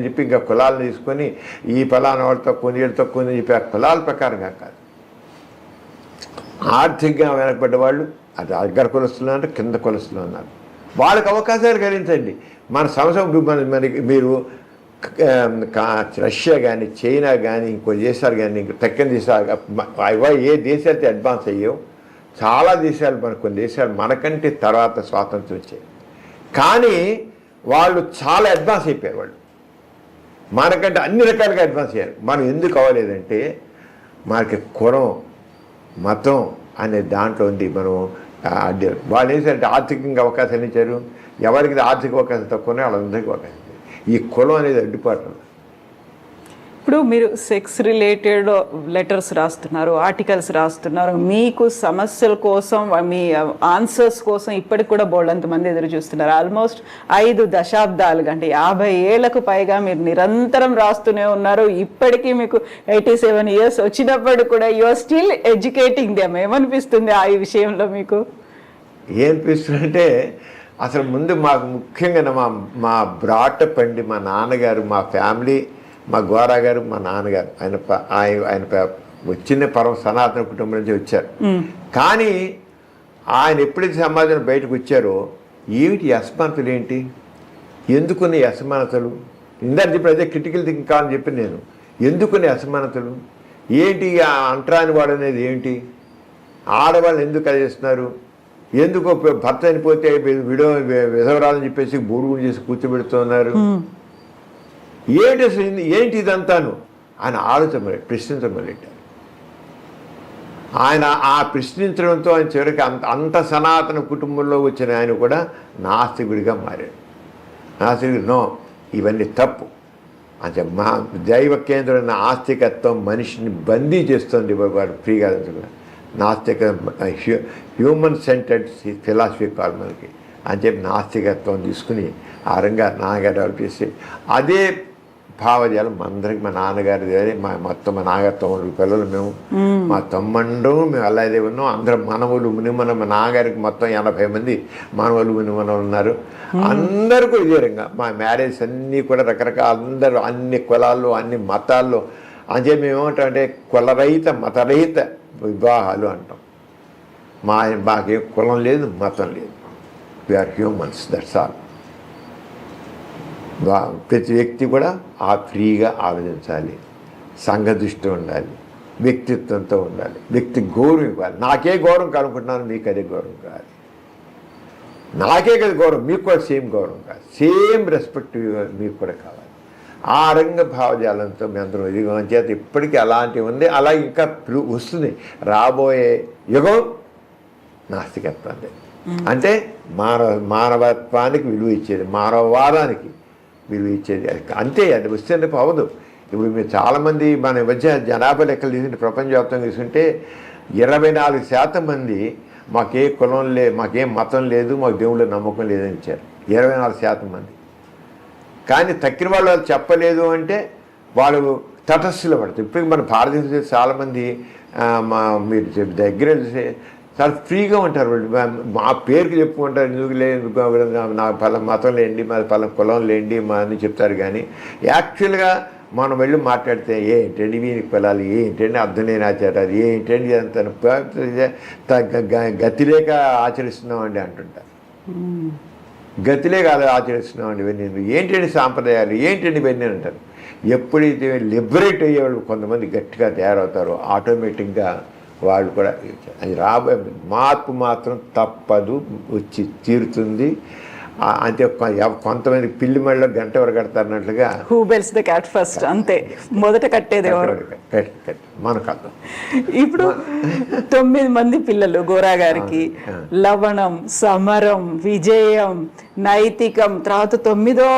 చెప్పి ఇంకా కులాలను తీసుకొని ఈ ఫలానా వాళ్ళు తక్కువ వీళ్ళు తక్కువ అని చెప్పి ఆ కులాల ప్రకారంగా కాదు. ఆర్థికంగా వెనకబడ్డ వాళ్ళు అది దగ్గర కులస్తులు అంటే కింద కులస్తులు అన్నారు, వాళ్ళకి అవకాశాలు కలిగించండి. మన సంవత్సరం మనకి మీరు రష్యా కానీ చైనా కానీ ఇంకో దేశాలు కానీ ఇంకో తక్కిన దేశాలు ఏ దేశాలతో అడ్వాన్స్ అయ్యావు, చాలా దేశాలు కొన్ని దేశాలు మనకంటే తర్వాత స్వాతంత్రం వచ్చాయి, కానీ వాళ్ళు చాలా అడ్వాన్స్ అయిపోయారు. వాళ్ళు మనకంటే అన్ని రకాలుగా అడ్వాన్స్ అయ్యారు. మనం ఎందుకు అవ్వలేదంటే మనకి కులం మతం అనే దాంట్లో ఉంది. మనం వాళ్ళు ఏం సరే ఆర్థికంగా అవకాశాలు ఇచ్చారు, ఎవరికి ఆర్థిక అవకాశం తక్కువనే వాళ్ళందరికీ అవకాశం. ఈ కులం అనేది అడ్డుపాటు. ఇప్పుడు మీరు సెక్స్ రిలేటెడ్ లెటర్స్ రాస్తున్నారు, ఆర్టికల్స్ రాస్తున్నారు, మీకు సమస్యల కోసం మీ ఆన్సర్స్ కోసం ఇప్పటికి కూడా బోల్డంతమంది ఎదురు చూస్తున్నారు. ఆల్మోస్ట్ 5 దశాబ్దాలుగా అంటే 50 ఏళ్లకు పైగా మీరు నిరంతరం రాస్తూనే ఉన్నారు. ఇప్పటికీ మీకు 87 years వచ్చినప్పుడు కూడా you are still educating them. ఏమనిపిస్తుంది ఈ విషయంలో మీకు? ఏమనిపిస్తుందంటే అసలు ముందు మాకు ముఖ్యంగా మా బ్రాటపండి మా నాన్నగారు, మా ఫ్యామిలీ, మా గోరా గారు, మా నాన్నగారు, ఆయన వచ్చిన పరమ సనాతన కుటుంబం నుంచి వచ్చారు. కానీ ఆయన ఎప్పుడైతే సమాజం బయటకు వచ్చారో ఏమిటి అసమానతలు ఏంటి, ఎందుకునే అసమానతలు, ఇందాక చెప్పిన అదే క్రిటికల్ థింకింగ్ కావాలని చెప్పి నేను, ఎందుకునే అసమానతలు ఏంటి, అంటరాని వాడు అనేది ఏంటి, ఆడవాళ్ళు ఎందుకు అది చేస్తున్నారు, ఎందుకో భర్త చనిపోతే విధవరాలని చెప్పేసి బూడుగుడు చేసి కూర్చోబెడుతున్నారు, ఏంటి అసలు ఏంటి ఇదంతాను ఆయన ప్రశ్నించడం మొదలెట్టారు. ఆయన ఆ ప్రశ్నించడంతో ఆయన చివరికి అంత సనాతన కుటుంబంలో వచ్చిన ఆయన కూడా నాస్తికుడిగా మారాడు. నాస్తికుడు నో, ఇవన్నీ తప్పు అంటే మా దైవ కేంద్రమైన ఆస్తికత్వం మనిషిని బందీ చేస్తుంది. వాడు ఫ్రీగా నాస్తిక హ్యూమన్ సెంటర్డ్ ఫిలాసఫీ కాల్ మనకి అని చెప్పి నాస్తికత్వం తీసుకుని ఆ రంగా నాన్నగారు డెవలప్ చేసి అదే భావజాలం అందరికి మా నాన్నగారి మొత్తం మా నాన్నగారు 9 పిల్లలు, మేము మా తమ్ముడు, మేము అలాగే ఉన్నాం. అందరం మనవలు మునిమన, మా నాన్నగారికి మొత్తం 80 మంది మనవలు మునిమనలు ఉన్నారు. అందరూ కూడా ఇదే రంగా మా మ్యారేజ్ అన్నీ కూడా రకరకాల అందరూ అన్ని కులాల్లో అన్ని మతాల్లో అని చెప్పి మేము ఏమంటాం అంటే కులరహిత మతరహిత వివాహాలు అంటాం. మాకేం కులం లేదు, మతం లేదు, వీఆర్ హ్యూమన్స్, దట్స్ ఆల్. ప్రతి వ్యక్తి కూడా ఫ్రీగా ఆలోచించాలి, సంఘ దృష్టి ఉండాలి, వ్యక్తిత్వంతో ఉండాలి, వ్యక్తి గౌరవం ఇవ్వాలి. నాకే గౌరవం కావాలనుకుంటున్నాను, మీకు అదే గౌరవం కావాలి. నాకే కదా గౌరవం, మీకు కూడా సేమ్ గౌరవం కావాలి, సేమ్ రెస్పెక్ట్ మీకు కూడా కావాలి. ఆ రంగ భావజాలంతో మీ అందరం ఎదిగం చేత ఇప్పటికీ అలాంటివి ఉంది. అలా ఇంకా వస్తుంది. రాబోయే యుగం నాస్తికత్వాన్ని అంటే మానవత్వానికి విలువ ఇచ్చేది, మానవవాదానికి విలువ ఇచ్చేది. అంతే, అది వస్తే అవదు. ఇప్పుడు మీరు చాలామంది మన మధ్య జనాభా లెక్కలు తీసుకుంటే ప్రపంచవ్యాప్తంగా తీసుకుంటే 24% మంది మాకే కులం మాకేం మతం లేదు, మాకు దేవుళ్ళ నమ్మకం లేదని ఇచ్చారు. 24% మంది. కానీ తక్కిన వాళ్ళు చెప్పలేదు అంటే వాళ్ళు తటస్థులు పడతారు. ఇప్పుడు మన భారతదేశంలో చాలామంది మీరు దగ్గర చాలా ఫ్రీగా ఉంటారు. వాళ్ళు మా పేరుకి చెప్పుకుంటారు, ఎందుకు లేదు నా పలానా మతం లేండి, మాది పలానా కులం లేండి మా అని చెప్తారు. కానీ యాక్చువల్గా మనం వెళ్ళి మాట్లాడితే ఏంటండి వీనికి పిల్లలు, ఏంటండి అర్థం లేని ఆచారాలు, ఏంటండి అంత గతిలేక ఆచరిస్తున్నామండి అంటుంటారు. గతిలేక ఆచరిస్తున్నామండి ఇవన్నీ, ఏంటండి సాంప్రదాయాలు, ఏంటండి ఇవన్నీ అంటారు. ఎప్పుడైతే లిబరేట్ అయ్యేవాళ్ళు కొంతమంది గట్టిగా తయారవుతారో ఆటోమేటిక్గా వాళ్ళు కూడా అది రాబోయే మార్పు మాత్రం తప్పదు, వచ్చి తీరుతుంది. అంతే కొంతమంది పిల్లి మళ్ళీ గంట వరకు కడతారన్నట్లుగా who bells the cat first, అంతే మొదట కట్టేది ఎవరు మనకు అర్థం. ఇప్పుడు 9 మంది పిల్లలు గోరా గారికి, లవణం, సమరం, విజయం, నైతికం, తర్వాత 9వ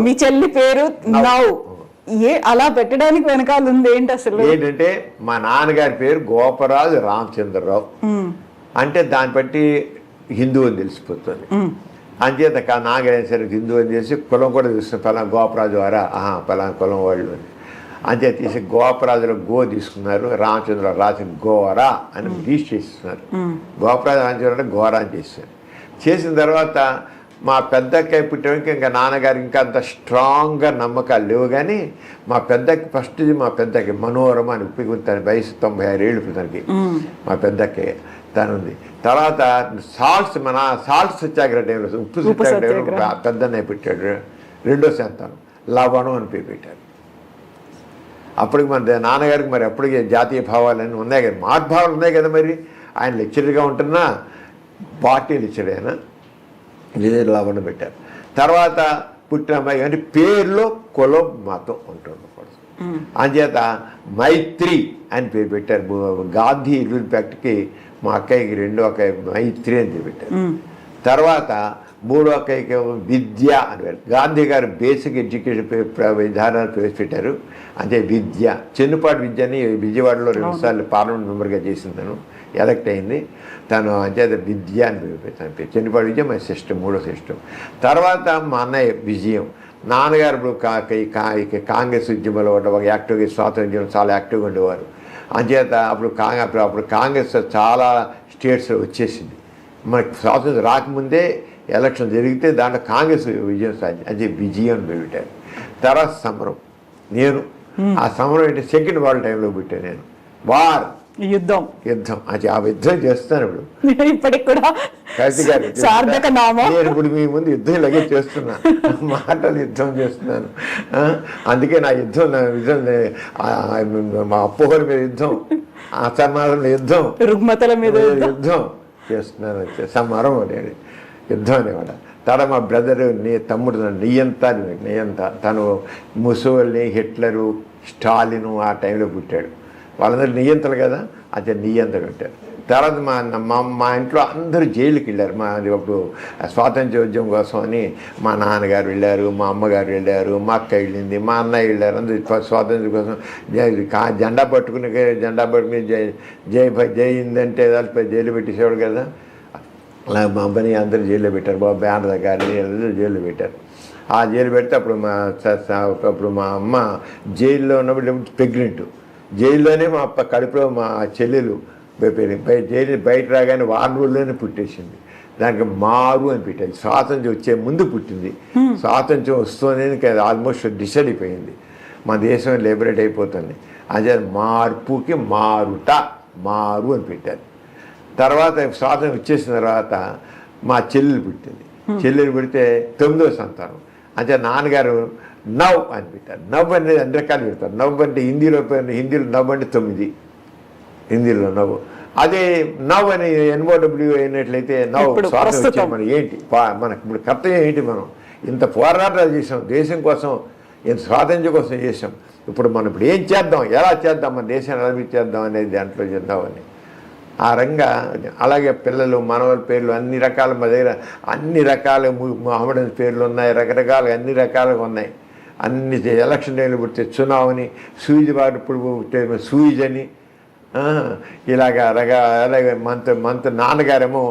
మీ చెల్లి పేరు నౌ. అలా పెట్టడానికి వెనకాల ఉంది ఏంటి అసలు? ఏంటంటే మా నాన్నగారి పేరు గోపరాజు రామచంద్రరావు, అంటే దాన్ని బట్టి హిందూ అని తెలిసిపోతుంది. అంచేత నాగరైన సరే హిందూ అని చేసి కులం కూడా చూస్తున్నారు, పలానా గోపరాజు వారా, పలానా కులం వాళ్ళు అని. అంతే తీసి గోపరాజులో గో తీసుకున్నారు, రామచంద్రరావు రాసి గోరా అని రిజిస్టర్ చేస్తున్నారు. గోపరాజు రామచంద్రరావు అంటే గోరా అని చేశారు. చేసిన తర్వాత మా పెద్దక్కయ్య పుట్టడానికి ఇంకా నాన్నగారికి ఇంకా అంత స్ట్రాంగ్గా నమ్మకాలు లేవు. కానీ మా పెద్దకి ఫస్ట్ మా పెద్దకి మనోరమ అని తన వయసు 96 ఏళ్ళు తనకి. మా పెద్దక్కయ్య తను ఉంది. తర్వాత సాల్ట్ సత్యాగ్రహ టైంలో ఉప్పు సత్యాగ్రహంలో పెద్దన్నయ్య పెట్టాడు, 2వ సంతానం లవణం అని పేరు పెట్టారు. అప్పటికి మన నాన్నగారికి మరి అప్పటికే జాతీయ భావాలన్నీ ఉన్నాయి కదా, మహద్భావాలు ఉన్నాయి కదా. మరి ఆయన లెక్చరర్గా ఉంటున్నా పార్టీ లెక్చర్ అయినా లవణం పెట్టారు. తర్వాత పుట్టిన అమ్మాయి అంటే పేరులో కులం మతం ఉంటుండకూడదు. అంచేత మైత్రి అని పేరు పెట్టారు. గాంధీ ఇల్లు ఫ్యాక్టరీకి మా అక్కయ్యకి 2వ అక్కయ్య మైత్రి అని పేరు పెట్టారు. తర్వాత 3వ అక్కయ్యకి విద్య అని పేరు. గాంధీ గారు బేసిక్ ఎడ్యుకేషన్ విధానాలు ప్రవేశపెట్టారు. అంటే విద్య, చెన్నుపాటి విద్యని విజయవాడలో 2 సార్లు పార్లమెంట్ మెంబర్గా చేసిందను, ఎలక్ట్ అయింది తను. అంచేత విద్య అని పేరు. చెన్నుపాటి విద్య మా సిస్టమ్, 3వ సిస్టమ్. తర్వాత మా అన్నయ్య విజయం. నాన్నగారు ఇప్పుడు కాంగ్రెస్ ఉద్యమంలో ఒక యాక్టివ్గా, స్వాతంత్ర్యం చాలా యాక్టివ్గా ఉండేవారు. అంచేత అప్పుడు కాంగ్రెస్ చాలా స్టేట్స్ వచ్చేసింది. మనకి స్వాతంత్రం రాకముందే ఎలక్షన్ జరిగితే దాంట్లో కాంగ్రెస్ విజయం సాధించింది. అది విజయం అని పెట్టారు. తర్వాత సమరం, నేను ఆ సమరం ఏంటి సెకండ్ వరల్డ్ టైంలో పెట్టాను నేను. వార్ యుద్ధం అది ఆ యుద్ధం చేస్తాను ఇప్పుడు ఇప్పటికి కూడా సార్థక నామం. నేను ఇప్పుడు మీ ముందు యుద్ధం ఇలాగే చేస్తున్నా, మాటలు యుద్ధం చేస్తున్నాను. అందుకే నా యుద్ధం మా అపోహల మీద యుద్ధం, అసమానంలో యుద్ధం, రుగ్మతల మీద యుద్ధం చేస్తున్నాను. సమరం అనేది యుద్ధం అనేవాడ. తర్వాత మా బ్రదరు తమ్ముడు నియంత తను ముసోల్ని, హిట్లరు, స్టాలిను ఆ టైంలో పుట్టాడు. వాళ్ళందరూ నియంతలు కదా, అది నియంత పెట్టారు. తర్వాత మా ఇంట్లో అందరూ జైలుకి వెళ్ళారు. అప్పుడు స్వాతంత్ర్య ఉద్యమం కోసం అని మా నాన్నగారు వెళ్ళారు, మా అమ్మగారు వెళ్ళారు, మా అక్క వెళ్ళింది, మా అన్నయ్య వెళ్ళారు. అందరూ స్వాతంత్ర్యం కోసం జెండా పట్టుకుని జై హింద్ అంటే జైలు పెట్టేసేవాడు కదా. అలా మా అమ్మని అందరూ జైల్లో పెట్టారు. బాబు బ్యానర్ దగ్గర జైల్లో పెట్టారు. ఆ జైలు పెడితే అప్పుడు మా అమ్మ జైల్లో ఉన్నప్పుడు ప్రెగ్నెంట్. జైల్లోనే మా కడుపులో మా చెల్లెలు జైలు బయట రాగానే 4 రోజుల్లోనే పుట్టేసింది. దానికి మారు అని పెట్టారు. స్వాతంత్ర్యం వచ్చే ముందు పుట్టింది. స్వాతంత్ర్యం వస్తుంది ఆల్మోస్ట్ డిసైడ్ అయిపోయింది, మా దేశం లిబరేట్ అయిపోతుంది. అదే మార్పుకి మారు అని పెట్టారు. తర్వాత స్వాతంత్ర్యం వచ్చేసిన తర్వాత మా చెల్లెలు పుట్టింది. చెల్లెలు పుడితే 9వ సంతానం. అంటే నాన్నగారు నవ్ అని పెట్టారు. నవ్ అనేది అన్ని రకాలు పెడతారు. నవ్ అంటే హిందీలో నవ్ అంటే 9, హిందీలో నవ్వు. అదే నవ్ అని NOW అయినట్లయితే నవ్ స్వాతంత్రం వచ్చే మనం ఏంటి, మనకు ఇప్పుడు కర్తవ్యం ఏంటి, మనం ఇంత పోరాటాలు చేసాం దేశం కోసం, ఇంత స్వాతంత్ర్యం కోసం చేసాం. ఇప్పుడు మనం ఇప్పుడు ఏం చేద్దాం, ఎలా చేద్దాం, మన దేశాన్ని అభివృద్ధి అనేది దాంట్లో చేద్దామని ఆ రంగా. అలాగే పిల్లలు, మనవల పేర్లు అన్ని రకాల మా దగ్గర అన్ని రకాల మహమ్మదన్ పేర్లు ఉన్నాయి, రకరకాలుగా అన్ని రకాలుగా ఉన్నాయి. అన్ని ఎలక్షన్ టైంలో పుడితే చునావని, సూయిజ్ వాడు ఇప్పుడు పుట్టే సూయిజ్ అని ఇలాగా అలాగే మంత్రి నాన్నగారేమో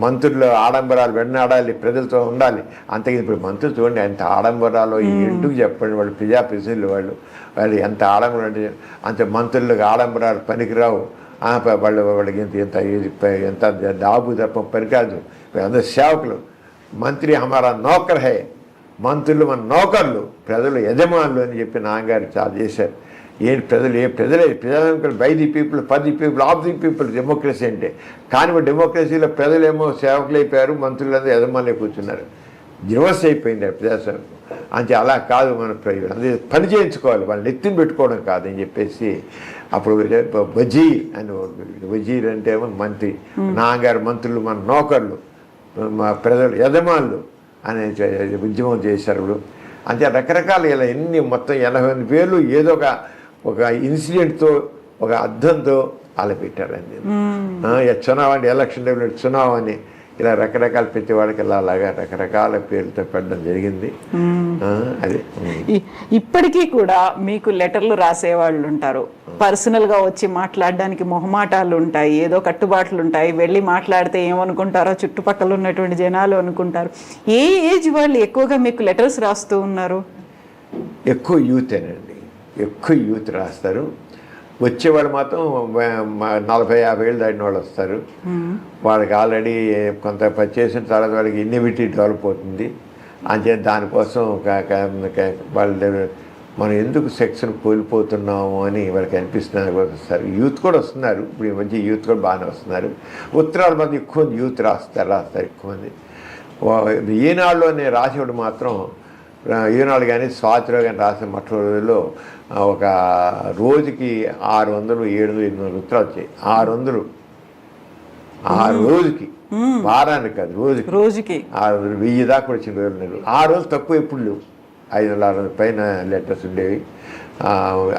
మంత్రులు ఆడంబరాలు వెన్నాడాలి, ప్రజలతో ఉండాలి. అంతకి ఇప్పుడు మంత్రులు చూడండి ఎంత ఆడంబరాలు ఎందుకు చెప్పండి. వాళ్ళు ప్రజాప్రతినిధులు వాళ్ళు ఎంత ఆడంబరం అంటే అంత మంత్రులకు ఆడంబరాలు పనికిరావు. వాళ్ళకి ఎంత డాబు తప్ప పనికాదు. అందరు సేవకులు. మంత్రి హమారా నౌకర్ హే, మంత్రులు మన నౌకర్లు, ప్రజలు యజమానులు అని చెప్పి నాన్నగారు చాలా చేశారు. ప్రజలే by the people, for the people, of the people democracy అంటే. కానీ డెమోక్రసీలో ప్రజలేమో సేవకులు అయిపోయారు, మంత్రులందరూ యజమానులే కూర్చున్నారు. రివర్స్ అయిపోయింది ప్రజాస్వామ్యం. అంటే అలా కాదు, మనం అది పని చేయించుకోవాలి, వాళ్ళని ఎత్తిని పెట్టుకోవడం కాదని చెప్పేసి అప్పుడు వజీర్ అని, వజీర్ అంటే ఏమో మంత్రి, నాన్నగారు మంత్రులు మన నౌకర్లు, మా ప్రజలు యజమానులు అనే ఉద్యమం చేశారు. అంటే రకరకాల ఇలా ఎన్ని మొత్తం 80 పేర్లు ఏదో ఒక ఇన్సిడెంట్తో, ఒక అర్థంతో అలా పెట్టారండి. చునావ్ ఎలక్షన్ టైంలో చునావ్ అని ఇలా రకరకాల ప్రతి వాడికి అలాగా రకరకాల పేర్లతో పెట్టడం జరిగింది. అదే ఇప్పటికీ కూడా మీకు లెటర్లు రాసేవాళ్ళు ఉంటారు, పర్సనల్గా వచ్చి మాట్లాడడానికి మొహమాటాలు ఉంటాయి, ఏదో కట్టుబాట్లు ఉంటాయి, వెళ్ళి మాట్లాడితే ఏమనుకుంటారో చుట్టుపక్కల ఉన్నటువంటి జనాలు అనుకుంటారు. ఏ ఏజ్ వాళ్ళు ఎక్కువగా మీకు లెటర్స్ రాస్తూ ఉన్నారు? ఎక్కువ యూతేనండి, ఎక్కువ యూత్ రాస్తారు. వచ్చేవాళ్ళు మాత్రం 40-50 ఏళ్ళు దాటిన వాళ్ళు వస్తారు. వాళ్ళకి ఆల్రెడీ కొంత చేసిన తర్వాత వాళ్ళకి ఇన్నివిటీ డెవలప్ అవుతుంది. అంటే దానికోసం వాళ్ళు మనం ఎందుకు సెక్స్ను కోల్పోతున్నాము అని వాళ్ళకి అనిపిస్తున్నారు, వస్తారు. యూత్ కూడా వస్తున్నారు, ఇప్పుడు ఈ మధ్య యూత్ కూడా బాగానే వస్తున్నారు. ఉత్తరాల మంది ఎక్కువ మంది యూత్ రాస్తారు ఎక్కువ మంది. ఈనాడులో నేను రాసేవాడు మాత్రం, ఈనాడు కానీ స్వాతిలో కానీ రాసిన మొట్టమొదటి రోజుల్లో ఒక రోజుకి 600, 700, 800 ఉత్తరాలు వచ్చాయి. 600 ఆ రోజుకి, వారానికి కాదు, రోజుకి 600, 1000 దాకా వచ్చిన రోజులు. ఆ రోజు తక్కువ ఎప్పుడు లేవు, 500-600 పైన లెటర్స్ ఉండేవి.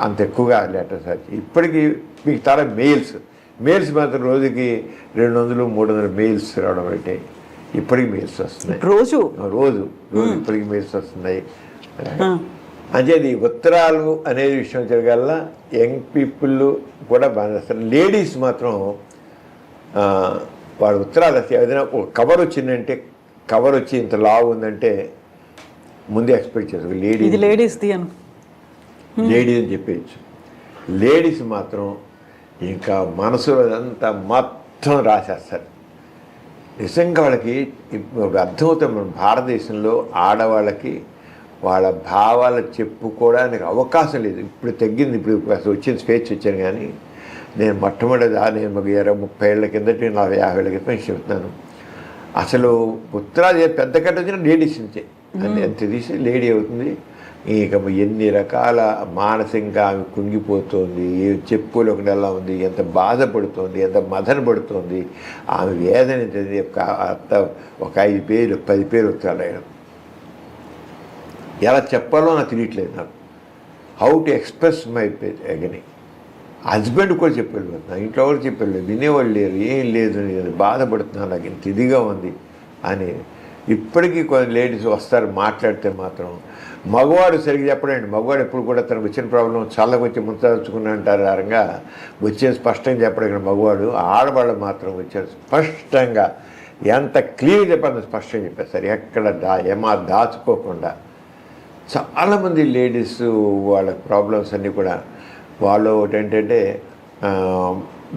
అంత ఎక్కువగా లెటర్స్ వచ్చి ఇప్పటికీ మీకు తర మెయిల్స్ మాత్రం రోజుకి 200-300 మెయిల్స్ రావడం పెట్టాయి. ఇప్పటికి మెయిల్స్ వస్తున్నాయి, రోజు ఇప్పటికి మెయిల్స్ వస్తున్నాయి. అంటే అది ఉత్తరాలు అనేది విషయం జరగాల. యంగ్ పీపుల్ కూడా బాగా చేస్తారు. లేడీస్ మాత్రం వాడు ఉత్తరాలు వస్తే ఏదైనా ఒక కవర్ వచ్చిందంటే, కవర్ వచ్చి ఇంత లావు ఉందంటే ముందే ఎక్స్పెక్ట్ చేస్తారు లేడీస్ అని చెప్పేయచ్చు. లేడీస్ మాత్రం ఇంకా మనసులో అంతా మొత్తం రాసేస్తారు. నిజంగా వాళ్ళకి అర్థమవుతాం, మన భారతదేశంలో ఆడవాళ్ళకి వాళ్ళ భావాలు చెప్పుకోవడానికి అవకాశం లేదు. ఇప్పుడు తగ్గింది, ఇప్పుడు వచ్చిన స్వేచ్ఛ వచ్చాను. కానీ నేను మొట్టమొదటి నేను 20-30 ఏళ్ల కిందటి, 40-50 ఏళ్ల క్రితం చెప్తున్నాను. అసలు ఉత్తరాది పెద్ద కట్ట వచ్చిన లేడీస్ నుంచే, ఎంత తీసి లేడీ అవుతుంది. ఇక ఎన్ని రకాల మానసికంగా ఆమె కుంగిపోతుంది, చెప్పులు ఒకటి ఎలా ఉంది, ఎంత బాధపడుతుంది, ఎంత మదన పడుతుంది, ఆమె వేదన ఏంటది. ఒక 5 పేరు 10 పేరు ఉత్తరాలు రాయడం, ఎలా చెప్పాలో నాకు తెలియట్లేదు. నాకు how to express my agony. Husband కూడా చెప్పాడు, నా ఇంట్లో కూడా చెప్పాడు, వినేవాళ్ళు లేరు, ఏం లేదు, నేను బాధపడుతున్నాను, నాకు ఇంత ఇదిగా ఉంది అని. ఇప్పటికీ కొన్ని లేడీస్ వస్తారు మాట్లాడితే మాత్రం. మగవాడు సరిగ్గా చెప్పడండి, మగవాడు ఎప్పుడు కూడా తనకు వచ్చిన ప్రాబ్లం చల్లగా వచ్చి ముంచుకుని అంటారు రంగా వచ్చేది స్పష్టంగా చెప్పడం మగవాడు. ఆడవాళ్ళు మాత్రం వచ్చారు స్పష్టంగా, ఎంత క్లియర్ చెప్పాలని స్పష్టంగా చెప్పేస్తారు, ఎక్కడ దాచుకోకుండా. చాలామంది లేడీస్ వాళ్ళ ప్రాబ్లమ్స్ అన్నీ కూడా వాళ్ళు ఒకటి ఏంటంటే,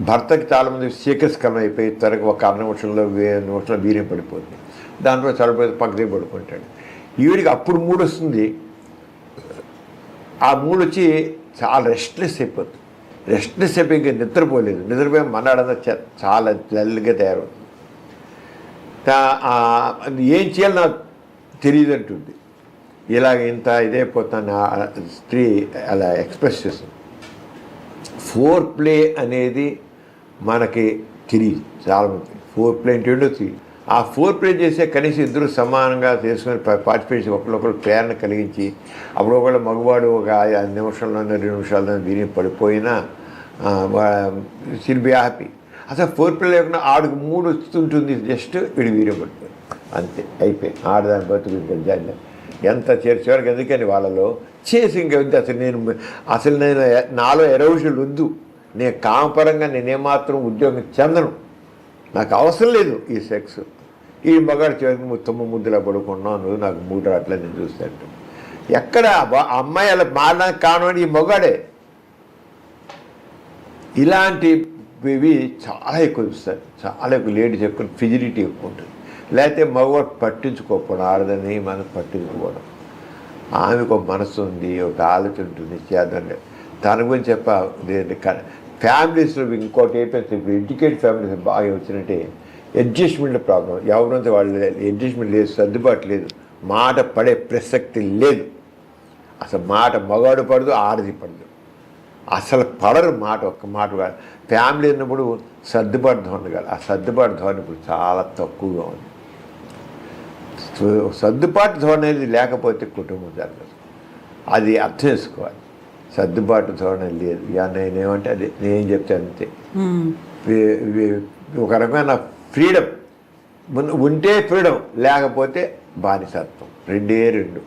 భర్తకి చాలామంది శీకస్కలం అయిపోయి త్వరగా ఒక 6 నిమిషంలో 2 నిమిషంలో వీర్యం పడిపోతుంది. దాంట్లో చడిపోతే పక్కనే పడుకుంటాడు. ఈవిడికి అప్పుడు మూడు వస్తుంది, ఆ మూడు వచ్చి చాలా రెస్ట్లెస్ అయిపోతుంది. రెస్ట్లెస్ అయిపోయి ఇంకా నిద్రపోలేదు, నిద్రపోయి మన్నాడంతా చాలా జల్లుగా తయారవుతుంది. ఏం చేయాలి నాకు తెలియదు అంటుంది. ఇలాగ ఇంత ఇదైపోతాను స్త్రీ అలా ఎక్స్ప్రెస్ చేస్తుంది. ఫోర్ ప్లే అనేది మనకి తెలియదు చాలామంది. ఫోర్ ప్లే అంటే తెలియదు. ఆ ఫోర్ ప్లే చేసే కనీసం ఇద్దరు సమానంగా చేసుకొని పార్టిసిపేట్ చేసి ఒకరికొకరు ప్రేరణ కలిగించి, అప్పుడు ఒకళ్ళు మగవాడు ఒక 5 నిమిషాల్లోనే 2 నిమిషాల్లో వీరి పడిపోయినా షిల్ బి హ్యాపీ. అసలు ఫోర్ ప్లే లేకుండా ఆడికి 3 వస్తుంటుంది, జస్ట్ వీడి వీర్యం పడిపోయి అంతే అయిపోయి ఆడదాని బతుకు జాయిన్. ఎంత చేర్చేవారికి ఎందుకని వాళ్ళలో చేసి ఇంకా వద్దు. అసలు నేను నాలో ఎరోషన్ వద్దు, నేను కామపరంగా నేనేమాత్రం ఉద్యోగం చెందను, నాకు అవసరం లేదు ఈ సెక్స్. ఈ మగాడు చేసి తొమ్మ ముద్దులా పడుకున్నాను, నాకు 3 రావట్లేదు నేను చూస్తాను. ఎక్కడ అమ్మాయి అలా మారడానికి కారణం ఈ మగాడే. ఇలాంటివి చాలా ఎక్కువ చూస్తారు, చాలా ఎక్కువ. లేడీస్ ఎక్కువ ఫిజిలిటీ ఎక్కువ ఉంటుంది. లేకపోతే మగవాడు పట్టించుకోకపోవడం, ఆడదని మనకు పట్టించుకోవడం. ఆమెకు ఒక మనసు ఉంది, ఒక ఆలోచన ఉంటుంది, చేద్దండి తన గురించి ఫ్యామిలీస్లో ఇంకోటి అయిపోయింది. ఇప్పుడు ఎడ్యుకేటెడ్ ఫ్యామిలీస్ బాగా వచ్చినట్టే అడ్జస్ట్మెంట్ ప్రాబ్లం. ఎవరంతా వాళ్ళు అడ్జస్ట్మెంట్ లేదు, సర్దుబాటు లేదు. మాట పడే ప్రసక్తి లేదు. అసలు మాట మగాడు పడదు, ఆడది పడదు, అసలు పడరు మాట. ఒక్క మాట కాదు. ఫ్యామిలీ ఉన్నప్పుడు సర్దుబాటు ధోరణి కాదు. ఆ సర్దుబాటు ధోరణి ఇప్పుడు చాలా తక్కువగా ఉంది. సర్దుబాటు ధోరణి అనేది లేకపోతే కుటుంబం జరగదు. అది అర్థం చేసుకోవాలి. సర్దుబాటు ధోరణి లేదు. ఇక నేనేమంటే అది నేను చెప్తే అంతే. ఒక రకమైన ఫ్రీడమ్ ఉంటే ఫ్రీడమ్, లేకపోతే బానిసత్వం. రెండే రెండు.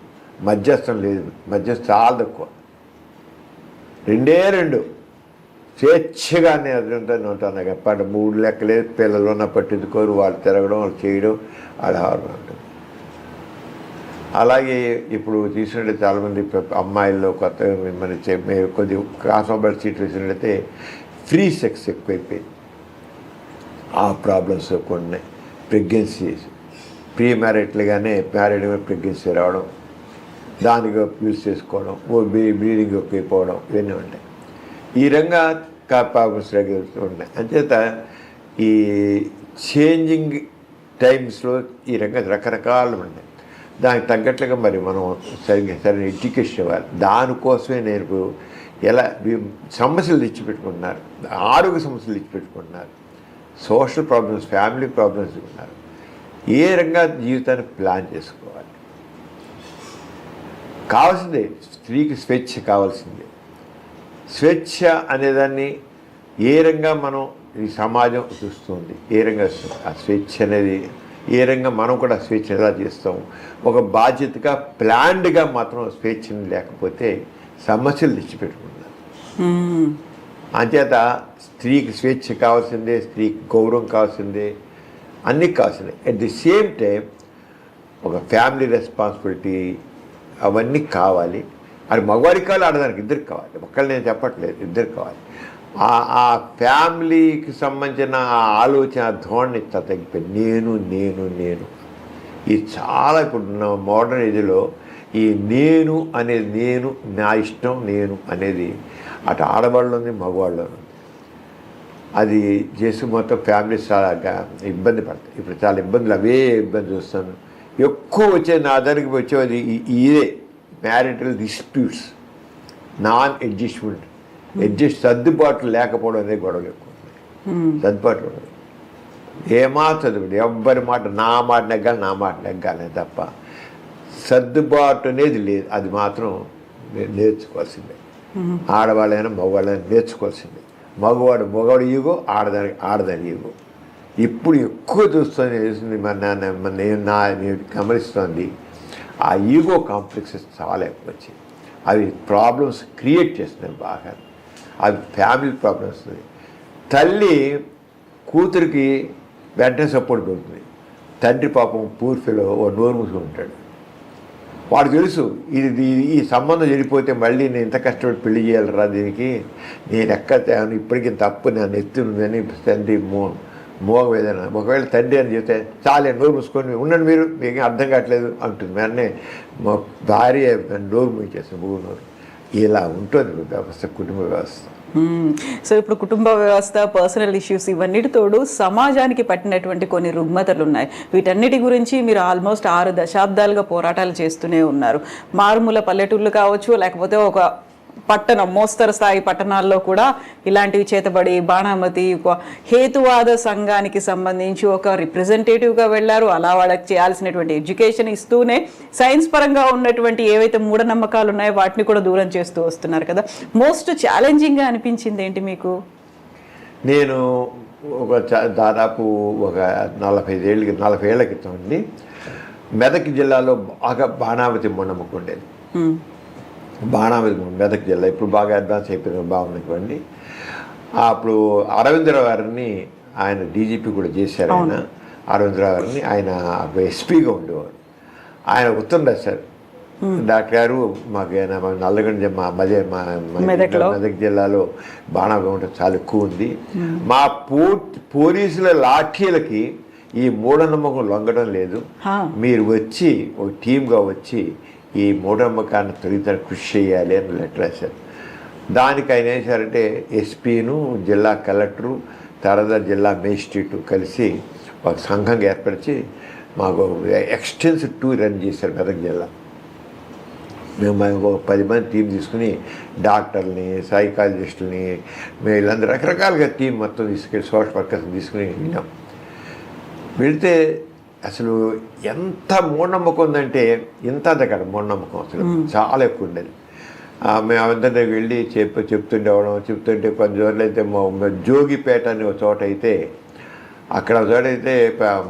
మధ్యస్థం లేదు. మధ్యస్థం చాలా తక్కువ. రెండే రెండు. స్వేచ్ఛగా నేను ఉంటాను. ఎప్పటి 3 లెక్కలేదు. పిల్లలు ఉన్న పట్టించుకోరు. వాళ్ళు తిరగడం, వాళ్ళు చేయడం, వాళ్ళ హారం ఉంటుంది. అలాగే ఇప్పుడు తీసుకుంటే చాలామంది అమ్మాయిల్లో కొత్తగా మన కొద్ది కాసోబర్ సీట్లు చూసినట్లయితే ఫ్రీ సెక్స్ ఎక్కువైపోయింది. ఆ ప్రాబ్లమ్స్ ఎక్కువ ఉన్నాయి. ప్రెగ్నెన్సీస్ ప్రీ మ్యారేట్లుగానే మ్యారేడ్ ప్రెగ్నెన్సీ రావడం, దానికి యూజ్ చేసుకోవడం, బ్లీడింగ్ ఎక్కువైపోవడం, ఇవన్నీ ఉంటాయి. ఈ రంగా ప్రాబ్లమ్స్ ఉన్నాయి. అంచేత ఈ చేంజింగ్ టైమ్స్లో ఈ రంగా రకరకాలు ఉన్నాయి. దానికి తగ్గట్లుగా మరి మనం సరైన ఎడ్యుకేషన్ ఇవ్వాలి. దానికోసమే నేను ఎలా సమస్యలు తెచ్చిపెట్టుకుంటున్నారు, ఆరోగ్య సమస్యలు తెచ్చిపెట్టుకుంటున్నారు, సోషల్ ప్రాబ్లమ్స్, ఫ్యామిలీ ప్రాబ్లమ్స్ ఉన్నారు. ఏ రంగా జీవితాన్ని ప్లాన్ చేసుకోవాలి. కావాల్సిందే స్త్రీకి స్వేచ్ఛ కావాల్సిందే. స్వేచ్ఛ అనేదాన్ని ఏ రంగా మనం ఈ సమాజం చూస్తుంది, ఏ రంగా ఆ స్వేచ్ఛ అనేది ఏ రంగా మనం కూడా స్వేచ్ఛ ఎలా చేస్తాం. ఒక బాధ్యతగా ప్లాన్డ్గా మాత్రం స్వేచ్ఛని లేకపోతే సమస్యలు తెచ్చిపెట్టుకుంటారు. అంచేత స్త్రీకి స్వేచ్ఛ కావాల్సిందే, స్త్రీకి గౌరవం కావాల్సిందే, అన్నీ కావాల్సిందే. అట్ ది సేమ్ టైం ఒక ఫ్యామిలీ రెస్పాన్సిబిలిటీ అవన్నీ కావాలి. అది మగవాడికి కావాలి, ఆడదానికి ఇద్దరికి కావాలి. ఒక్కళ్ళు నేను చెప్పట్లేదు, ఇద్దరికి కావాలి. ఆ ఫ్యామిలీకి సంబంధించిన ఆలోచన ధోరణి తగ్గిపోయి నేను నేను నేను ఇది చాలా ఇప్పుడు మోడర్న్ ఏజ్లో ఈ నేను అనేది, నేను నా ఇష్టం నేను అనేది అటు ఆడవాళ్ళు ఉంది, మగవాళ్ళు ఉంది. అది చేసి మొత్తం ఫ్యామిలీస్ చాలా ఇబ్బంది పడతాయి. ఇప్పుడు చాలా ఇబ్బందులు, అవే ఇబ్బంది చూస్తాను. ఎక్కువ వచ్చేది నా దానికి వచ్చేది ఇదే మ్యారిటల్ డిస్ప్యూట్స్, నాన్ అడ్జస్ట్మెంట్. సర్దుబాట్లు లేకపోవడం అనేది గొడవలు ఎక్కువ. సర్దుబాట్లు ఉండదు. చదువుకుంది ఎవ్వరి మాట నా మాట నెగ్గాలి తప్ప సర్దుబాటు అనేది లేదు. అది మాత్రం నేర్చుకోవాల్సిందే. ఆడవాళ్ళైనా మగవాళ్ళైనా నేర్చుకోవాల్సిందే. మగవాడు ఈగో, ఆడదాని ఈగో. ఇప్పుడు ఎక్కువ చూస్తుంది నేను గమనిస్తోంది. ఆ ఈగో కాంప్లెక్సెస్ చాలా ఎక్కువ వచ్చాయి. అవి ప్రాబ్లమ్స్ క్రియేట్ చేస్తున్నాయి బాగా. అవి ఫ్యామిలీ ప్రాబ్లమ్స్. తల్లి కూతురికి వెంటనే సపోర్ట్ పెడుతుంది. తండ్రి పాపం పూర్తిలో నోరు మూసుకొని ఉంటాడు. వాడు తెలుసు ఈ సంబంధం చెడిపోతే మళ్ళీ నేను ఇంత కష్టపడి పెళ్లి చేయాలరా, దీనికి నేను ఎక్కడ ఇప్పటికీ తప్పు నన్ను ఎత్తునుందని తండ్రి మోగ వేదన. ఒకవేళ తండ్రి అని చెప్తే చాలే నోరు మూసుకొని ఉండండి, మీరు మీకు అర్థం కావట్లేదు అంటుంది. వెంటనే మా భార్య నోరు మూసేస్తుంది, నోరు. ఇలా ఉంటుంది వ్యవస్థ, కుటుంబ వ్యవస్థ. సో ఇప్పుడు కుటుంబ వ్యవస్థ, పర్సనల్ ఇష్యూస్, ఇవన్నిటితోడు సమాజానికి పట్టినటువంటి కొన్ని రుగ్మతలు ఉన్నాయి. వీటన్నిటి గురించి మీరు ఆల్మోస్ట్ 6 దశాబ్దాలుగా పోరాటాలు చేస్తూనే ఉన్నారు. మారుమూల పల్లెటూళ్ళు కావచ్చు, లేకపోతే ఒక పట్టణం, మోస్తరు స్థాయి పట్టణాల్లో కూడా ఇలాంటివి చేతబడి బాణామతి హేతువాద సంఘానికి సంబంధించి ఒక రిప్రజెంటేటివ్గా వెళ్ళారు. అలా వాళ్ళకి చేయాల్సినటువంటి ఎడ్యుకేషన్ ఇస్తూనే సైన్స్ పరంగా ఉన్నటువంటి ఏవైతే మూఢనమ్మకాలు ఉన్నాయో వాటిని కూడా దూరం చేస్తూ వస్తున్నారు కదా. మోస్ట్ ఛాలెంజింగ్గా అనిపించింది ఏంటి మీకు? నేను దాదాపు ఒక 40 ఏళ్ల క్రితం అండి మెదక్ జిల్లాలో బాగా బాణామతి మూఢనమ్మకం ఉండేది. బాణామతి మెదక్ జిల్లా ఇప్పుడు బాగా అడ్వాన్స్ అయిపోయింది, బాగుంది. అప్పుడు అరవిందరావు గారిని ఆయన డీజీపీ కూడా చేశారు. అరవిందరావు గారిని ఆయన ఎస్పీగా ఉండేవారు. ఆయన ఉత్తరం రాశారు, డాక్టర్ గారు మాకు నల్లగొండ మెదక్ జిల్లాలో బాణామతి చాలా ఎక్కువ ఉంది. మా పోలీసుల లాఠీలకి ఈ మూఢనమ్మకం లొంగడం లేదు. మీరు వచ్చి ఒక టీమ్గా వచ్చి ఈ మూఢనమ్మకాన్ని తొలితర కృషి చేయాలి అని లెటర్ రాశారు. దానికి ఆయన ఏం చేశారంటే ఎస్పీను, జిల్లా కలెక్టరు, తర్వాత జిల్లా మేజిస్ట్రేటు కలిసి ఒక సంఘంగా ఏర్పరిచి మాకు ఎక్స్టెన్సివ్ టూర్ రన్ చేశారు మెదక్ జిల్లా. మేము ఒక 10 మంది టీం తీసుకుని డాక్టర్ని, సైకాలజిస్టులని, వీళ్ళందరూ రకరకాలుగా టీం మొత్తం తీసుకెళ్ళి సోషల్ వర్కర్స్ని తీసుకుని వెళ్ళాం. వెళితే అసలు ఎంత మూఢనమ్మకం ఉందంటే ఇంత దగ్గర మూఢనమ్మకం అసలు చాలా ఎక్కువ ఉండేది. మేము అందరి వెళ్ళి చెప్తుంటే కొన్ని చోట్ల అయితే జోగిపేట అనే ఒక చోట అయితే అక్కడ చోట అయితే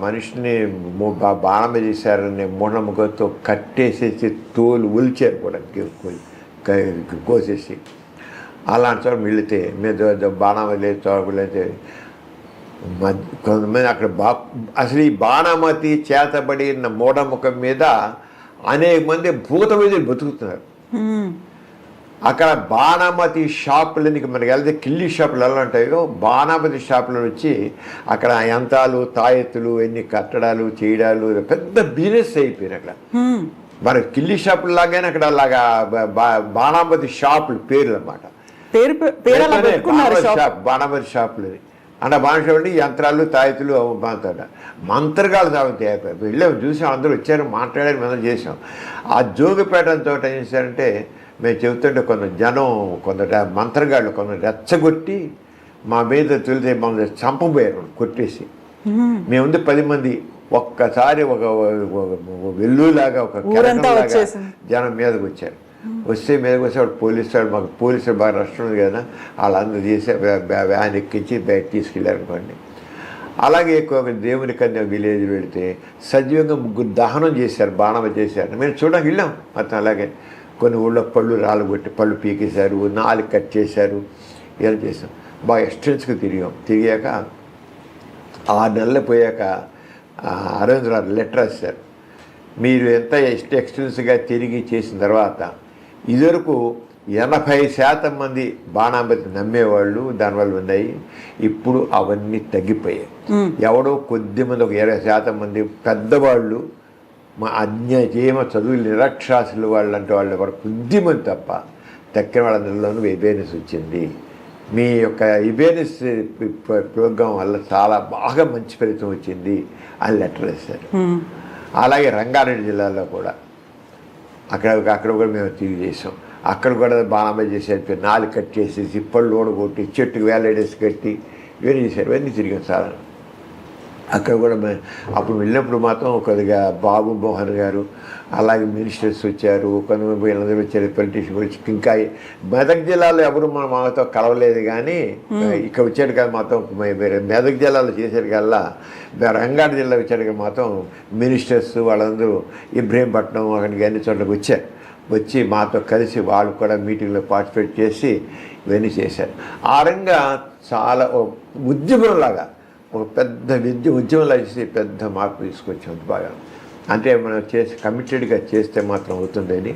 మనిషిని బాణం చేశారని మూఢనమ్మకంతో కట్టేసేసి తోలు ఉల్చారు కూడా కోసేసి. అలాంటి చోట వెళితే మేము బాణం వెళ్ళే చోట వెళితే కొంతమంది అక్కడ అసలు ఈ బాణామతి చేతబడిన మూఢముఖం మీద అనేక మంది భూత వైద్యులు బతుకుతున్నారు. అక్కడ బాణామతి షాపులని మనకి వెళ్తే కిల్లి షాపులు ఎలా ఉంటాయో బాణామతి షాపులో వచ్చి అక్కడ యంత్రాలు, తాయెత్తులు, ఎన్ని కట్టడాలు చేయడాలు పెద్ద బిజినెస్ అయిపోయినాయి. అక్కడ మన కిల్లి షాపులు లాగానే అక్కడ అలాగా బాణామతి షాపులు పేర్లు అన్నమాట. బాణామతి షాపులు అంటే బాణషాపులు యంత్రాలు, తాయెత్తులు బాగుతాడ మంత్రగాలు తాగుతాయి. వెళ్ళాము, చూసాం, అందరూ వచ్చారు, మాట్లాడారు, మనం చేసాం. ఆ జోగిపేట చోట ఏం చేశారంటే మేము చెబుతుంటే కొందరు మంత్రగాళ్ళు కొందరు రెచ్చగొట్టి మా మీద తెలితే మమ్మల్ని చంపబోయారు కొట్టేసి. మేముంది 10 మంది ఒక్కసారి ఒక వెల్లులాగా ఒక కెరటంలాగా జనం మీదకి వచ్చారు. మీదకి వస్తే మాకు పోలీసులు బాగా నష్టం ఉంది కదా, వాళ్ళందరూ చేసి వ్యాన్ ఎక్కించి బయట తీసుకెళ్ళారు అనుకోండి. అలాగే ఒక దేవుని కన్య విలేజ్ వెళితే సజీవంగా 3 దహనం చేశారు, బాణం చేశారు. మేము చూడడానికి వెళ్ళాం మొత్తం. అలాగే కొన్ని ఊళ్ళో పళ్ళు రాళ్ళగొట్టి పళ్ళు పీకేశారు, 4 కట్ చేశారు, ఇలా చేసాం. బాగా ఎక్స్టెన్స్గా తిరిగాక 6 నెలలు పోయాక అరవిందరావు లెటర్ రాశారు. మీరు ఎంత ఎక్స్టెన్స్గా తిరిగి చేసిన తర్వాత ఇదివరకు 80% మంది బాణామతి నమ్మేవాళ్ళు దానివల్ల ఉన్నాయి, ఇప్పుడు అవన్నీ తగ్గిపోయాయి. ఎవడో కొద్దిమంది ఒక 20% మంది పెద్దవాళ్ళు ఏమో చదువులు నిరక్షరాస్యులు వాళ్ళు అంటే వాళ్ళు ఎవరు కొద్దిమంది తప్ప తక్కిన వాళ్ళందరిలోనూ అవేర్నెస్ వచ్చింది. మీ యొక్క అవేర్నెస్ ప్రోగ్రాం వల్ల చాలా బాగా మంచి ఫలితం వచ్చింది అని లెటర్ వేశారు. అలాగే రంగారెడ్డి జిల్లాలో కూడా అక్కడ కూడా మేము తిరిగి చేసాం. అక్కడ కూడా బాణామతి చేసేది 4 కట్ చేసేసి పళ్ళు ఓడగొట్టి చెట్టుకు వేలాడేసి కట్టి ఇవన్నీ చేశారు. ఇవన్నీ తిరిగాం చాలా. అక్కడ కూడా అప్పుడు వెళ్ళినప్పుడు మాత్రం కొద్దిగా బాబు మోహన్ గారు అలాగే మినిస్టర్స్ వచ్చారు, కొంతమంది వీళ్ళందరూ వచ్చారు, పొలిటీషియన్ వచ్చి. ఇంకా మెదక్ జిల్లాలో ఎవరు మాతో కలవలేదు, కానీ ఇక్కడ వచ్చాడు కదా మాత్రం మెదక్ జిల్లాలో చేశారు కల్లా రంగారెడ్డి జిల్లా వచ్చాడు మాత్రం మినిస్టర్స్ వాళ్ళందరూ ఇబ్రహీంపట్నం అక్కడికి అన్ని చోట్లకి వచ్చారు. వచ్చి మాతో కలిసి వాళ్ళు కూడా మీటింగ్లో పార్టిసిపేట్ చేసి ఇవన్నీ చేశారు. ఆ రంగా చాలా ఉద్యమంలాగా ఒక పెద్ద ఉద్యమంలో చేసి పెద్ద మార్పు తీసుకొచ్చాం. బాగా అంటే మనం కమిటెడ్గా చేస్తే మాత్రం అవుతుందని.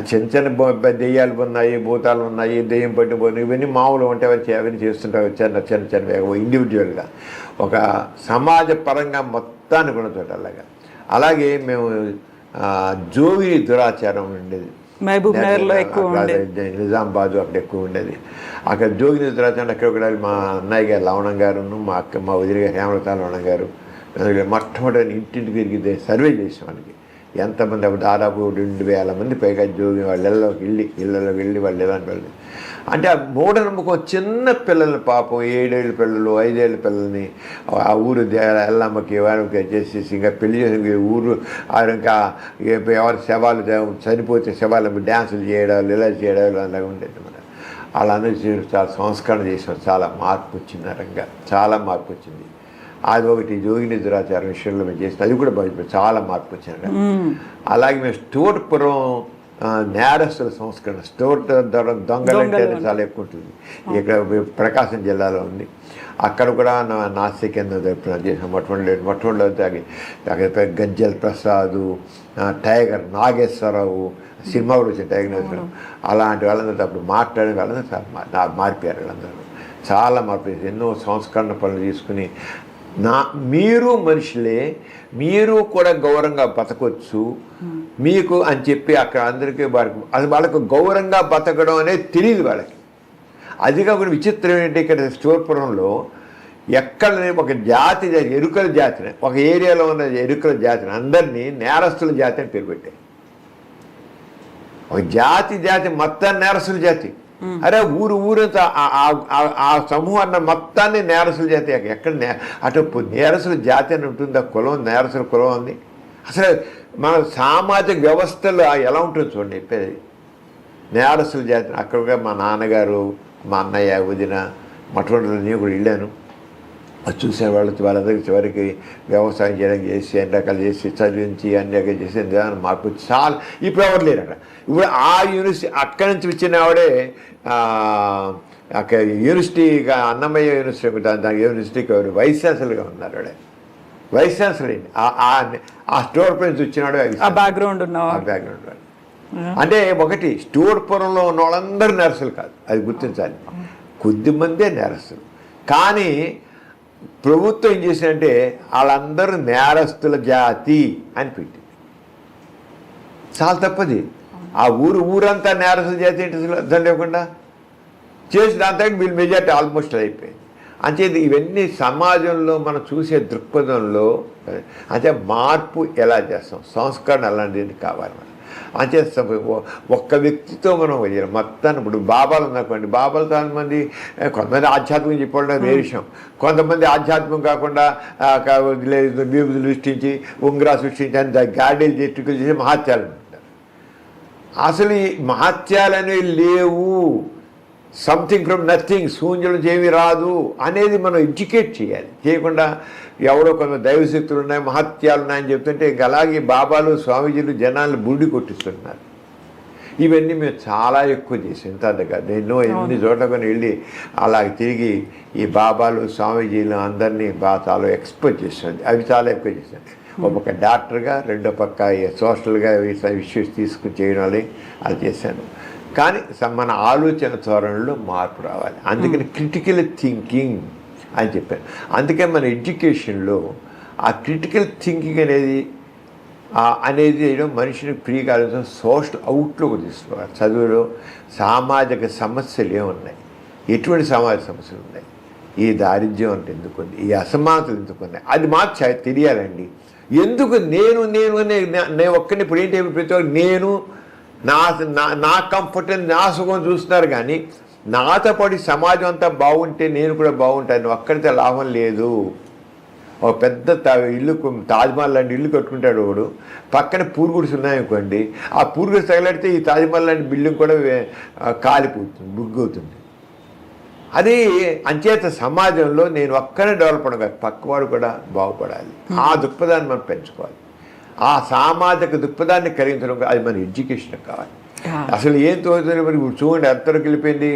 చిన్న చిన్న దెయ్యాలు ఉన్నాయి, భూతాలు ఉన్నాయి, దెయ్యం పట్టిపోయినాయి, ఇవన్నీ మామూలు ఉంటే అవన్నీ చేస్తుంటారు చిన్న ఇండివిజువల్గా. ఒక సమాజ పరంగా మొత్తాన్ని కూడా చోట అలాగే మేము జోగి దురాచారం ఉండేది మహబూబ్నగర్లో ఎక్కువ నిజామాబాదు అక్కడ ఎక్కువ ఉండేది. అక్కడ జోగి దురాచారం అక్కడ కూడా మా అన్నయ్య గారు లవణం గారు, మా వదిలి గారు హేమలత లవణం గారు మొట్టమొదటి ఇంటింటికి తిరిగి సర్వే చేసాం. వాళ్ళకి ఎంతమంది దాదాపు 2000 మంది పైగా జోగి వాళ్ళ ఇళ్ళలోకి వెళ్ళి వాళ్ళు ఎలాంటి వాళ్ళు అంటే ఆ మూఢనమ్మకం. చిన్న పిల్లలు పాపం 7 ఏళ్ళ పిల్లలు 5 ఏళ్ళ పిల్లల్ని ఆ ఊరు ఎల్లమ్మకి ఎవరికి చేసేసి ఇంకా పెళ్లి చేసి ఊరు ఇంకా ఎవరి శవాలు చనిపోతే శవాలకు డ్యాన్సులు చేయడాలు ఇలా చేయడాలు అలాగే ఉండేది. మన వాళ్ళందరూ చాలా సంస్కరణ చేసాం. చాలా మార్పు వచ్చింది, రంగా చాలా మార్పు వచ్చింది. అది ఒకటి జోగిని దురాచారం విషయంలో మేము చేసిన అది కూడా చాలా మార్పు వచ్చింది. అలాగే మేము స్టోర్పురం నేరస్తుల సంస్కరణ, స్టోర్ దొంగలంటే చాలా ఎక్కువ ఉంటుంది. ఇక్కడ ప్రకాశం జిల్లాలో ఉంది. అక్కడ కూడా నాస్య కేంద్రం చేసాం. మొట్టమొదటి గజ్జల్ ప్రసాదు, టైగర్ నాగేశ్వరరావు సినిమా కూడా వచ్చింది, టైగర్ నాగేశ్వరరావు. అలాంటి వాళ్ళందరూ అప్పుడు మాట్లాడే వాళ్ళందరూ చాలా మారిపోయారు. వాళ్ళందరూ చాలా మారిపోయారు. ఎన్నో సంస్కరణ పనులు తీసుకుని మీరు మనుషులే, మీరు కూడా గౌరవంగా బతకొచ్చు మీకు అని చెప్పి అక్కడ అందరికీ వాళ్ళకు గౌరవంగా బతకడం అనేది తెలియదు వాళ్ళకి. అది కాకుండా విచిత్రం ఏంటి, ఇక్కడ స్టోర్పురంలో ఎక్కడ ఒక జాతి ఎరుకల జాతిని, ఒక ఏరియాలో ఉన్న ఎరుకల జాతిని అందరినీ నేరస్తుల జాతి అని పేరు పెట్టాయి. ఒక జాతి మొత్తం నేరస్తుల జాతి. అరే ఊరంతా ఆ సమూహాన్ని మొత్తాన్ని నేరస్తుల జాతి. ఎక్కడ అటు నేరస్తుల జాతి అని ఉంటుందా? కులం, నేరస్తుల కులం ఉంది. అసలు మన సామాజిక వ్యవస్థలో ఎలా ఉంటుంది చూడండి చెప్పేది. నేరస్తుల జాతి అక్కడ మా నాన్నగారు, మా అన్నయ్య, వదిన మఠంలో కూడా వెళ్ళాను. అది చూసే వాళ్ళందరికీ చివరికి వ్యవసాయం చేయడం చేసి అన్ని రకాలు చేసి చదివించి అన్ని రకాలు చేసి మార్పు చాలా. ఇప్పుడు ఎవరు లేరట. ఇప్పుడు ఆ యూనివర్సిటీ అక్కడి నుంచి వచ్చిన ఆవిడే అక్కడ యూనివర్సిటీగా అన్నమయ్య యూనివర్సిటీ దాని యూనివర్సిటీకి వైస్ ఛాన్సలర్గా ఉన్నారు. ఆవిడ వైస్ ఛాన్సలర్ అండి. ఆ స్టోర్ నుంచి వచ్చినాడు బ్యాక్గ్రౌండ్ అంటే ఒకటి స్టోర్పురంలో ఉన్న వాళ్ళందరూ నేరస్తులు కాదు, అది గుర్తించాలి. కొద్దిమందే నేరస్తులు. కానీ ప్రభుత్వం ఏం చేసిందంటే వాళ్ళందరూ నేరస్తుల జాతి అని పెట్టింది. చాలా తప్పది. ఆ ఊరంతా నేరస్తుల జాతి ఏంటి అసలు అర్థం లేకుండా చేసి దాంతో వీళ్ళు మెజార్టీ ఆల్మోస్ట్ అయిపోయింది. అంచేది ఇవన్నీ సమాజంలో మనం చూసే దృక్పథంలో అంటే మార్పు ఎలా చేస్తాం, సంస్కరణ అలాంటిది కావాలి. మనం అంతే ఒక్క వ్యక్తితో మనం మొత్తాన్ని ఇప్పుడు బాబాలు ఉన్నాకోండి, బాబాలు చాలామంది కొంతమంది ఆధ్యాత్మికం చెప్పడం వేరే విషయం. కొంతమంది ఆధ్యాత్మికం కాకుండా బీబులు సృష్టించి ఉంగరా సృష్టించి అని గాడీలు చెట్టుకులు చేసి మహత్యాలు ఉంటారు. అసలు ఈ మహత్యాలు అనేవి లేవు. సంథింగ్ ఫ్రమ్ నథింగ్, శూన్యం నుంచి ఏమీ రాదు అనేది మనం ఎడ్యుకేట్ చేయాలి. చేయకుండా ఎవరో కొంత దైవశక్తులు ఉన్నాయి, మహత్యాలు ఉన్నాయని చెప్తుంటే ఇంకా అలాగే బాబాలు, స్వామీజీలు జనాలు బుడి కొట్టిస్తున్నారు. ఇవన్నీ మేము చాలా ఎక్కువ చేసాం. ఇంత కాదు, ఎన్ని చోట్ల వెళ్ళి అలా తిరిగి ఈ బాబాలు, స్వామీజీలు అందరినీ చాలా ఎక్స్పోజ్ చేసాం. అవి చాలా ఎక్కువ చేశాను. ఒక పక్క డాక్టర్గా, రెండో పక్క సోషల్గా ఇష్యూస్ తీసుకుని చేయడం అది చేశాను. కానీ మన ఆలోచన ధోరణిలో మార్పు రావాలి. అందుకని క్రిటికల్ థింకింగ్ అని చెప్పాను. అందుకే మన ఎడ్యుకేషన్లో ఆ క్రిటికల్ థింకింగ్ అనేది చేయడం మనిషిని ఫ్రీగా ఆలోచన సోషల్ అవుట్లోకి తీసుకోవాలి. చదువులో సామాజిక సమస్యలు ఏమున్నాయి, ఎటువంటి సామాజిక సమస్యలు ఉన్నాయి, ఈ దారిద్ర్యం అంటే ఎందుకుంది, ఈ అసమానతలు ఎందుకున్నాయి, అది మాకు తెలియాలండి. ఎందుకు నేను ఒక్కడిని ఇప్పుడు ఏంటి ప్రతి ఒక్కరు నేను నా కంఫర్ట్ నా సుఖం చూస్తున్నారు. కానీ నాతో పాటు సమాజం అంతా బాగుంటే నేను కూడా బాగుంటాను. ఒక్కడితే లాభం లేదు. ఒక పెద్ద ఇల్లు తాజ్మహల్ లాంటి ఇల్లు కట్టుకుంటాడు వాడు, పక్కన పూరుగుడిసి ఉన్నాయనుకోండి, ఆ పూరుగుడిసి తగలడితే ఈ తాజ్మహల్ లాంటి బిల్డింగ్ కూడా కాలిపోతుంది, బుగ్గవుతుంది. అది అంచేత సమాజంలో నేను ఒక్కనే డెవలప్ అవ్వను, పక్కవాడు కూడా బాగుపడాలి. ఆ దృక్పథాన్ని మనం పెంచుకోవాలి. ఆ సామాజిక దృక్పథాన్ని కలిగించడం అది మన ఎడ్యుకేషన్ కావాలి. అసలు ఏం తోచుతుంది మరి చూడండి, ఎంతవరకు వెళ్ళిపోయింది.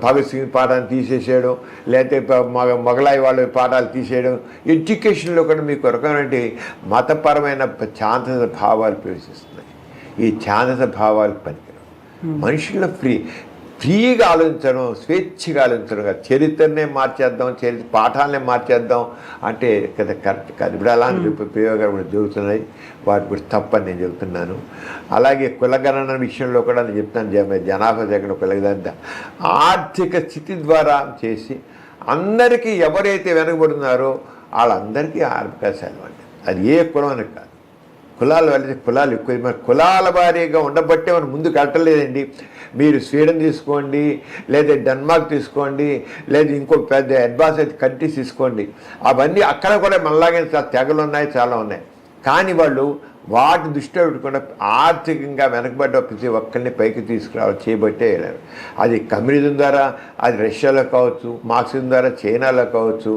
భగత్ సింగ్ పాఠాన్ని తీసేసేయడం, లేకపోతే మొగలాయి వాళ్ళ పాఠాలు తీసేయడం. ఎడ్యుకేషన్లో కూడా మీకు రకమైన మతపరమైన ఛాందస భావాలు ప్రవేశిస్తున్నాయి. ఈ ఛాందస భావాలు పనికిరావు. మనుషుల్లో ఫ్రీగా ఆలోచించడం, స్వేచ్ఛగా ఆలోచించడం కాదు. చరిత్రనే మార్చేద్దాం, పాఠాలనే మార్చేద్దాం అంటే కదా కరెక్ట్ కాదు. ఇప్పుడు అలాంటి ప్రయోగాలు కూడా జరుగుతున్నాయి. వాటి కూడా తప్పని నేను చెబుతున్నాను. అలాగే కులగణన విషయంలో కూడా నేను చెప్తాను. జనాభా సేకరణ కులగణన ఆర్థిక స్థితి ద్వారా చేసి అందరికీ ఎవరైతే వెనకబడుతున్నారో వాళ్ళందరికీ అవకాశాలు అంటే అది ఏ కులం అని కాదు. కులాలు వెళ్ళి కులాలు ఎక్కువ, మరి కులాల వారీగా ఉండబట్టే మనం ముందుకు వెళ్ళలేదండి. మీరు స్వీడన్ తీసుకోండి, లేదా డెన్మార్క్ తీసుకోండి, లేదా ఇంకో పెద్ద అడ్వాన్స్ కంట్రీస్ తీసుకోండి. అవన్నీ అక్కడ కూడా మనలాగే తెగలు ఉన్నాయి, చాలా ఉన్నాయి. కానీ వాళ్ళు వాటి దృష్టిలో పెట్టుకుండా ఆర్థికంగా వెనకబడ్డ ప్రతి ఒక్కరిని పైకి తీసుకురావాలి, చేయబట్టే వెళ్ళారు. అది కమ్యూనిజం ద్వారా, అది రష్యాలో కావచ్చు, మార్క్సిజం ద్వారా చైనాలో కావచ్చు.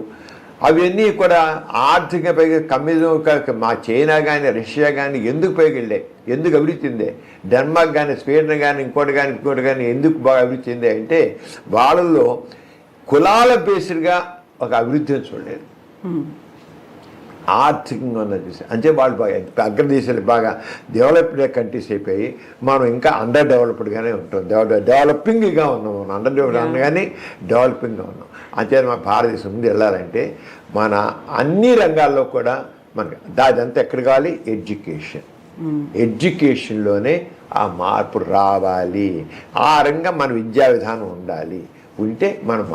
అవన్నీ కూడా ఆర్థిక పైగా కమ్యూనిజం మా చైనా కానీ రష్యా కానీ ఎందుకు పైకి వెళ్ళాయి, ఎందుకు అభివృద్ధి చెందే, డెన్మార్క్ కానీ స్వీడన్ కానీ ఇంకోటి కానీ ఎందుకు బాగా అభివృద్ధి చెందే అంటే వాళ్ళల్లో కులాల బేస్డ్గా ఒక అభివృద్ధిని చూడలేదు, ఆర్థికంగా ఉన్నది చూసి. అంటే వాళ్ళు బాగా అగ్రదేశాలు బాగా డెవలప్డ్ కంట్రీస్ అయిపోయి మనం ఇంకా అండర్ డెవలప్డ్గానే ఉంటాం. డెవలపింగ్గా ఉన్నాం. మనం అండర్ డెవలప్డ్ కానీ డెవలపింగ్గా ఉన్నాం. అంతే మన భారతదేశం ముందు వెళ్ళాలంటే మన అన్ని రంగాల్లో కూడా మనకి దాదంతా ఎక్కడ కావాలి, ఎడ్యుకేషన్లోనే ఆ మార్పు రావాలి. ఆ రంగం మన విద్యా విధానం ఉండాలి. ఉంటే మనం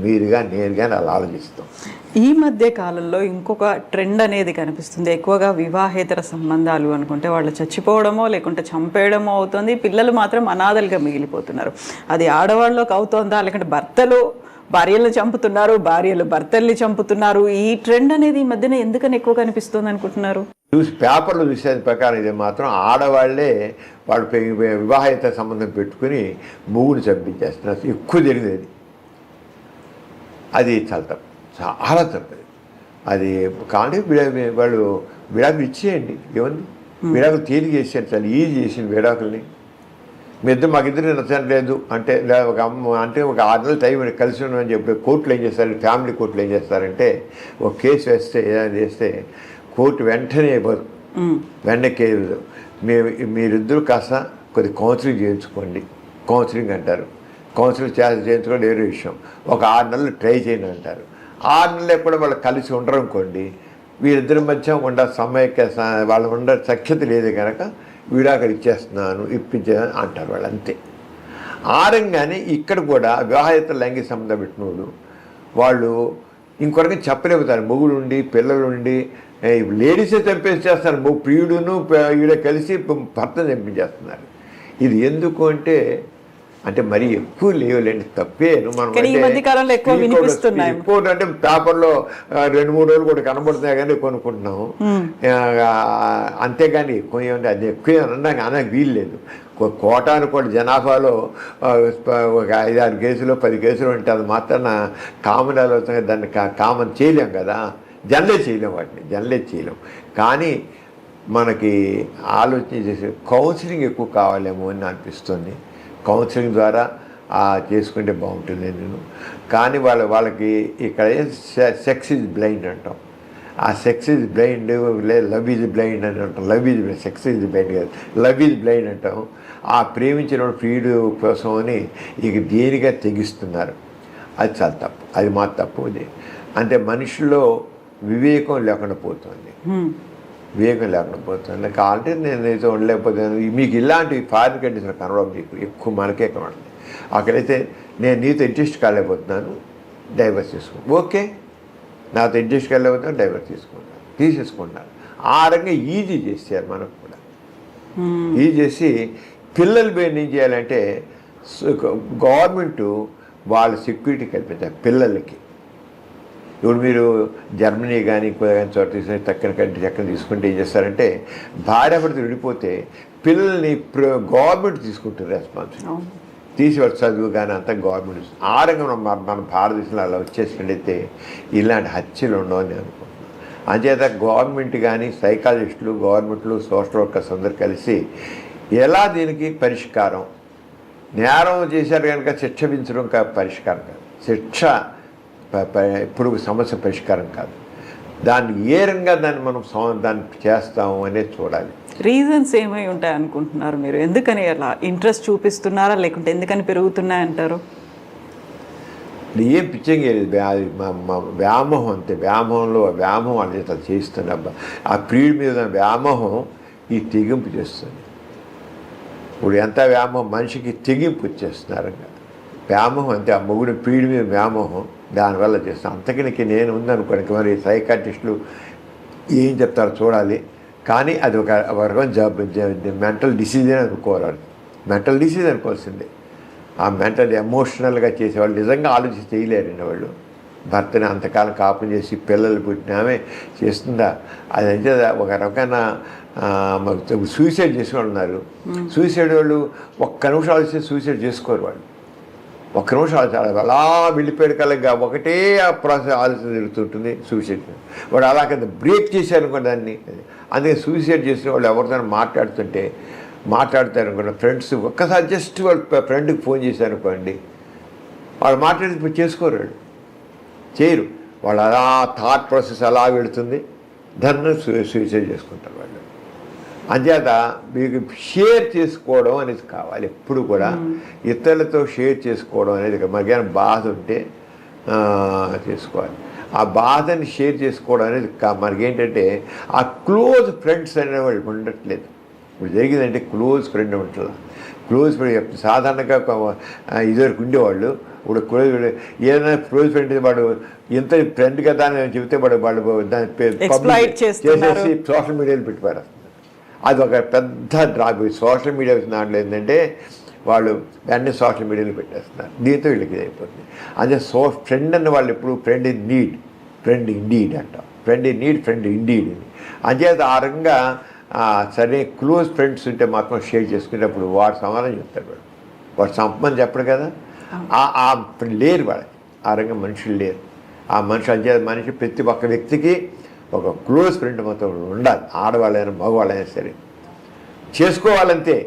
మీరుగా నేను కానీ అలా ఆలోచిస్తాం. ఈ మధ్య కాలంలో ఇంకొక ట్రెండ్ అనేది కనిపిస్తుంది. ఎక్కువగా వివాహేతర సంబంధాలు అనుకుంటే వాళ్ళు చచ్చిపోవడమో లేకుంటే చంపేయడమో అవుతుంది, పిల్లలు మాత్రం అనాథలుగా మిగిలిపోతున్నారు. అది ఆడవాళ్ళకి అవుతుందా, లేకుంటే భర్తలు భార్యలను చంపుతున్నారు, భార్యలు భర్తల్ని చంపుతున్నారు? ఈ ట్రెండ్ అనేది ఈ మధ్యన ఎందుకని ఎక్కువ కనిపిస్తుంది అనుకుంటున్నారు? పేపర్లు చూసే ప్రకారం ఇది మాత్రం ఆడవాళ్లే వాళ్ళు వివాహేతర సంబంధం పెట్టుకుని మూగుని చంపించేస్తున్నారు. ఎక్కువ జరిగేది అది చాలా తప్పు, చాలా తప్పది అది. కానీ వాళ్ళు విడాకులు ఇచ్చేయండి, ఏముంది, విడాకులు తేలిక చేసేయండి, చాలా ఈజీ చేసింది విడాకుల్ని. మీ ఇద్దరు మాకిద్దరు నచ్చలేదు అంటే ఒక అంటే ఒక 6 నెలలు టైం కలిసి ఉన్నామని చెప్పి కోర్టులు ఏం చేస్తారు, ఫ్యామిలీ కోర్టులు ఏం చేస్తారంటే ఒక కేసు వేస్తే ఏదైనా చేస్తే కోర్టు వెంటనే ఇవ్వదు, వెంటనే కేసు మీరిద్దరూ కాస్త కొద్ది కౌన్సిలింగ్ చేయించుకోండి, కౌన్సిలింగ్ అంటారు. కౌన్సిలింగ్ చేయించుకోవడం వేరే విషయం. ఒక 6 నెలలు ట్రై చేయండి అంటారు. 6 నెలలు కూడా వాళ్ళు కలిసి ఉండరు అనుకోండి, వీరిద్దరి మధ్య వాళ్ళు ఉండ సఖ్యత లేదు కనుక విడాకులు ఇచ్చేస్తున్నాను, ఇప్పించేదని అంటారు వాళ్ళు, అంతే. ఆరంగానే ఇక్కడ కూడా వివాహేతర లైంగిక సంబంధం పెట్టినోళ్ళు వాళ్ళు ఇంకొకరికి చెప్పలేకపోతారు. మొగుడుండి పిల్లలుండి లేడీసే చంపేసేస్తారు, ప్రియుడును ఈడ కలిసి భర్తను చంపించేస్తున్నారు. ఇది ఎందుకు అంటే మరీ ఎక్కువ లేవులేండి, తప్పేను. మనం ఎక్కువ అంటే పేపర్లో 2-3 రోజులు కూడా కనబడుతున్నాయి కానీ కొనుక్కుంటున్నాము, అంతేగాని ఎక్కువ ఏమంటే అది ఎక్కువ అనడానికి వీలు లేదు. కోటాను కోటి జనాభాలో ఒక 5-6 కేసులు 10 కేసులు ఉంటే అది మాత్రాన కామన్ ఆలోచన దాన్ని కామన్ చేయలేం కదా, జనరేట్ చేయలేం, వాటిని జనరేట్ చేయలేం. కానీ మనకి ఆలోచన చేసే కౌన్సిలింగ్ ఎక్కువ కావాలేమో అని అనిపిస్తుంది. కౌన్సిలింగ్ ద్వారా చేసుకుంటే బాగుంటుంది నేను. కానీ వాళ్ళకి ఇక్కడ సెక్స్ ఈజ్ బ్లైండ్ అంటాం. ఆ sex is blind, love is blind అని అంటాం. Love is sex is blind కాదు, లవ్ ఈజ్ బ్లైండ్ అంటాం. ఆ ప్రేమించిన ప్రియుడు కోసం అని ఇక దేనిగా తెగిస్తున్నారు. అది చాలా తప్పు, అది మా తప్పు. అది అంటే మనిషిలో వివేకం లేకుండా పోతుంది, వివేకం లేకుండా పోతుంది. కావాలంటే నేను అయితే ఉండలేకపోతున్నాను. మీకు ఇలాంటి ఫారిన్ కండిషన్ కనబడవు, మీకు ఎక్కువ మనకే కనబడుతుంది. అక్కడైతే నేను నీతో అడ్జస్ట్ కాలేకపోతున్నాను, డైవర్స్ చేసుకుంటాను. ఓకే, నాతో అడ్జస్ట్ కాలేకపోతున్నాను, డైవర్స్ తీసేసుకుంటాను. ఆ రకంగా ఈజీ చేశారు మనకు కూడా. ఈజీ చేసి పిల్లలు ఏం చేయాలంటే గవర్నమెంట్ వాళ్ళ సెక్యూరిటీ కల్పించాలి పిల్లలకి. ఇప్పుడు మీరు జర్మనీ కానీ ఇంకో కానీ చోట తీసుకుని తక్కిన కంట్రీ ఎక్కడ తీసుకుంటే ఏం చేస్తారంటే భార్యాభర్తలు విడిపోతే పిల్లల్ని గవర్నమెంట్ తీసుకుంటుంది రెస్పాన్సిబిలిటీ, తీసివాడు చదువు కానీ అంతా గవర్నమెంట్. ఆ రంగంలో మన భారతదేశంలో అలా వచ్చేసినట్టయితే ఇలాంటి హత్యలు ఉండవని అనుకుంటున్నాను. అంచేత గవర్నమెంట్ కానీ సైకాలజిస్టులు, గవర్నమెంట్లు, సోషల్ వర్కర్స్ అందరు కలిసి ఎలా దీనికి పరిష్కారం, నేరం చేశారు కనుక శిక్ష విధించడం పరిష్కారం కాదు, శిక్ష ఇప్పుడు సమస్య పరిష్కారం కాదు. దాన్ని ఏ రంగా మనం దాన్ని చేస్తాము అనేది చూడాలి. రీజన్స్ ఏమై ఉంటాయి అనుకుంటున్నారు మీరు? ఎందుకని అలా ఇంట్రెస్ట్ చూపిస్తున్నారా, లేకుంటే ఎందుకని పెరుగుతున్నాయంటారు? ఏం పిచ్చింగ్ లేదు, వ్యామోహం అంతే. వ్యామోహం అనేది అసలు చేస్తున్నా ఆ ప్రియుడి మీద వ్యామోహం ఈ తెగింపు చేస్తుంది. ఇప్పుడు ఎంత వ్యామోహం, మనిషికి తెగింపు వచ్చేస్తున్నారు. వ్యామోహం అంతే, ఆ మొగుడు ప్రియుడి మీద వ్యామోహం, దానివల్ల చేస్తాను. అంతకనికి నేను ఉందనుకోండి, మరి సైకాట్రిస్టులు ఏం చెప్తారో చూడాలి. కానీ అది ఒక రకం మెంటల్ డిసీజ్ అని అనుకోవాలి, మెంటల్ డిసీజ్ అనుకోవాల్సిందే. ఆ మెంటల్ ఎమోషనల్గా చేసేవాళ్ళు నిజంగా ఆలోచించి చేయలేరండి. వాళ్ళు భర్తని అంతకాలం కాపురం చేసి పిల్లలు పుట్టినామే చేస్తుందా, అది అంటే ఒక రకమైన సూసైడ్ చేసిన వాళ్ళు ఉన్నారు. సూసైడ్ వాళ్ళు ఒక్క నిమిషం ఆలోచిస్తే సూసైడ్ చేసుకోరు. వాళ్ళు ఒక్క నిమిషం ఆలోచన అలా వెళ్ళిపోయాడు కలగా ఒకటే ఆ ప్రాసెస్ ఆలోచన జరుగుతుంటుంది సూసైడ్. వాడు అలా కదా బ్రేక్ చేశారు అనుకోండి దాన్ని. అందుకే సూసైడ్ చేసిన వాళ్ళు ఎవరితో మాట్లాడతారు అనుకోండి, ఫ్రెండ్స్ ఒక్కసారి జస్ట్ వాళ్ళ ఫ్రెండ్కి ఫోన్ చేశారు అనుకోండి, వాళ్ళు మాట్లాడి చేసుకోరు, వాళ్ళు చేయరు. వాళ్ళు అలా థాట్ ప్రాసెస్ అలా వెళుతుంది, దాన్ని సూసైడ్ చేసుకుంటారు వాళ్ళు. అంచేత మీకు షేర్ చేసుకోవడం అనేది కావాలి ఎప్పుడు కూడా. ఇతరులతో షేర్ చేసుకోవడం అనేది మనకేమైనా బాధ ఉంటే చేసుకోవాలి. ఆ బాధని షేర్ చేసుకోవడం అనేది మనకేంటంటే ఆ క్లోజ్ ఫ్రెండ్స్ అనేవాళ్ళు ఉండట్లేదు. ఇప్పుడు జరిగిందంటే క్లోజ్ ఫ్రెండ్ ఉంటుందా, క్లోజ్ ఫ్రెండ్ సాధారణంగా ఇదివరకు ఉండేవాళ్ళు. ఇప్పుడు క్లోజ్ ఏదైనా క్లోజ్ ఫ్రెండ్ వాడు ఎంత ఫ్రెండ్ కదా అని చెబితే వాడు దాన్ని Exploit చేస్తున్నారు. చేసేసి సోషల్ మీడియాలో పెట్టిపారు. అది ఒక పెద్ద డ్రాప్. సోషల్ మీడియా దాంట్లో ఏంటంటే వాళ్ళు అన్ని సోషల్ మీడియాలో పెట్టేస్తున్నారు. దీంతో వీళ్ళకి ఇది అయిపోతుంది. అదే ఫ్రెండ్ అన్న వాళ్ళు ఎప్పుడు friend in need, friend indeed అంటాం. Friend in need, friend indeed అని. అంచేత ఆ రకంగా సరే క్లోజ్ ఫ్రెండ్స్ ఉంటే మాత్రం షేర్ చేసుకునేటప్పుడు వాడు సమాధానం చెప్తాడు. వాడు సంపమని చెప్పడు కదా, లేరు వాళ్ళకి. ఆ రకంగా మనుషులు లేరు. ఆ మనిషి అంచేత మనిషి ప్రతి ఒక్క వ్యక్తికి ఒక క్లోజ్ ఫ్రెండ్ మొత్తం ఉండాలి. ఆడవాళ్ళైనా మగవాళ్ళైనా సరే చేసుకోవాలంతే.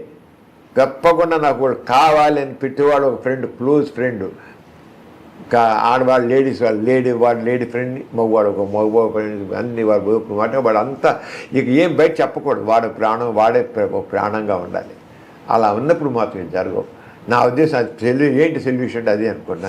తప్పకుండా నాకు కావాలి అని పెట్టేవాడు ఒక ఫ్రెండ్, క్లోజ్ ఫ్రెండ్. ఆడవాళ్ళు లేడీస్ వాడు లేడీ ఫ్రెండ్, మగవాడు ఒక మగవాడు ఫ్రెండ్, అన్ని వాడు మాట వాడు అంతా ఇక ఏం బయట చెప్పకూడదు. వాడు ప్రాణం వాడే ప్రాణంగా ఉండాలి. అలా ఉన్నప్పుడు మాత్రం జరగవు. నా ఉద్దేశం అది ఏంటి సొల్యూషన్ అది అనుకున్నాను.